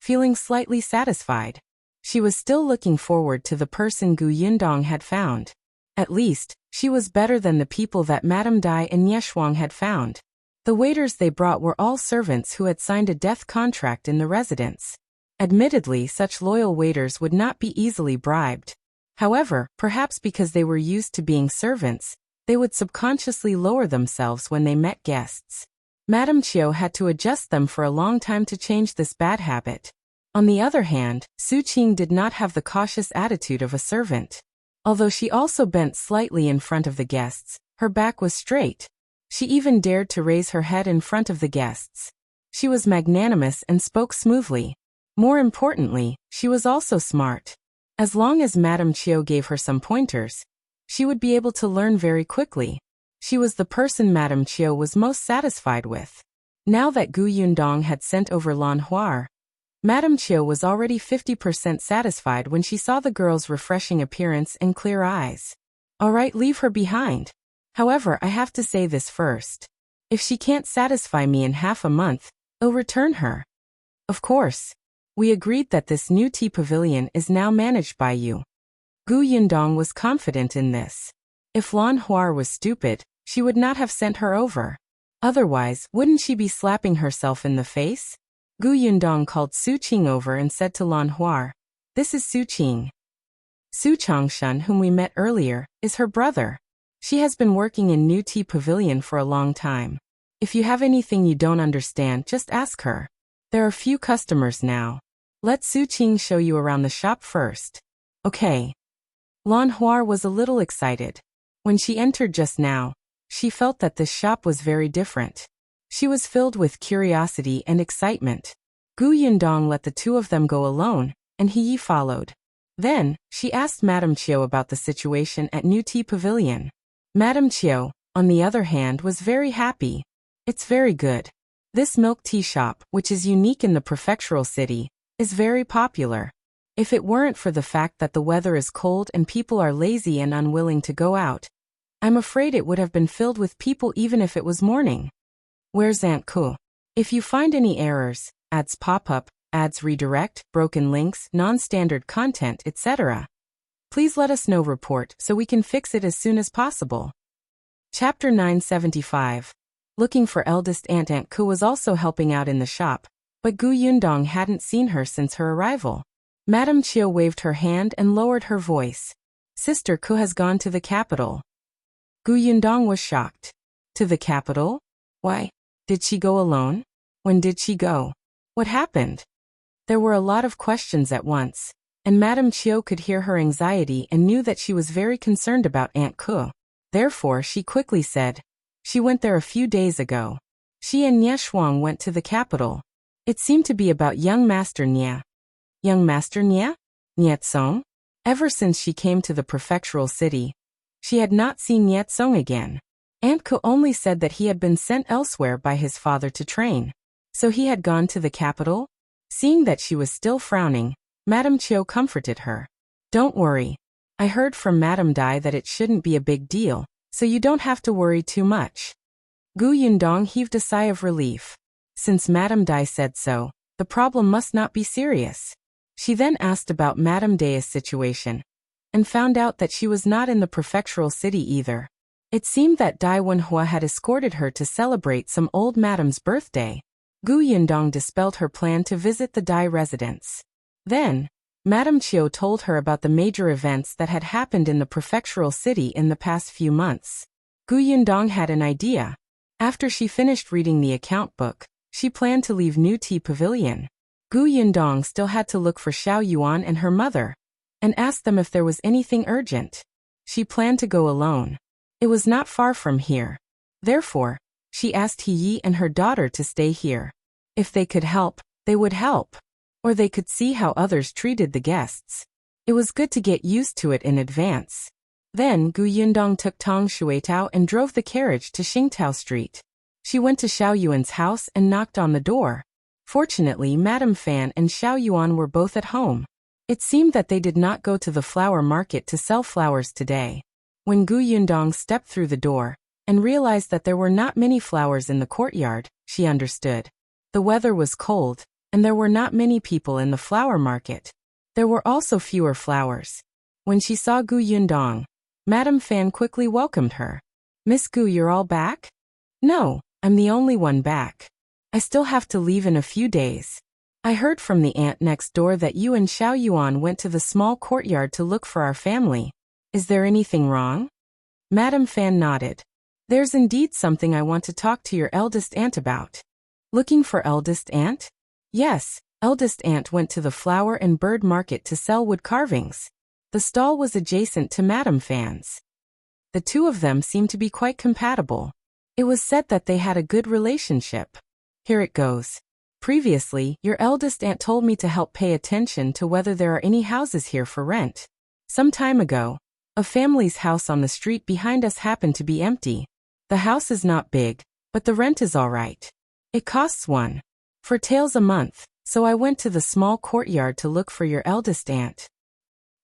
feeling slightly satisfied. She was still looking forward to the person Gu Yundong had found. At least, she was better than the people that Madame Dai and Yeshuang had found. The waiters they brought were all servants who had signed a death contract in the residence. Admittedly, such loyal waiters would not be easily bribed. However, perhaps because they were used to being servants, they would subconsciously lower themselves when they met guests. Madame Chiu had to adjust them for a long time to change this bad habit. On the other hand, Su Qing did not have the cautious attitude of a servant. Although she also bent slightly in front of the guests, her back was straight. She even dared to raise her head in front of the guests. She was magnanimous and spoke smoothly. More importantly, she was also smart. As long as Madame Chiu gave her some pointers, she would be able to learn very quickly. She was the person Madame Chiu was most satisfied with. Now that Gu Yundong had sent over Lan Huar, Madame Chiu was already 50% satisfied when she saw the girl's refreshing appearance and clear eyes. All right, leave her behind. However, I have to say this first. If she can't satisfy me in half a month, I'll return her. Of course. We agreed that this new tea pavilion is now managed by you. Gu Yundong was confident in this. If Lan Huar was stupid, she would not have sent her over. Otherwise, wouldn't she be slapping herself in the face? Gu Yundong called Su Qing over and said to Lan Huar, "This is Su Qing. Su Changshan, whom we met earlier, is her brother. She has been working in New Tea Pavilion for a long time. If you have anything you don't understand, just ask her. There are few customers now. Let Su Qing show you around the shop first." Okay. Lan Huar was a little excited. When she entered just now, she felt that this shop was very different. She was filled with curiosity and excitement. Gu Yundong let the two of them go alone, and he followed. Then, she asked Madame Chiu about the situation at New Tea Pavilion. Madame Chiu, on the other hand, was very happy. It's very good. This milk tea shop, which is unique in the prefectural city, is very popular. If it weren't for the fact that the weather is cold and people are lazy and unwilling to go out, I'm afraid it would have been filled with people even if it was morning. Where's Aunt Ku? If you find any errors, ads pop up, ads redirect, broken links, non-standard content, etc., please let us know report so we can fix it as soon as possible. Chapter 975. Looking for eldest Aunt Ku was also helping out in the shop, but Gu Yundong hadn't seen her since her arrival. Madame Chiu waved her hand and lowered her voice. Sister Ku has gone to the capital. Gu Yundong was shocked. To the capital? Why? Did she go alone? When did she go? What happened? There were a lot of questions at once, and Madame Chiu could hear her anxiety and knew that she was very concerned about Aunt Ku. Therefore, she quickly said, "She went there a few days ago. She and Nie Shuang went to the capital. It seemed to be about young Master Nie." Young Master Nie? Nie Tsong? Ever since she came to the prefectural city, she had not seen Nie Tsong again. Aunt Ku only said that he had been sent elsewhere by his father to train. So he had gone to the capital? Seeing that she was still frowning, Madame Chiu comforted her. Don't worry. I heard from Madame Dai that it shouldn't be a big deal, so you don't have to worry too much. Gu Yundong heaved a sigh of relief. Since Madame Dai said so, the problem must not be serious. She then asked about Madame Dai's situation, and found out that she was not in the prefectural city either. It seemed that Dai Wenhua had escorted her to celebrate some old madame's birthday. Gu Yundong dispelled her plan to visit the Dai residence. Then, Madame Chiu told her about the major events that had happened in the prefectural city in the past few months. Gu Yundong had an idea. After she finished reading the account book, she planned to leave New Tea Pavilion. Gu Yundong still had to look for Xiao Yuan and her mother, and ask them if there was anything urgent. She planned to go alone. It was not far from here. Therefore, she asked He Yi and her daughter to stay here. If they could help, they would help. Or they could see how others treated the guests. It was good to get used to it in advance. Then Gu Yundong took Tong Shuitao and drove the carriage to Xingtao Street. She went to Xiao Yuan's house and knocked on the door. Fortunately, Madame Fan and Xiao Yuan were both at home. It seemed that they did not go to the flower market to sell flowers today. When Gu Yundong stepped through the door, and realized that there were not many flowers in the courtyard, she understood. The weather was cold, and there were not many people in the flower market. There were also fewer flowers. When she saw Gu Yundong, Madame Fan quickly welcomed her. Miss Gu, you're all back? No, I'm the only one back. I still have to leave in a few days. I heard from the aunt next door that you and Xiao Yuan went to the small courtyard to look for our family. Is there anything wrong? Madame Fan nodded. There's indeed something I want to talk to your eldest aunt about. Looking for eldest aunt? Yes, eldest aunt went to the flower and bird market to sell wood carvings. The stall was adjacent to Madame Fan's. The two of them seemed to be quite compatible. It was said that they had a good relationship. Here it goes. Previously, your eldest aunt told me to help pay attention to whether there are any houses here for rent. Some time ago, a family's house on the street behind us happened to be empty. The house is not big, but the rent is all right. It costs 1 taels a month, so I went to the small courtyard to look for your eldest aunt.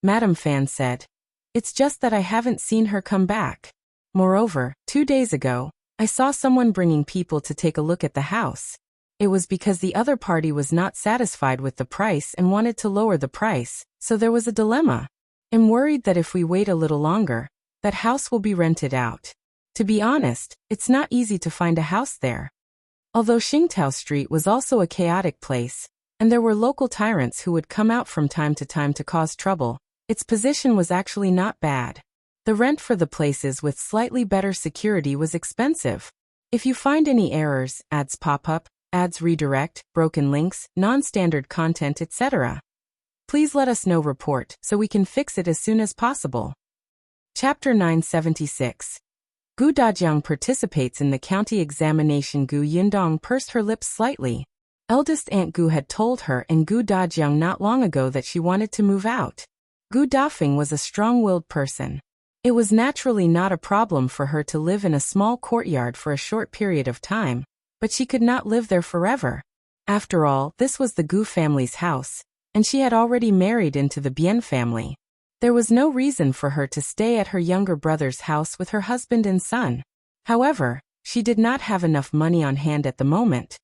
Madame Fan said. It's just that I haven't seen her come back. Moreover, 2 days ago, I saw someone bringing people to take a look at the house. It was because the other party was not satisfied with the price and wanted to lower the price, so there was a dilemma. I'm worried that if we wait a little longer, that house will be rented out. To be honest, it's not easy to find a house there. Although Xingtao Street was also a chaotic place, and there were local tyrants who would come out from time to cause trouble, its position was actually not bad. The rent for the places with slightly better security was expensive. If you find any errors, ads pop up, ads redirect, broken links, non-standard content, etc., please let us know report so we can fix it as soon as possible. Chapter 976. Gu Dajiang participates in the county examination. Gu Yundong pursed her lips slightly. Eldest Aunt Gu had told her and Gu Dajiang not long ago that she wanted to move out. Gu Dafeng was a strong-willed person. It was naturally not a problem for her to live in a small courtyard for a short period of time, but she could not live there forever. After all, this was the Gu family's house, and she had already married into the Bien family. There was no reason for her to stay at her younger brother's house with her husband and son. However, she did not have enough money on hand at the moment,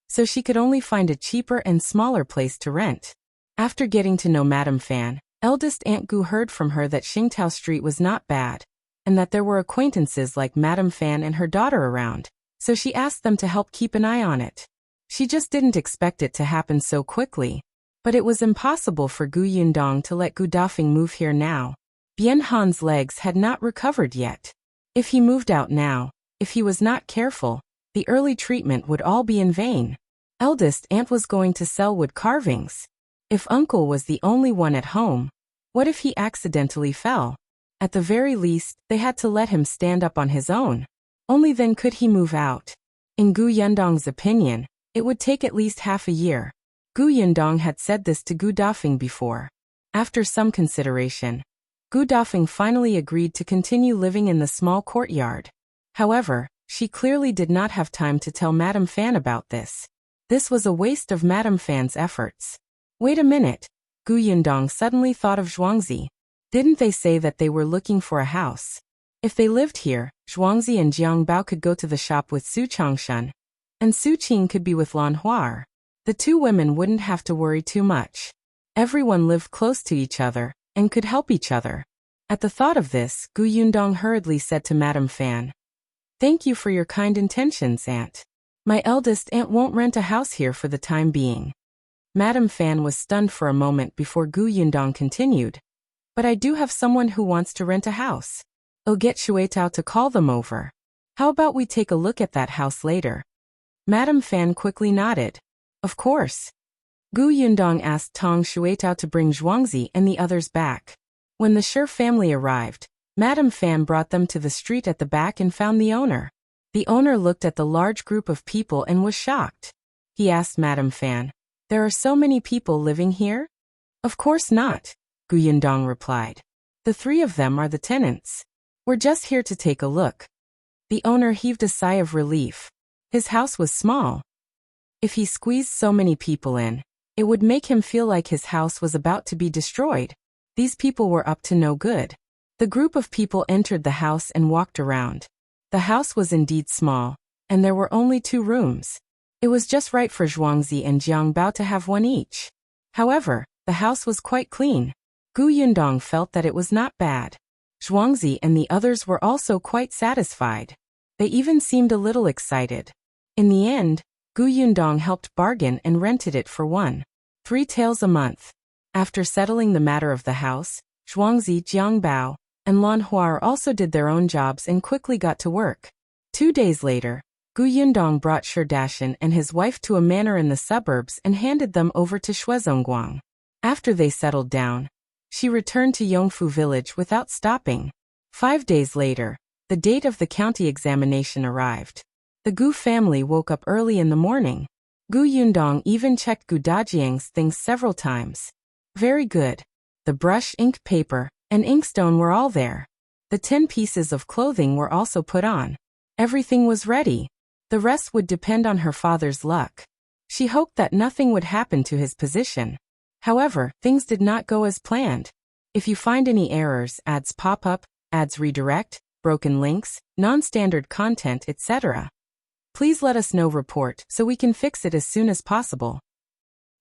so she could only find a cheaper and smaller place to rent. After getting to know Madame Fan, eldest Aunt Gu heard from her that Xingtao Street was not bad, and that there were acquaintances like Madame Fan and her daughter around, so she asked them to help keep an eye on it. She just didn't expect it to happen so quickly, but it was impossible for Gu Yundong to let Gu Dafeng move here now. Bien Han's legs had not recovered yet. If he moved out now, if he was not careful, the early treatment would all be in vain. Eldest Aunt was going to sell wood carvings. If Uncle was the only one at home, what if he accidentally fell? At the very least, they had to let him stand up on his own. Only then could he move out. In Gu Yundong's opinion, it would take at least half a year. Gu Yundong had said this to Gu Dafeng before. After some consideration, Gu Dafeng finally agreed to continue living in the small courtyard. However, she clearly did not have time to tell Madame Fan about this. This was a waste of Madame Fan's efforts. Wait a minute, Gu Yundong suddenly thought of Zhuangzi. Didn't they say that they were looking for a house? If they lived here, Zhuangzi and Jiang Bao could go to the shop with Su Changshan, and Su Qing could be with Lan Huar. The two women wouldn't have to worry too much. Everyone lived close to each other, and could help each other. At the thought of this, Gu Yundong hurriedly said to Madame Fan, "Thank you for your kind intentions, Aunt. My eldest aunt won't rent a house here for the time being." Madame Fan was stunned for a moment before Gu Yundong continued, "But I do have someone who wants to rent a house. I'll get Shuetao to call them over. How about we take a look at that house later?" Madame Fan quickly nodded. Of course. Gu Yundong asked Tong Shuetao to bring Zhuangzi and the others back. When the Her family arrived, Madame Fan brought them to the street at the back and found the owner. The owner looked at the large group of people and was shocked. He asked Madame Fan, "There are so many people living here?" "Of course not," Gu Yundong replied. "The three of them are the tenants. We're just here to take a look." The owner heaved a sigh of relief. His house was small. If he squeezed so many people in, it would make him feel like his house was about to be destroyed. These people were up to no good. The group of people entered the house and walked around. The house was indeed small, and there were only 2 rooms. It was just right for Zhuangzi and Jiang Bao to have one each. However, the house was quite clean. Gu Yundong felt that it was not bad. Zhuangzi and the others were also quite satisfied. They even seemed a little excited. In the end, Gu Yundong helped bargain and rented it for 1.3 taels a month. After settling the matter of the house, Zhuangzi, Jiang Bao, and Lan Huar also did their own jobs and quickly got to work. 2 days later, Gu Yundong brought Shi Dashan and his wife to a manor in the suburbs and handed them over to Shuezongguang. After they settled down, she returned to Yongfu village without stopping. 5 days later, the date of the county examination arrived. The Gu family woke up early in the morning. Gu Yundong even checked Gu Dajiang's things several times. Very good. The brush, ink, paper, and inkstone were all there. The 10 pieces of clothing were also put on. Everything was ready. The rest would depend on her father's luck. She hoped that nothing would happen to his position. However, things did not go as planned. If you find any errors, ads pop up, ads redirect, broken links, non-standard content, etc., please let us know report so we can fix it as soon as possible.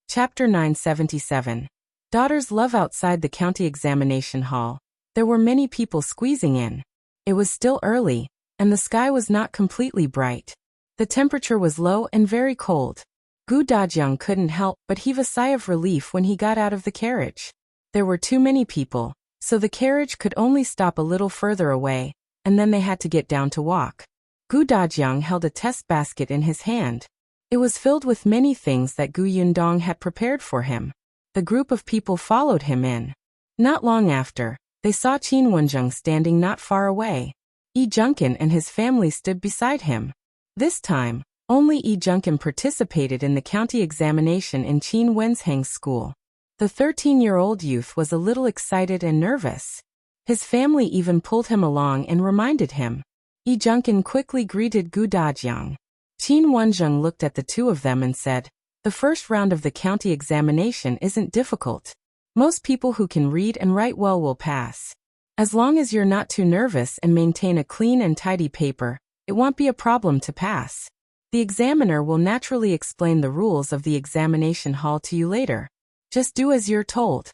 Chapter 977. Daughters love outside the county examination hall. There were many people squeezing in. It was still early, and the sky was not completely bright. The temperature was low and very cold. Dajiang couldn't help but heave a sigh of relief when he got out of the carriage. There were too many people, so the carriage could only stop a little further away, and then they had to get down to walk. Dajiang held a test basket in his hand. It was filled with many things that Yundong had prepared for him. The group of people followed him in. Not long after, they saw Wenjung standing not far away. Junkin and his family stood beside him. This time, only Junkin participated in the county examination in Wensheng's school. The 13-year-old youth was a little excited and nervous. His family even pulled him along and reminded him. Junkin quickly greeted Dajiang. Wenjung looked at the two of them and said, "The first round of the county examination isn't difficult. Most people who can read and write well will pass. As long as you're not too nervous and maintain a clean and tidy paper, it won't be a problem to pass. The examiner will naturally explain the rules of the examination hall to you later. Just do as you're told."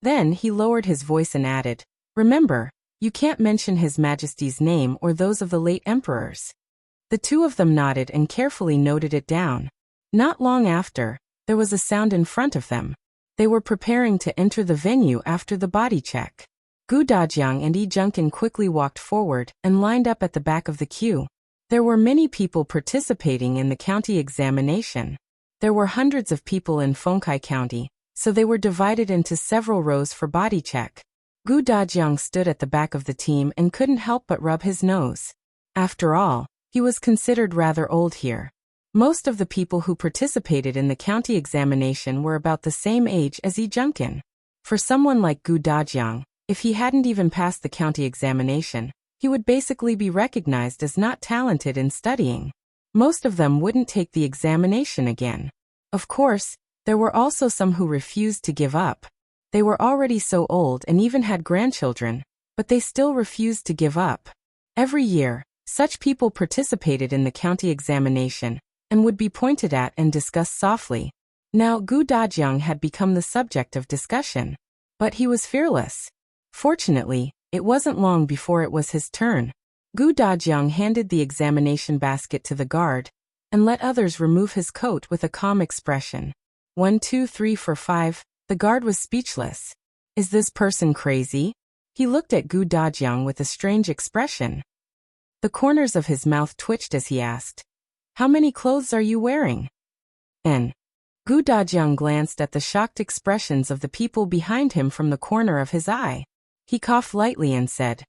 Then he lowered his voice and added, "Remember, you can't mention His Majesty's name or those of the late emperors." The two of them nodded and carefully noted it down. Not long after, there was a sound in front of them. They were preparing to enter the venue after the body check. Dajiang and Junkin quickly walked forward and lined up at the back of the queue. There were many people participating in the county examination. There were hundreds of people in Fengkai County, so they were divided into several rows for body check. Dajiang stood at the back of the team and couldn't help but rub his nose. After all, he was considered rather old here. Most of the people who participated in the county examination were about the same age as Junkin. For someone like Dajiang, if he hadn't even passed the county examination, he would basically be recognized as not talented in studying. Most of them wouldn't take the examination again. Of course, there were also some who refused to give up. They were already so old and even had grandchildren, but they still refused to give up. Every year, such people participated in the county examination and would be pointed at and discussed softly. Now Dajiang had become the subject of discussion. But he was fearless. Fortunately, it wasn't long before it was his turn. Dajiang handed the examination basket to the guard and let others remove his coat with a calm expression. 1, 2, 3, 4, 5. The guard was speechless. Is this person crazy? He looked at Dajiang with a strange expression. The corners of his mouth twitched as he asked, "How many clothes are you wearing?" And Dajiang glanced at the shocked expressions of the people behind him from the corner of his eye. He coughed lightly and said,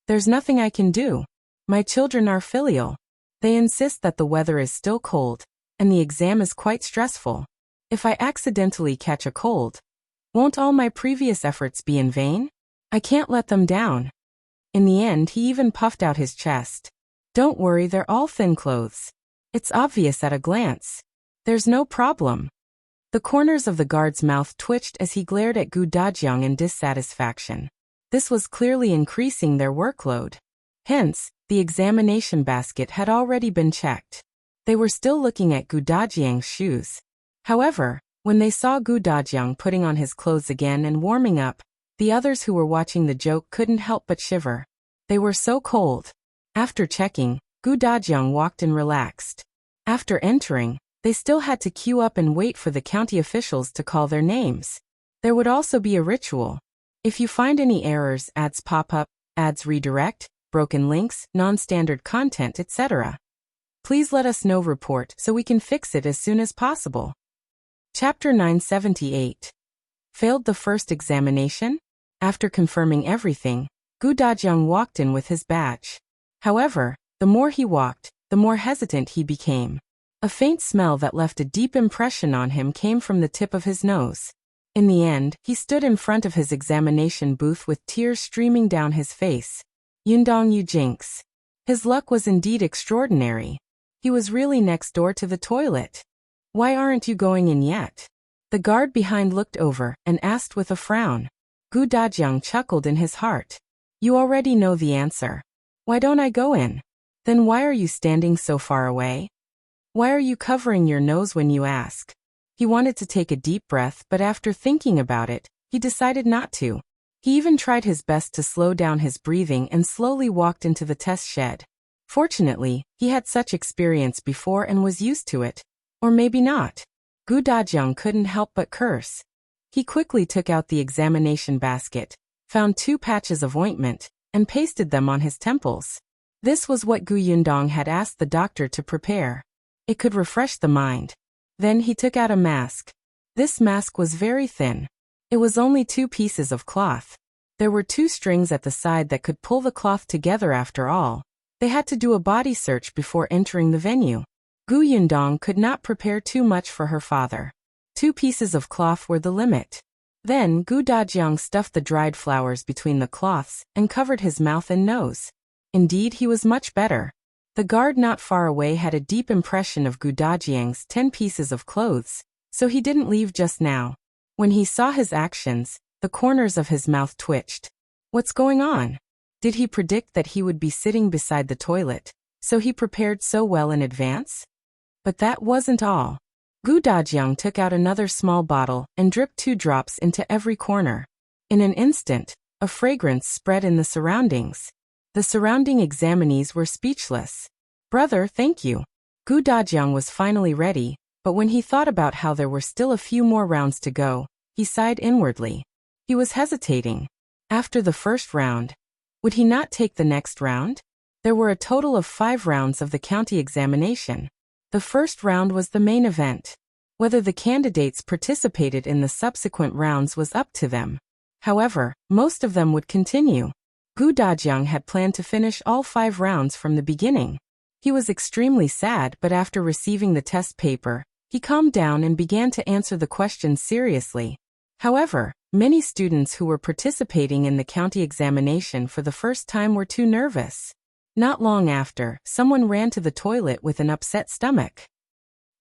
"There's nothing I can do. My children are filial. They insist that the weather is still cold, and the exam is quite stressful. If I accidentally catch a cold, won't all my previous efforts be in vain? I can't let them down." In the end, he even puffed out his chest. "Don't worry, they're all thin clothes. It's obvious at a glance. There's no problem." The corners of the guard's mouth twitched as he glared at Dajiang in dissatisfaction. This was clearly increasing their workload. Hence, the examination basket had already been checked. They were still looking at Dajiang's shoes. However, when they saw Dajiang putting on his clothes again and warming up, the others who were watching the joke couldn't help but shiver. They were so cold. After checking, Dajiang walked and relaxed. After entering, they still had to queue up and wait for the county officials to call their names. There would also be a ritual. If you find any errors, ads pop up, ads redirect, broken links, non-standard content, etc., please let us know report so we can fix it as soon as possible. Chapter 978. Failed the first examination? After confirming everything, Dajiang walked in with his badge. However, the more he walked, the more hesitant he became. A faint smell that left a deep impression on him came from the tip of his nose. In the end, he stood in front of his examination booth with tears streaming down his face. "Yundong, you jinx. His luck was indeed extraordinary. He was really next door to the toilet. Why aren't you going in yet? The guard behind looked over and asked with a frown. Gu Dajiang chuckled in his heart. You already know the answer. Why don't I go in? Then why are you standing so far away? Why are you covering your nose when you ask? He wanted to take a deep breath, but after thinking about it, he decided not to. He even tried his best to slow down his breathing and slowly walked into the test shed. Fortunately, he had such experience before and was used to it. Or maybe not. Gu Dajiang couldn't help but curse. He quickly took out the examination basket, found 2 patches of ointment, and pasted them on his temples. This was what Gu Yundong had asked the doctor to prepare. It could refresh the mind. Then he took out a mask. This mask was very thin. It was only 2 pieces of cloth. There were 2 strings at the side that could pull the cloth together after all. They had to do a body search before entering the venue. Gu Yundong could not prepare too much for her father. 2 pieces of cloth were the limit. Then Gu Dajiang stuffed the dried flowers between the cloths and covered his mouth and nose. Indeed, he was much better. The guard not far away had a deep impression of Gu Dajiang's 10 pieces of clothes, so he didn't leave just now. When he saw his actions, the corners of his mouth twitched. What's going on? Did he predict that he would be sitting beside the toilet, so he prepared so well in advance? But that wasn't all. Gu Dajiang took out another small bottle and dripped 2 drops into every corner. In an instant, a fragrance spread in the surroundings. The surrounding examinees were speechless. Brother, thank you. Gu Dajiang was finally ready, but when he thought about how there were still a few more rounds to go, he sighed inwardly. He was hesitating. After the first round, would he not take the next round? There were a total of 5 rounds of the county examination. The first round was the main event. Whether the candidates participated in the subsequent rounds was up to them. However, most of them would continue. Gu Dajiang had planned to finish all 5 rounds from the beginning. He was extremely sad, but after receiving the test paper, he calmed down and began to answer the questions seriously. However, many students who were participating in the county examination for the first time were too nervous. Not long after, someone ran to the toilet with an upset stomach.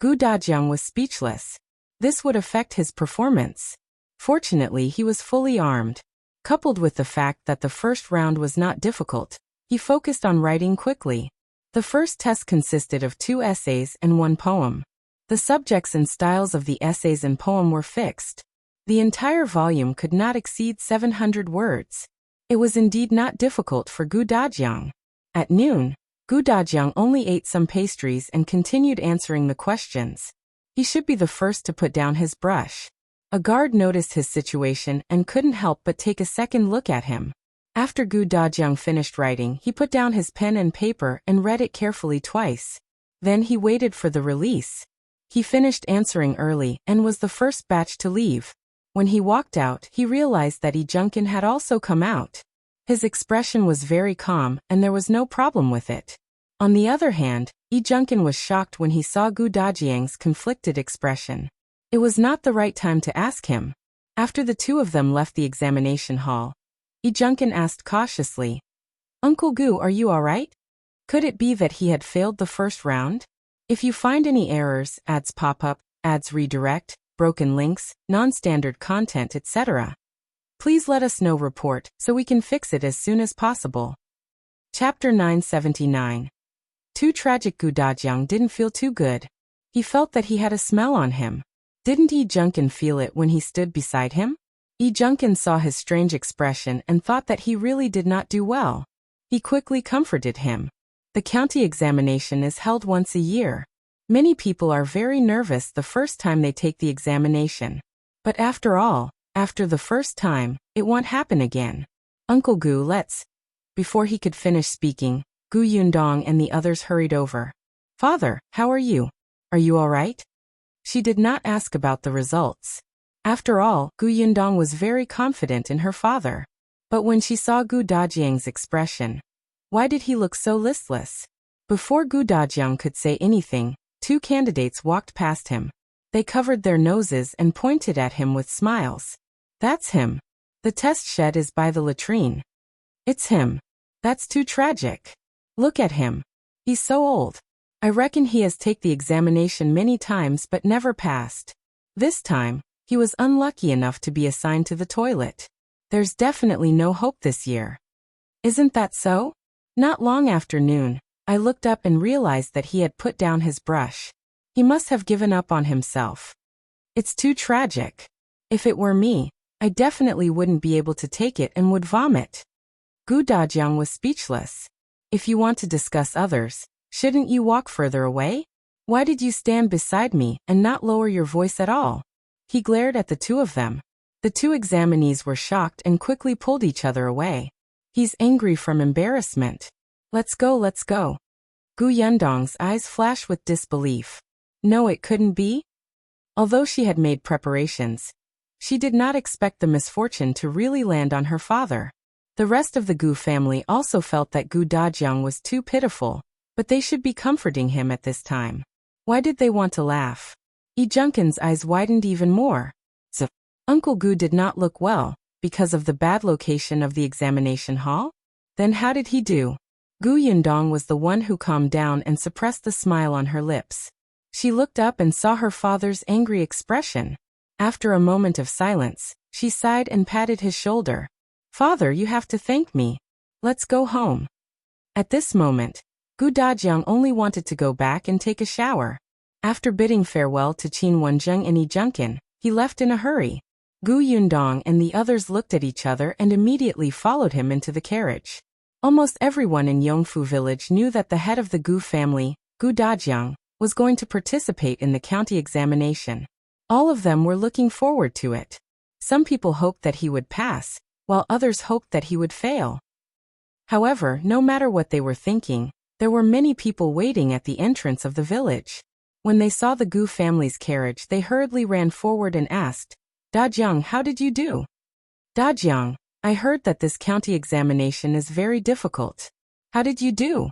Gu Dajiang was speechless. This would affect his performance. Fortunately, he was fully armed. Coupled with the fact that the first round was not difficult, he focused on writing quickly. The first test consisted of 2 essays and 1 poem. The subjects and styles of the essays and poem were fixed. The entire volume could not exceed 700 words. It was indeed not difficult for Gu Dajiang. At noon, Gu Dajiang only ate some pastries and continued answering the questions. He should be the first to put down his brush. A guard noticed his situation and couldn't help but take a second look at him. After Gu Dajiang finished writing, he put down his pen and paper and read it carefully twice. Then he waited for the release. He finished answering early and was the first batch to leave. When he walked out, he realized that Zhuangzi had also come out. His expression was very calm, and there was no problem with it. On the other hand, Zhuangzi was shocked when he saw Gu Dajiang's conflicted expression. It was not the right time to ask him. After the 2 of them left the examination hall, Zhuangzi asked cautiously, Uncle Gu, are you alright? Could it be that he had failed the first round? If you find any errors, ads pop up, ads redirect, broken links, non-standard content, etc., please let us know report so we can fix it as soon as possible. Chapter 979. Too tragic. Gu Dajiang didn't feel too good. He felt that he had a smell on him. Didn't Zhuangzi feel it when he stood beside him? Zhuangzi saw his strange expression and thought that he really did not do well. He quickly comforted him. The county examination is held once a year. Many people are very nervous the first time they take the examination. But after all, after the first time, it won't happen again. Uncle Gu, let's... Before he could finish speaking, Gu Yundong and the others hurried over. Father, how are you? Are you all right? She did not ask about the results. After all, Gu Yundong was very confident in her father. But when she saw Gu Dajiang's expression, why did he look so listless? Before Gu Dajiang could say anything, 2 candidates walked past him. They covered their noses and pointed at him with smiles. That's him. The test shed is by the latrine. It's him. That's too tragic. Look at him. He's so old. I reckon he has taken the examination many times but never passed. This time, he was unlucky enough to be assigned to the toilet. There's definitely no hope this year. Isn't that so? Not long after noon, I looked up and realized that he had put down his brush. He must have given up on himself. It's too tragic. If it were me, I definitely wouldn't be able to take it and would vomit. Dajiang was speechless. If you want to discuss others, shouldn't you walk further away? Why did you stand beside me and not lower your voice at all? He glared at the two of them. The two examinees were shocked and quickly pulled each other away. He's angry from embarrassment. Let's go, let's go. Yundong's eyes flashed with disbelief. No, it couldn't be. Although she had made preparations, she did not expect the misfortune to really land on her father. The rest of the Gu family also felt that Dajiang was too pitiful, but they should be comforting him at this time. Why did they want to laugh? Junkin's eyes widened even more. Uncle Gu did not look well, because of the bad location of the examination hall? Then how did he do? Yundong was the one who calmed down and suppressed the smile on her lips. She looked up and saw her father's angry expression. After a moment of silence, she sighed and patted his shoulder. Father, you have to thank me. Let's go home. At this moment, Dajiang only wanted to go back and take a shower. After bidding farewell to Qin Wenzheng and Junkin, he left in a hurry. Yundong and the others looked at each other and immediately followed him into the carriage. Almost everyone in Yongfu village knew that the head of the Gu family, Dajiang, was going to participate in the county examination. All of them were looking forward to it. Some people hoped that he would pass, while others hoped that he would fail. However, no matter what they were thinking, there were many people waiting at the entrance of the village. When they saw the Gu family's carriage, they hurriedly ran forward and asked, Dajiang, how did you do? Dajiang, I heard that this county examination is very difficult. How did you do?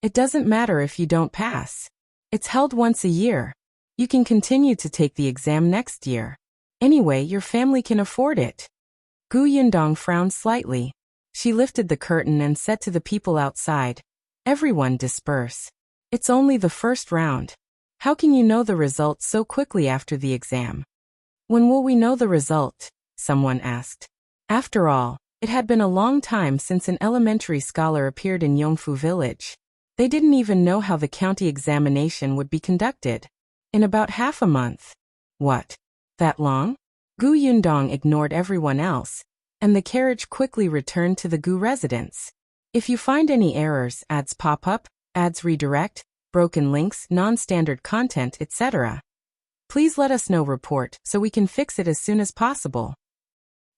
It doesn't matter if you don't pass. It's held once a year. You can continue to take the exam next year. Anyway, your family can afford it. Yundong frowned slightly. She lifted the curtain and said to the people outside, Everyone disperse. It's only the first round. How can you know the result so quickly after the exam? When will we know the result? Someone asked. After all, it had been a long time since an elementary scholar appeared in Yongfu village. They didn't even know how the county examination would be conducted. In about half a month. What? That long? Yundong ignored everyone else, and the carriage quickly returned to the Gu residence. If you find any errors, ads pop up, ads redirect, broken links, non-standard content, etc., please let us know report so we can fix it as soon as possible.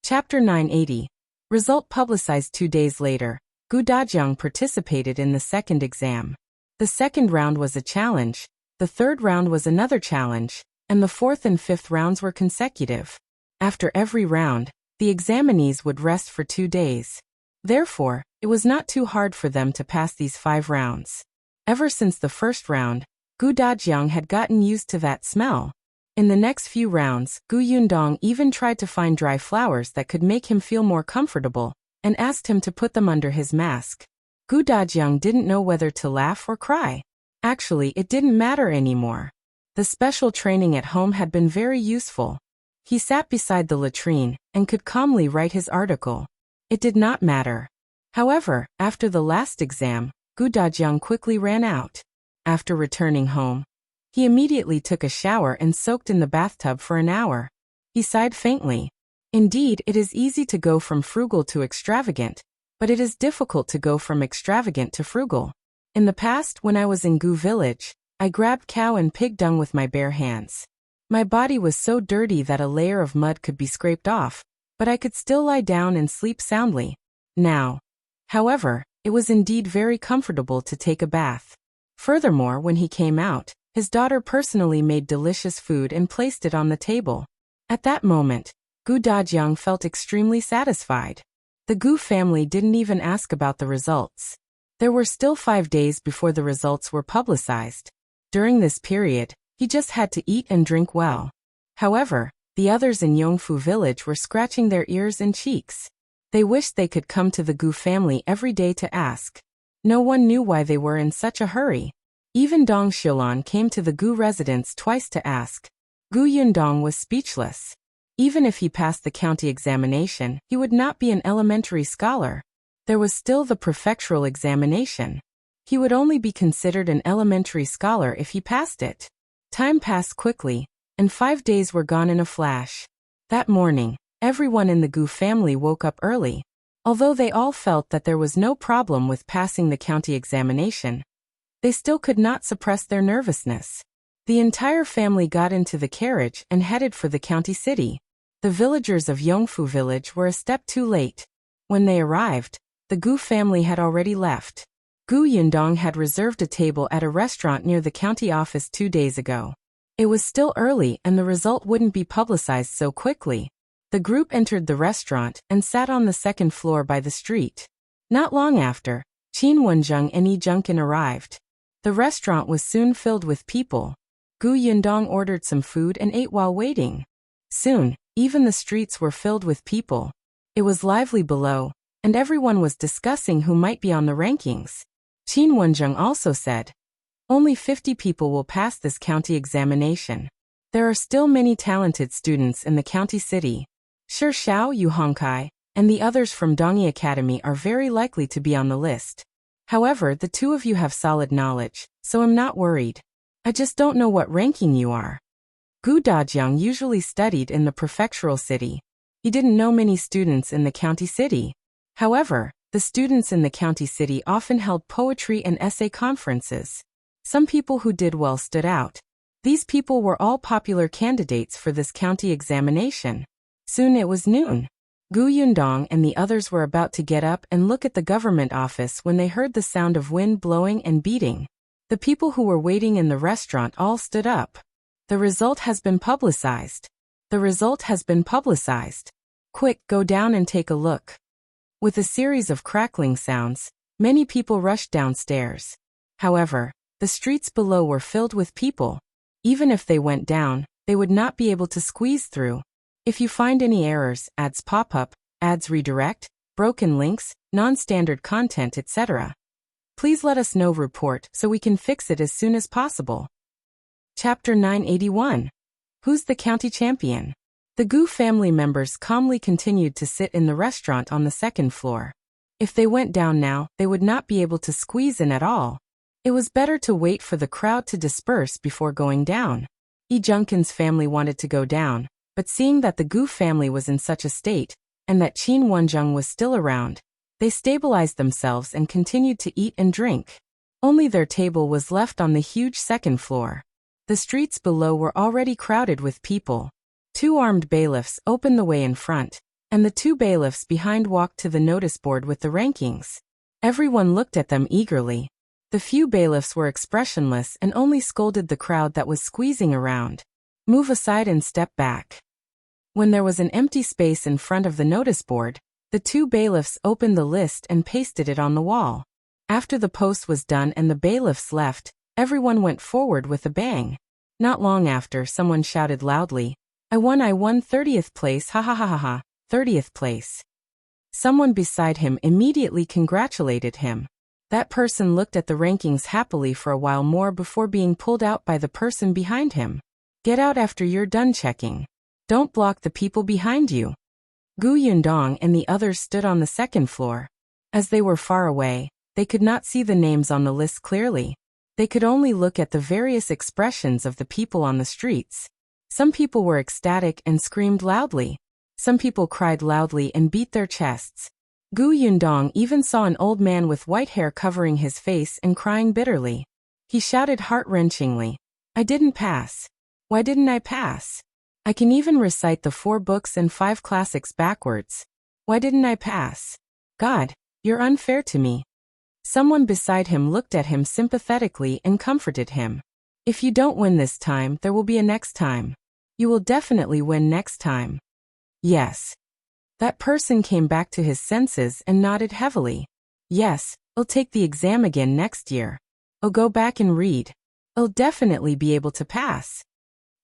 Chapter 980. Result publicized 2 days later. Dajiang participated in the second exam. The second round was a challenge, the third round was another challenge, and the fourth and fifth rounds were consecutive. After every round, the examinees would rest for 2 days. Therefore, it was not too hard for them to pass these 5 rounds. Ever since the first round, Dajiang had gotten used to that smell. In the next few rounds, Yundong even tried to find dry flowers that could make him feel more comfortable, and asked him to put them under his mask. Dajiang didn't know whether to laugh or cry. Actually, it didn't matter anymore. The special training at home had been very useful. He sat beside the latrine and could calmly write his article. It did not matter. However, after the last exam, Dajiang quickly ran out. After returning home, he immediately took a shower and soaked in the bathtub for an hour. He sighed faintly. Indeed, it is easy to go from frugal to extravagant, but it is difficult to go from extravagant to frugal. In the past, when I was in Gu village, I grabbed cow and pig dung with my bare hands. My body was so dirty that a layer of mud could be scraped off, but I could still lie down and sleep soundly. Now, however, it was indeed very comfortable to take a bath. Furthermore, when he came out, his daughter personally made delicious food and placed it on the table. At that moment, Dajiang felt extremely satisfied. The Gu family didn't even ask about the results. There were still 5 days before the results were publicized. During this period, he just had to eat and drink well. However, the others in Yongfu village were scratching their ears and cheeks. They wished they could come to the Gu family every day to ask. No one knew why they were in such a hurry. Even Dong Xiulan came to the Gu residence twice to ask. Gu Yundong was speechless. Even if he passed the county examination, he would not be an elementary scholar. There was still the prefectural examination. He would only be considered an elementary scholar if he passed it. Time passed quickly, and 5 days were gone in a flash. That morning, everyone in the Gu family woke up early. Although they all felt that there was no problem with passing the county examination, they still could not suppress their nervousness. The entire family got into the carriage and headed for the county city. The villagers of Yongfu village were a step too late. When they arrived, the Gu family had already left. Gu Yundong had reserved a table at a restaurant near the county office 2 days ago. It was still early and the result wouldn't be publicized so quickly. The group entered the restaurant and sat on the second floor by the street. Not long after, Qin Wenzheng and Yi Junkin arrived. The restaurant was soon filled with people. Gu Yundong ordered some food and ate while waiting. Soon, even the streets were filled with people. It was lively below, and everyone was discussing who might be on the rankings. Qin Wenzheng also said, "Only 50 people will pass this county examination. There are still many talented students in the county city. Shi Xiao, Yu Hongkai, and the others from Dongyi Academy are very likely to be on the list. However, the two of you have solid knowledge, so I'm not worried. I just don't know what ranking you are." Gu Dajiang usually studied in the prefectural city. He didn't know many students in the county city. However, the students in the county city often held poetry and essay conferences. Some people who did well stood out. These people were all popular candidates for this county examination. Soon it was noon. Gu Yundong and the others were about to get up and look at the government office when they heard the sound of wind blowing and beating. The people who were waiting in the restaurant all stood up. "The result has been publicized. The result has been publicized. Quick, go down and take a look." With a series of crackling sounds, many people rushed downstairs. However, the streets below were filled with people. Even if they went down, they would not be able to squeeze through. If you find any errors, ads pop up, ads redirect, broken links, non-standard content, etc., please let us know. Report so we can fix it as soon as possible. Chapter 981. Who's the county champion? The Gu family members calmly continued to sit in the restaurant on the second floor. If they went down now, they would not be able to squeeze in at all. It was better to wait for the crowd to disperse before going down. Yi Junkin's family wanted to go down, but seeing that the Gu family was in such a state, and that Qin Wenzheng was still around, they stabilized themselves and continued to eat and drink. Only their table was left on the huge second floor. The streets below were already crowded with people. 2 armed bailiffs opened the way in front, and the 2 bailiffs behind walked to the notice board with the rankings. Everyone looked at them eagerly. The few bailiffs were expressionless and only scolded the crowd that was squeezing around. "Move aside and step back." When there was an empty space in front of the notice board, the 2 bailiffs opened the list and pasted it on the wall. After the post was done and the bailiffs left, everyone went forward with a bang. Not long after, someone shouted loudly, I won 30th place, ha ha ha ha ha, 30th place." Someone beside him immediately congratulated him. That person looked at the rankings happily for a while more before being pulled out by the person behind him. "Get out after you're done checking. Don't block the people behind you." Gu Yundong and the others stood on the second floor. As they were far away, they could not see the names on the list clearly. They could only look at the various expressions of the people on the streets. Some people were ecstatic and screamed loudly. Some people cried loudly and beat their chests. Gu Yundong even saw an old man with white hair covering his face and crying bitterly. He shouted heart-wrenchingly, "I didn't pass. Why didn't I pass? I can even recite the 4 books and 5 classics backwards. Why didn't I pass? God, you're unfair to me." Someone beside him looked at him sympathetically and comforted him. "If you don't win this time, there will be a next time. You will definitely win next time." "Yes." That person came back to his senses and nodded heavily. "Yes, I'll take the exam again next year. I'll go back and read. I'll definitely be able to pass."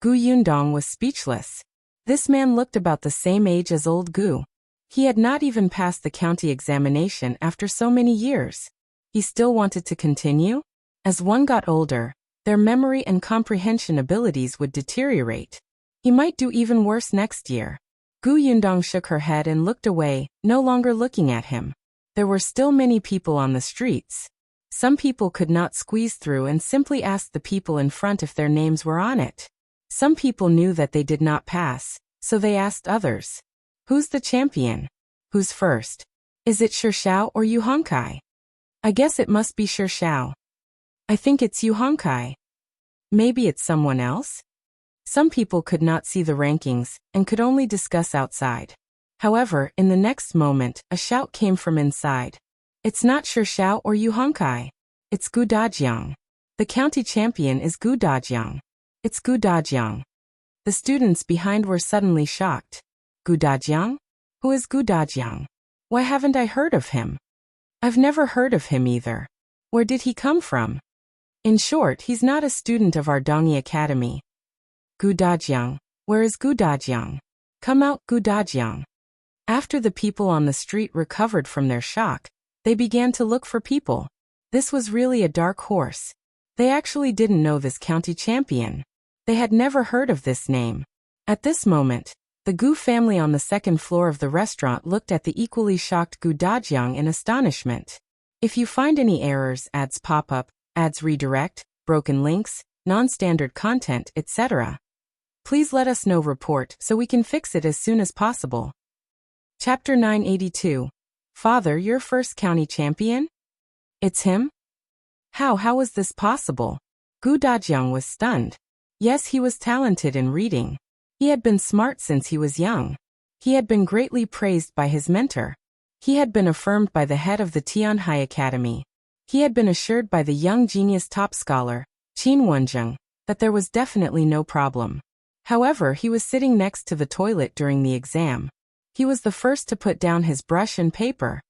Gu Yundong was speechless. This man looked about the same age as old Gu. He had not even passed the county examination after so many years. He still wanted to continue? As one got older, their memory and comprehension abilities would deteriorate. He might do even worse next year. Gu Yundong shook her head and looked away, no longer looking at him. There were still many people on the streets. Some people could not squeeze through and simply asked the people in front if their names were on it. Some people knew that they did not pass, so they asked others. Who's the champion? Who's first? Is it Shi Xiao or Yu Hongkai? I guess it must be Shi Xiao. I think it's Yu Hongkai. Maybe it's someone else? Some people could not see the rankings and could only discuss outside. However, in the next moment, a shout came from inside. It's not Shi Xiao or Yu Hongkai. It's Gu Dajiang. The county champion is Gu Dajiang. It's Gu Dajiang. The students behind were suddenly shocked. Gu Dajiang? Who is Gu Dajiang? Why haven't I heard of him? I've never heard of him either. Where did he come from? In short, he's not a student of our Dongi Academy. Gu Dajiang. Where is Gu Dajiang? Come out, Gu Dajiang. After the people on the street recovered from their shock, they began to look for people. This was really a dark horse. They actually didn't know this county champion. They had never heard of this name. At this moment, the Gu family on the second floor of the restaurant looked at the equally shocked Gu Dajiang in astonishment. If you find any errors, ads pop up, ads redirect, broken links, non-standard content, etc., please let us know report so we can fix it as soon as possible. Chapter 982. Father, your first county champion? It's him? How was this possible? Gu Dajiang was stunned. Yes, he was talented in reading. He had been smart since he was young. He had been greatly praised by his mentor. He had been affirmed by the head of the Tianhai Academy. He had been assured by the young genius top scholar, Qin Wenzheng, that there was definitely no problem. However, he was sitting next to the toilet during the exam. He was the first to put down his brush and paper.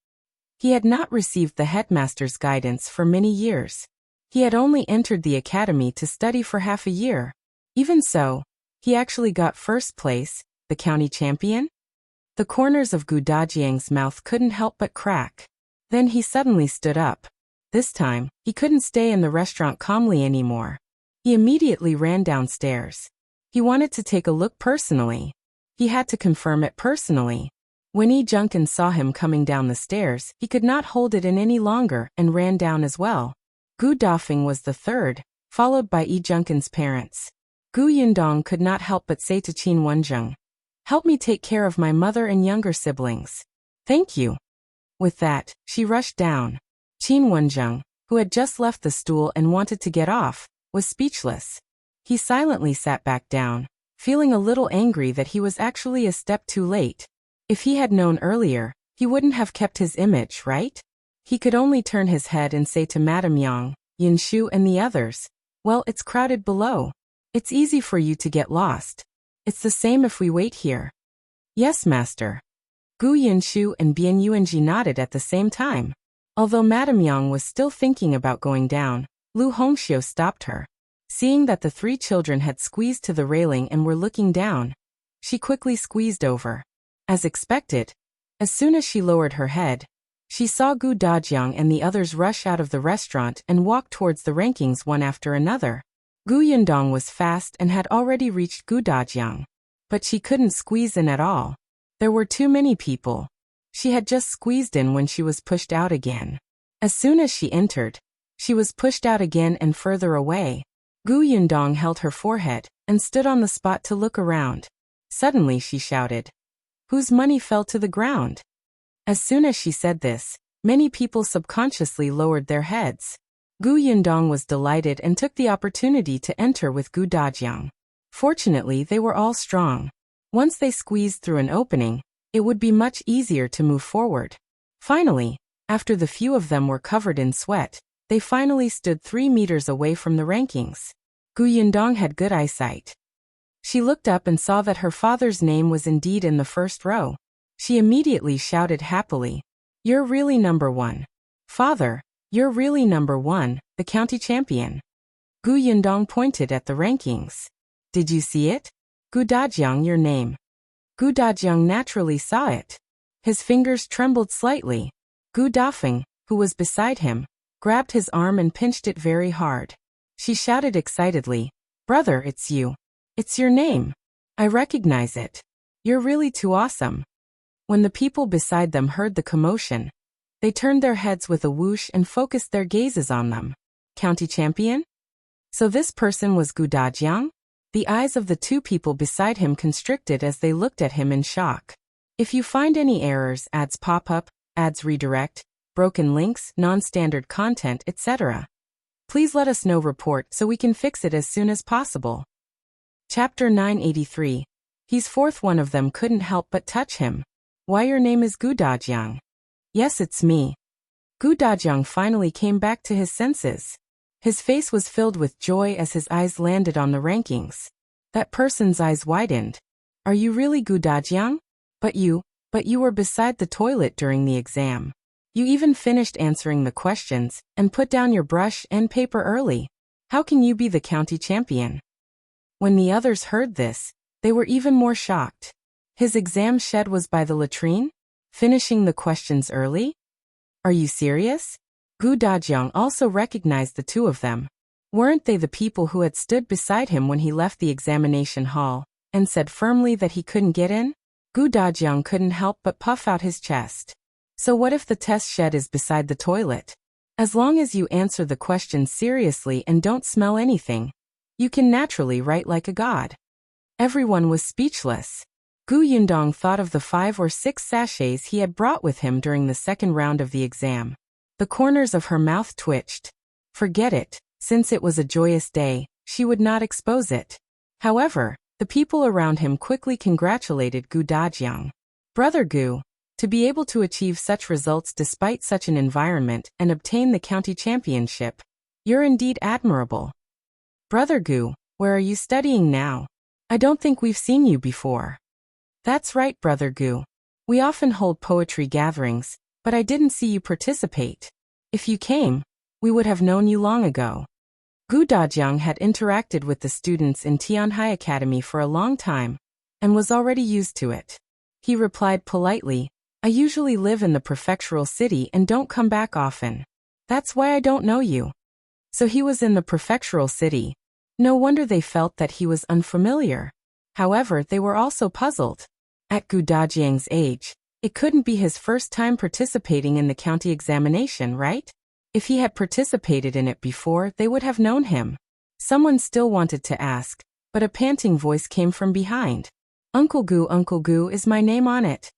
He had not received the headmaster's guidance for many years. He had only entered the academy to study for half a year. Even so, he actually got first place, the county champion? The corners of Gu Dajiang's mouth couldn't help but crack. Then he suddenly stood up. This time, he couldn't stay in the restaurant calmly anymore. He immediately ran downstairs. He wanted to take a look personally. He had to confirm it personally. When Yi Junkin saw him coming down the stairs, he could not hold it in any longer and ran down as well. Gu Dafeng was the third, followed by Yi Junkin's parents. Gu Yundong could not help but say to Qin Wenzheng, "Help me take care of my mother and younger siblings." "Thank you." With that, she rushed down. Qin Wenzheng, who had just left the stool and wanted to get off, was speechless. He silently sat back down, feeling a little angry that he was actually a step too late. If he had known earlier, he wouldn't have kept his image, right? He could only turn his head and say to Madame Yang, Yin Shu and the others, "Well, it's crowded below. It's easy for you to get lost. It's the same if we wait here." "Yes, master." Gu Yinshu and Bian Yuanji nodded at the same time. Although Madame Yang was still thinking about going down, Lu Hongxiu stopped her. Seeing that the three children had squeezed to the railing and were looking down, she quickly squeezed over. As expected, as soon as she lowered her head, she saw Gu Dajiang and the others rush out of the restaurant and walk towards the rankings one after another. Gu Yundong was fast and had already reached Gu Dajiang, but she couldn't squeeze in at all. There were too many people. She had just squeezed in when she was pushed out again. As soon as she entered, she was pushed out again and further away. Gu Yundong held her forehead and stood on the spot to look around. Suddenly she shouted, "Whose money fell to the ground?" As soon as she said this, many people subconsciously lowered their heads. Gu Yundong was delighted and took the opportunity to enter with Gu Dajiang. Fortunately, they were all strong. Once they squeezed through an opening, it would be much easier to move forward. Finally, after the few of them were covered in sweat, they finally stood 3 meters away from the rankings. Gu Yundong had good eyesight. She looked up and saw that her father's name was indeed in the first row. She immediately shouted happily, "You're really number one. Father, you're really number one, the county champion." Gu Yundong pointed at the rankings. "Did you see it? Gu Dajiang, your name." Gu Dajiang naturally saw it. His fingers trembled slightly. Gu Dafeng, who was beside him, grabbed his arm and pinched it very hard. She shouted excitedly, "Brother, it's you. It's your name. I recognize it. You're really too awesome." When the people beside them heard the commotion, they turned their heads with a whoosh and focused their gazes on them. County champion? So this person was Gu Dajiang? The eyes of the two people beside him constricted as they looked at him in shock. If you find any errors, ads pop up, ads redirect, broken links, non-standard content, etc., please let us know. Report so we can fix it as soon as possible. Chapter 983. He's fourth. One of them couldn't help but touch him. Why, your name is Gu Dajiang? Yes, it's me. Gu Dajiang finally came back to his senses. His face was filled with joy as his eyes landed on the rankings. That person's eyes widened. Are you really Gu Dajiang? But you were beside the toilet during the exam. You even finished answering the questions and put down your brush and paper early. How can you be the county champion? When the others heard this, they were even more shocked. His exam shed was by the latrine? Finishing the questions early? Are you serious? Gu Dajiang also recognized the two of them. Weren't they the people who had stood beside him when he left the examination hall and said firmly that he couldn't get in? Gu Dajiang couldn't help but puff out his chest. So what if the test shed is beside the toilet? As long as you answer the questions seriously and don't smell anything, you can naturally write like a god. Everyone was speechless. Gu Yundong thought of the 5 or 6 sachets he had brought with him during the second round of the exam. The corners of her mouth twitched. Forget it, since it was a joyous day, she would not expose it. However, the people around him quickly congratulated Gu Dajiang. Brother Gu, to be able to achieve such results despite such an environment and obtain the county championship, you're indeed admirable. Brother Gu, where are you studying now? I don't think we've seen you before. That's right, Brother Gu. We often hold poetry gatherings, but I didn't see you participate. If you came, we would have known you long ago. Gu Dajiang had interacted with the students in Tianhai Academy for a long time, and was already used to it. He replied politely, I usually live in the prefectural city and don't come back often. That's why I don't know you. So he was in the prefectural city. No wonder they felt that he was unfamiliar. However, they were also puzzled. At Gu Dajiang's age, it couldn't be his first time participating in the county examination, right? If he had participated in it before, they would have known him. Someone still wanted to ask, but a panting voice came from behind. Uncle Gu is my name on it.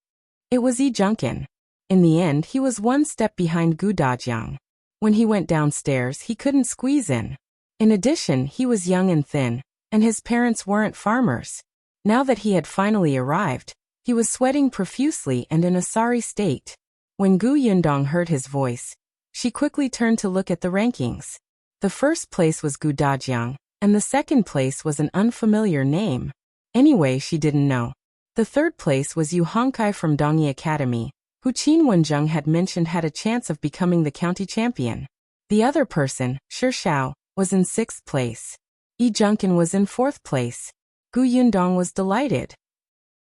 It was Yi Junkin. In the end, he was one step behind Gu Dajiang. When he went downstairs, he couldn't squeeze in. In addition, he was young and thin, and his parents weren't farmers. Now that he had finally arrived, he was sweating profusely and in a sorry state. When Gu Yundong heard his voice, she quickly turned to look at the rankings. The first place was Gu Dajiang, and the second place was an unfamiliar name. Anyway, she didn't know. The third place was Yu Hongkai from Dongyi Academy, who Qin Wenzheng had mentioned had a chance of becoming the county champion. The other person, Shi Shao, was in 6th place. Yi Junkin was in 4th place. Gu Yundong was delighted.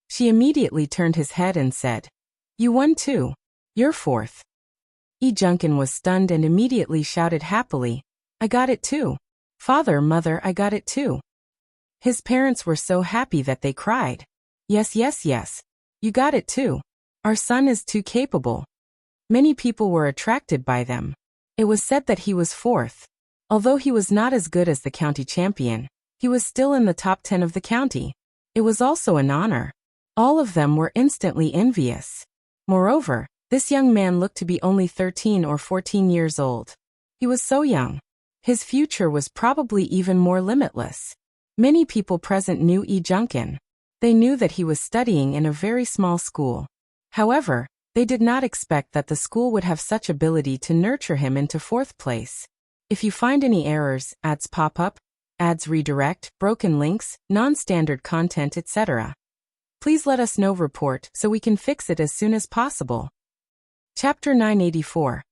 She immediately turned his head and said, You won too. You're 4th. Yi Junkin was stunned and immediately shouted happily, I got it too. Father, mother, I got it too. His parents were so happy that they cried. Yes. You got it too. Our son is too capable. Many people were attracted by them. It was said that he was 4th. Although he was not as good as the county champion, he was still in the top 10 of the county. It was also an honor. All of them were instantly envious. Moreover, this young man looked to be only 13 or 14 years old. He was so young. His future was probably even more limitless. Many people present knew Yi Junkin. They knew that he was studying in a very small school. However, they did not expect that the school would have such ability to nurture him into 4th place. If you find any errors, ads pop up, ads redirect, broken links, non-standard content, etc., please let us know. Report so we can fix it as soon as possible. Chapter 984.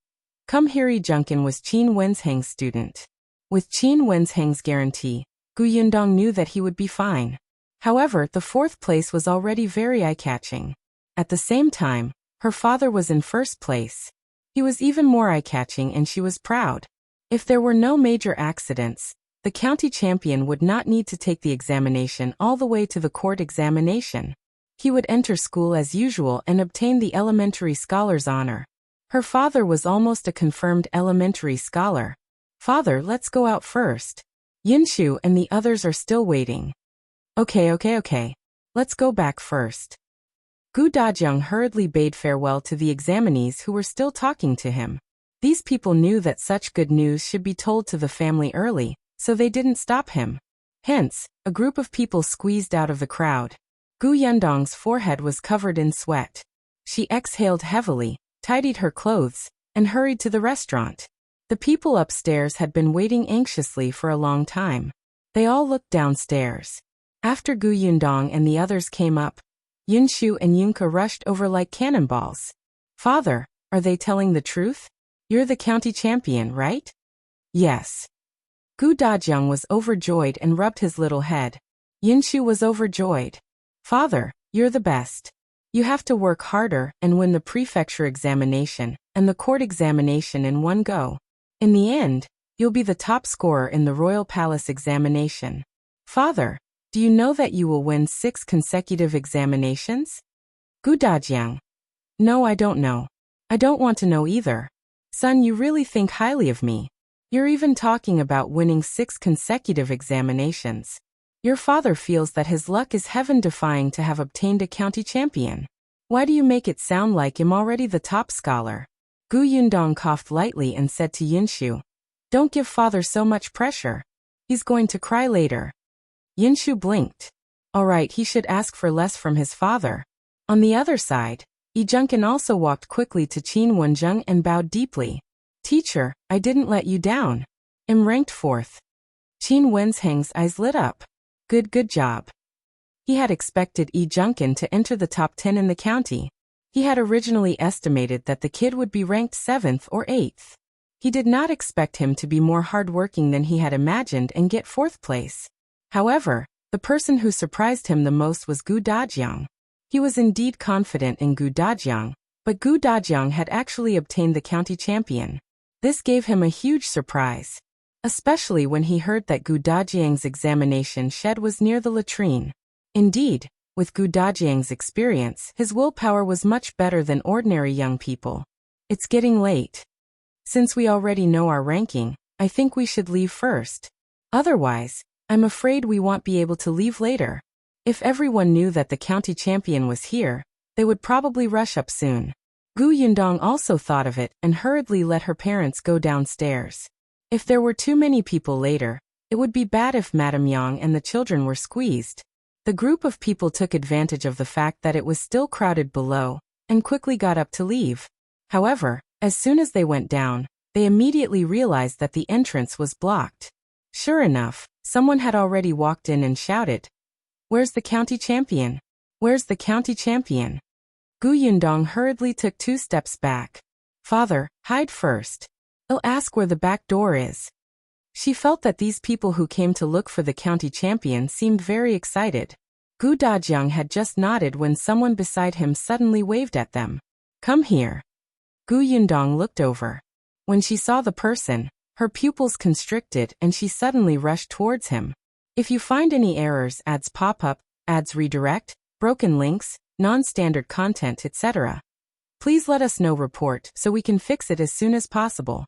Come here. Yi Junkin was Qin Wenzheng's student. With Qin Wenzheng's guarantee, Gu Yundong knew that he would be fine. However, the 4th place was already very eye-catching. At the same time, her father was in 1st place. He was even more eye-catching and she was proud. If there were no major accidents, the county champion would not need to take the examination all the way to the court examination. He would enter school as usual and obtain the elementary scholar's honor. Her father was almost a confirmed elementary scholar. "Father, let's go out first. Yunshu and the others are still waiting." Okay. Let's go back first." Gu Dajiang hurriedly bade farewell to the examinees who were still talking to him. These people knew that such good news should be told to the family early, so they didn't stop him. Hence, a group of people squeezed out of the crowd. Gu Yundong's forehead was covered in sweat. She exhaled heavily, tidied her clothes, and hurried to the restaurant. The people upstairs had been waiting anxiously for a long time. They all looked downstairs. After Gu Yundong and the others came up, Yunshu and Yunka rushed over like cannonballs. "Father, are they telling the truth? You're the county champion, right?" "Yes." Gu Dajiang was overjoyed and rubbed his little head. Yunshu was overjoyed. "Father, you're the best. You have to work harder and win the prefecture examination and the court examination in one go. In the end, you'll be the top scorer in the Royal Palace examination. Father, do you know that you will win 6 consecutive examinations?" Gu Dajiang: "No, I don't know. I don't want to know either. Son, you really think highly of me. You're even talking about winning 6 consecutive examinations. Your father feels that his luck is heaven-defying to have obtained a county champion. Why do you make it sound like I'm already the top scholar?" Gu Yundong coughed lightly and said to Yunshu, "Don't give father so much pressure. He's going to cry later." Yunshu blinked. All right, he should ask for less from his father. On the other side, Yijunkan also walked quickly to Qin Wenzheng and bowed deeply. "Teacher, I didn't let you down. I'm ranked 4th. Qin Wenzheng's eyes lit up. Good job." He had expected Yijunkan to enter the top 10 in the county. He had originally estimated that the kid would be ranked 7th or 8th. He did not expect him to be more hardworking than he had imagined and get 4th place. However, the person who surprised him the most was Gu Dajiang. He was indeed confident in Gu Dajiang, but Gu Dajiang had actually obtained the county champion. This gave him a huge surprise, especially when he heard that Gu Dajiang's examination shed was near the latrine. Indeed, with Gu Dajiang's experience, his willpower was much better than ordinary young people. "It's getting late. Since we already know our ranking, I think we should leave first. Otherwise, I'm afraid we won't be able to leave later. If everyone knew that the county champion was here, they would probably rush up soon." Gu Yundong also thought of it and hurriedly let her parents go downstairs. If there were too many people later, it would be bad if Madame Yang and the children were squeezed. The group of people took advantage of the fact that it was still crowded below, and quickly got up to leave. However, as soon as they went down, they immediately realized that the entrance was blocked. Sure enough, someone had already walked in and shouted, "Where's the county champion? Where's the county champion?" Gu Yundong hurriedly took 2 steps back. "Father, hide first. I'll ask where the back door is." She felt that these people who came to look for the county champion seemed very excited. Gu Dajiang had just nodded when someone beside him suddenly waved at them. "Come here." Gu Yundong looked over. When she saw the person, her pupils constricted and she suddenly rushed towards him. If you find any errors, ads pop up, ads redirect, broken links, non-standard content, etc., please let us know report so we can fix it as soon as possible.